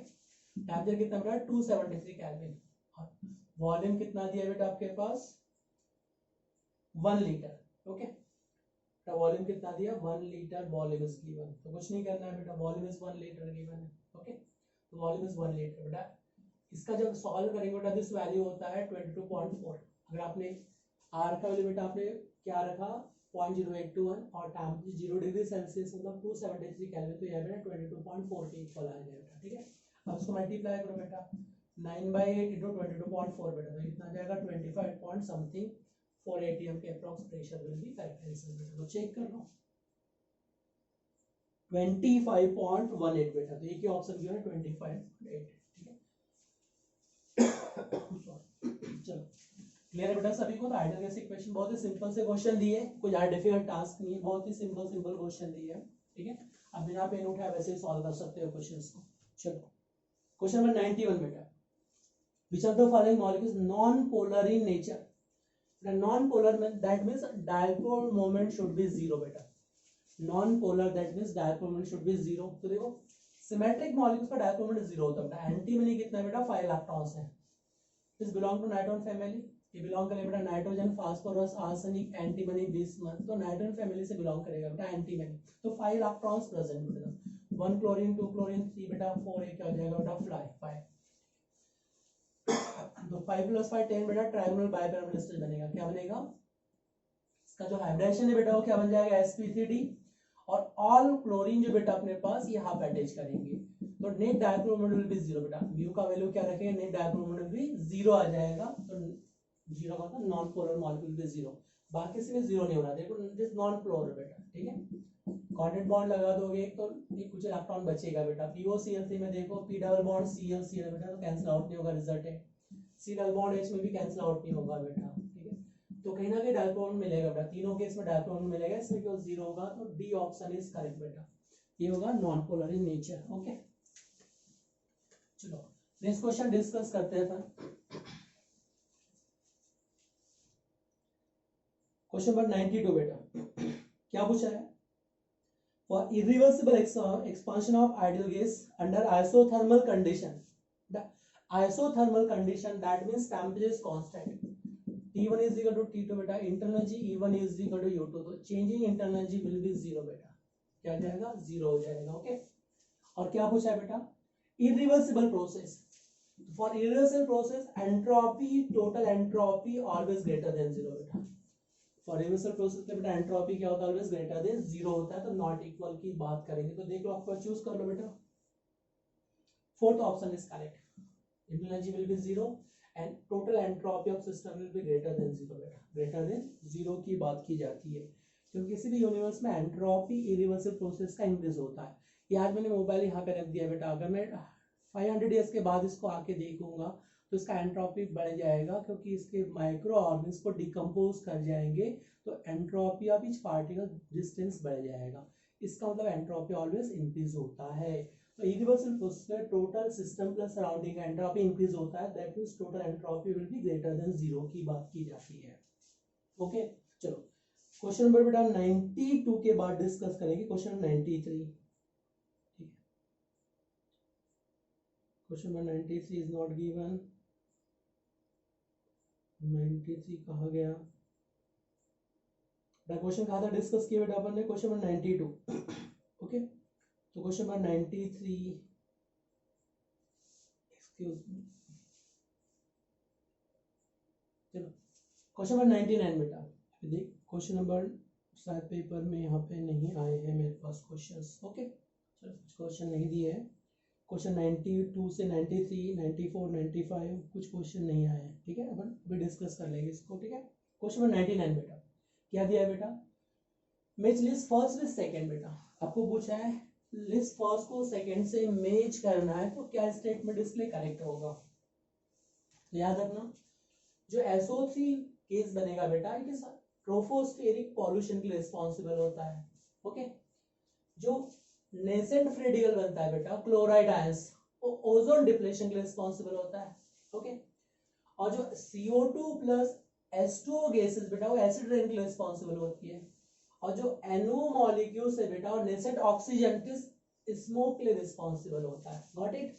टेम्परेचर कितना बेटा 273 केल्विन, और वॉल्यूम कितना दिया बेटा आपके पास 1 लीटर। ओके, वॉल्यूम कितना दिया 1 लीटर, वॉल्यूम इज गिवन, तो कुछ नहीं करना है बेटा, वॉल्यूम इज 1 लीटर गिवन है। ओके, तो वॉल्यूम इज 1 लीटर बेटा, इसका जब सॉल्व करेंगे बेटा दिस वैल्यू होता है 22.4। अगर आपने आर का वैल्यू बेटा आपने क्या रखा 0.0821 और टेम्परेचर 0 डिग्री सेल्सियस मतलब 273 केल्विन, तो यह बेटा 22.4 के इक्वल आ जाएगा। ठीक है, अब इसको मल्टीप्लाई करो बेटा, 9/8 इंटू 22.4 बेटा, तो कितना आ जाएगा 25 पॉइंट समथिंग 4 एटीएम के approx pressure will be correct answer बेटा, तो चेक कर लो 25.18 बेटा, तो एक ही ऑप्शन जो है 25.8। ठीक है, चलो क्लियर है बेटा सभी को। तो आइडियल गैस इक्वेशन बहुत ही सिंपल से क्वेश्चन दिए, कोई ज्यादा डिफिकल्ट टास्क नहीं है, बहुत ही सिंपल क्वेश्चन दिए है। ठीक है, अब बिना पेन उठाए वैसे ही सॉल्व कर सकते हो क्वेश्चंस को। चलो क्वेश्चन नंबर 91 बेटा, which of the following molecule is non-polar in nature? The non-polar that means dipole moment should be 0 बेटा, non-polar that means dipole moment should be 0। तो देखो सिमेट्रिक मॉलिक्यूल्स का डायपोल मोमेंट 0 होता है बेटा, एंटीमनी कितना बेटा 5 इलेक्ट्रॉन्स है। This belong to nitrogen family, ये बिलोंग करेगा बेटा nitrogen phosphorus arsenic antimony bismuth, तो नाइट्रोजन फैमिली से बिलोंग करेगा बेटा एंटीमनी, तो 5 इलेक्ट्रॉन्स प्रेजेंट बेटा, 1 क्लोरीन 2 क्लोरीन 3 बेटा 4, ये क्या हो जाएगा बेटा फ्लाई 5, तो 5 + 5 10 बेटा ट्रायंगुलर बाइपिरामिडल स्ट्रक्चर बनेगा। क्या बनेगा, इसका जो हाइब्रिडेशन है बेटा वो क्या बन जाएगा sp3d, और ऑल क्लोरीन जो बेटा अपने पास ये हाफ अटैच करेंगे, तो net dipole moment will be 0 बेटा, म्यू का वैल्यू क्या रखेंगे, नेट डायपोल मोमेंट भी 0 आ जाएगा, तो 0 का मतलब नॉन पोलर मॉलिक्यूल भी 0, बाकी से 0 नहीं होना, देखो दिस नॉन पोलर बेटा। ठीक है, कॉन्टेक्ट बॉन्ड लगा दोगे तो एक कुछ इलेक्ट्रॉन बचेगा बेटा, POCl3 में देखो p डबल बॉन्ड Cl बेटा, तो कैंसिल आउट नहीं होगा, रिजल्ट है C डबल बॉन्ड H में भी कैंसिल आउट नहीं होगा बेटा। ठीक है, तो कहीं ना कहीं डायपोल मिलेगा बेटा, तीनों केस में डायपोल मिलेगा, इसमें केवल 0 होगा, तो डी ऑप्शन इज करेक्ट बेटा, ये होगा non polar in nature. Okay, चलो नेक्स्ट क्वेश्चन डिस्कस करते हैं फिर। क्वेश्चन नंबर 92 बेटा, क्या पूछा है, for irreversible expansion of ideal gas under isothermal condition, isothermal condition that means temperature is constant, T1 is equal to T2 बेटा, internal energy E1 is equal to U2, तो changing internal energy will be 0 बेटा, क्या जाएगा 0 हो जाएगा। ओके, और क्या पूछा है बेटा, irreversible process, for irreversible process entropy total entropy always greater than 0 बेटा, for irreversible process में बेटा एंट्रोपी क्या होता है always greater than 0 होता है, तो नॉट इक्वल की बात करेंगे, तो देख लो आपको चूज कर लो बेटा, fourth option is correct, internal energy will be 0 and total entropy of system will be greater than 0 बेटा, greater than 0 की बात की जाती है, क्योंकि किसी भी यूनिवर्स में एंट्रोपी इरिवर्सिबल प्रोसेस का इंक्रीज होता है। ये आज मैंने मोबाइल यहाँ पे रख दिया बेटा, अगर मैं 500 ईयर्स के बाद इसको आके देखूंगा तो इसका एंट्रोपी बढ़ जाएगा, क्योंकि इसके माइक्रो ऑर्गेनिल्स को डिकम्पोज कर जाएंगे, तो entropy of each particle distance बढ़ जाएगा, इसका मतलब एंट्रोपी ऑलवेज इंक्रीज होता है। तो इरिवर्सिबल प्रोसेस में टोटल सिस्टम प्लस सराउंडिंग का एंट्रोपी इंक्रीज होता है, that means total entropy will be greater than zero की बात की जाती है। ओके चलो क्वेश्चन नंबर बेटा 92 के बाद डिस्कस करेंगे क्वेश्चन 93। ठीक है, question number 93 is not given. 93 कहाँ गया बेटा? क्वेश्चन कहाँ था डिस्कस किया बेटा अपन ने? Question number 92। ओके तो क्वेश्चन नंबर 93, एक्सक्यूज मी, चलो क्वेश्चन नंबर 99 बेटा। देख क्वेश्चन नंबर शायद पेपर में यहाँ पे नहीं आए हैं मेरे पास क्वेश्चंस। ओके चलो कुछ क्वेश्चन नहीं दिए हैं। क्वेश्चन 92 से 93, 94, 95 कुछ क्वेश्चन नहीं आए हैं। ठीक है अपन अभी डिस्कस कर लेंगे इसको। ठीक है क्वेश्चन नंबर 99 बेटा क्या दिया है बेटा? Match list first list second बेटा। आपको पूछा है लिस्ट फर्स्ट को सेकंड से मैच करना है तो क्या स्टेटमेंट डिस्प्ले करेक्ट होगा? तो याद रखना जो SO3 केस बनेगा बेटा इट इज ट्रोपोस्फेरिक पॉल्यूशन के लिए रिस्पॉन्सिबल होता है। ओके जो नेसेंट फ्री रेडिकल बनता है बेटा क्लोराइड आयंस वो ओजोन डिप्लेशन के लिए रिस्पॉन्सिबल होता है। ओके और जो CO2 प्लस H2O गैसेस बेटा वो एसिड रेन के लिए रिस्पॉन्सिबल होती है। और जो NO मॉलिक्यूल्स है बेटा और नेसेंट ऑक्सीजन के स्मोक के लिए रिस्पॉन्सिबल होता है। Got it?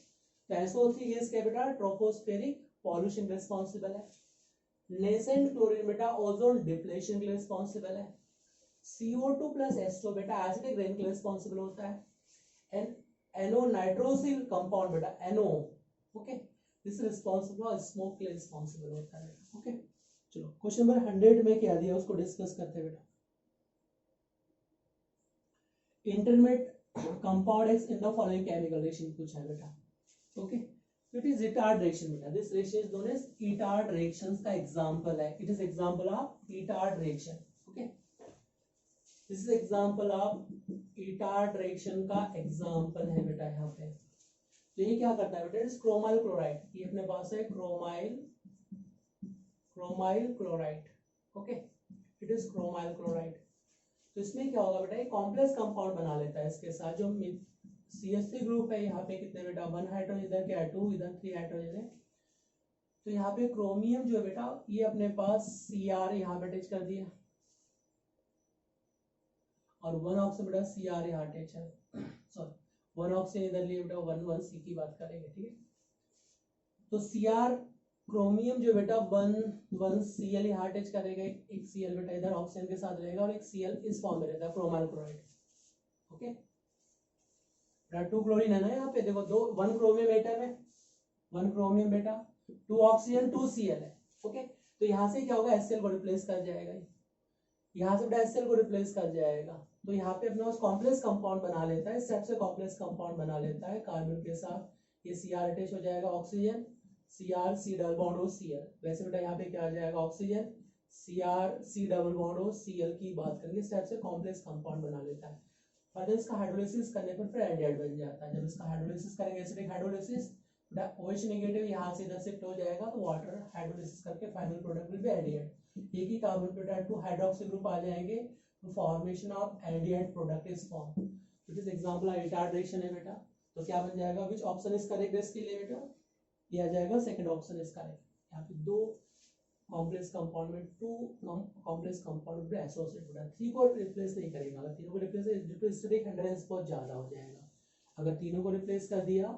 तो SO3 गैस क्या बेटा ट्रोपोस्फेरिक पॉल्यूशन रिस्पॉन्सिबल है। नेसेंट क्लोरीन बेटा ओजोन डिप्लेशन के लिए रिस्पॉन्सिबल है। CO2 प्लस H2O बेटा एसिडिक रेन के लिए रिस्पॉन्सिबल होता है। एंड NO नाइट्रोसिल कंपाउंड बेटा NO ओके दिस रिस्पॉन्सिबल और स्मोक के लिए रिस्पॉन्सिबल होता है। ओके चलो क्वेश्चन नंबर 100 में क्या दिया उसको डिस्कस करते हैं बेटा। Intermediate compound X in the following chemical reaction पूछा है बेटा। Okay it is Etard reaction बेटा। This reaction is known as Etard reactions का एग्जांपल है। It is example of Etard reaction. Okay this is example of Etard reaction का एग्जांपल है बेटा यहाँ पे। तो ये क्या करता है बेटा? It is chromyl chloride. ये अपने पास है chromyl chloride. Okay it is chromyl chloride. तो इसमें क्या होगा बेटा ये कॉम्प्लेक्स कंपाउंड बना लेता है इसके साथ जो CH3 ग्रुप है। यहाँ पे कितने बेटा 1 हाइड्रोजन, इधर क्या 2, इधर 3 हाइड्रोजन है। तो यहाँ पे क्रोमियम जो है बेटा ये अपने पास Cr यहाँ पे अटैच कर दिया और 1 ऑक्सीजन बेटा Cr यहाँ अटैच है। सॉरी 1 ऑक्सीजन इधर लिए बेटा 1,1C की बात करेंगे। ठीक है तो Cr क्रोमियम जो बेटा 1,1Cl यहाँ अटैच करेगा। एक Cl बेटा इधर ऑक्सीजन के साथ रहेगा और एक Cl इस फॉर्म में रहता है क्रोमाइल क्लोराइड। ओके 2 क्लोरीन है ना यहाँ पे देखो 1 क्रोमियम एटम है 1 क्रोमियम बेटा 2 ऑक्सीजन 2 Cl है। ओके तो यहाँ से क्या होगा HCl को रिप्लेस कर जाएगा। यहाँ से बेटा HCl को रिप्लेस कर जाएगा तो यहाँ पे अपना कॉम्प्लेक्स कंपाउंड बना लेता है। सबसे कॉम्प्लेक्स कंपाउंड बना लेता है कार्बन के साथ। ये Cr अटैच हो जाएगा oxygen Cr C double bond O Cl। वैसे बेटा यहाँ पे क्या आ जाएगा oxygen Cr C double bond O Cl की बात करेंगे। इस टाइप से कॉम्प्लेक्स कंपाउंड बना लेता है। फिर इसका हाइड्रोलिसिस करने पर फिर एल्डिहाइड बन जाता है। जब इसका हाइड्रोलिसिस करेंगे एसिडिक हाइड्रोलिसिस बेटा OH नेगेटिव यहाँ से इधर शिफ्ट हो जाएगा तो वाटर हाइड्रोलिसिस करके final product will be aldehyde. एक ही कार्बन बेटा 2 हाइड्रोक्सी ग्रुप आ जाएंगे तो formation of aldehyde product is form. It is example of Etard reaction है बेटा। तो क्या बन जाएगा व्हिच ऑप्शन इज करेक्ट इसके लिए बेटा? ये आ जाएगा सेकंड ऑप्शन इज करेक्ट। यहाँ पे 2 कॉम्प्लेक्स कंपाउंड में 2 कॉम्प्लेक्स कंपाउंड में एसोसिएट बेटा 3 को रिप्लेस नहीं करेगा। अगर तीनों को replace due to steric hindrance बहुत ज्यादा हो जाएगा। अगर तीनों को रिप्लेस कर दिया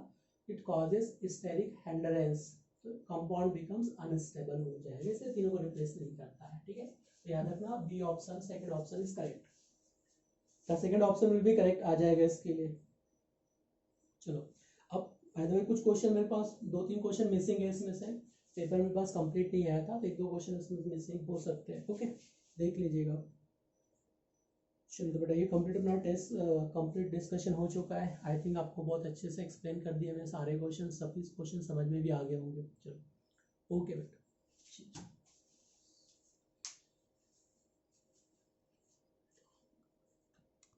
इट कॉजेस स्टेरिक हिंड्रेंस तो कंपाउंड बिकम्स अनस्टेबल हो जाएगा। इसलिए तीनों को रिप्लेस नहीं करता है। ठीक है तो याद रखना B option second option is correct. The second option will be correct आ जाएगा इसके लिए। चलो अब कुछ क्वेश्चन मेरे पास 2-3 क्वेश्चन मिसिंग है इसमें से। पेपर मेरे पास कंप्लीट नहीं आया था तो 1-2 क्वेश्चन इसमें मिसिंग हो सकते हैं। ओके देख लीजिएगा। चलो तो बेटा ये कंप्लीट अपना टेस्ट कंप्लीट डिस्कशन हो चुका है। आई थिंक आपको बहुत अच्छे से एक्सप्लेन कर दिया मैंने सारे क्वेश्चन। सभी क्वेश्चन समझ में भी आ गए होंगे। चलो ओके बेटा।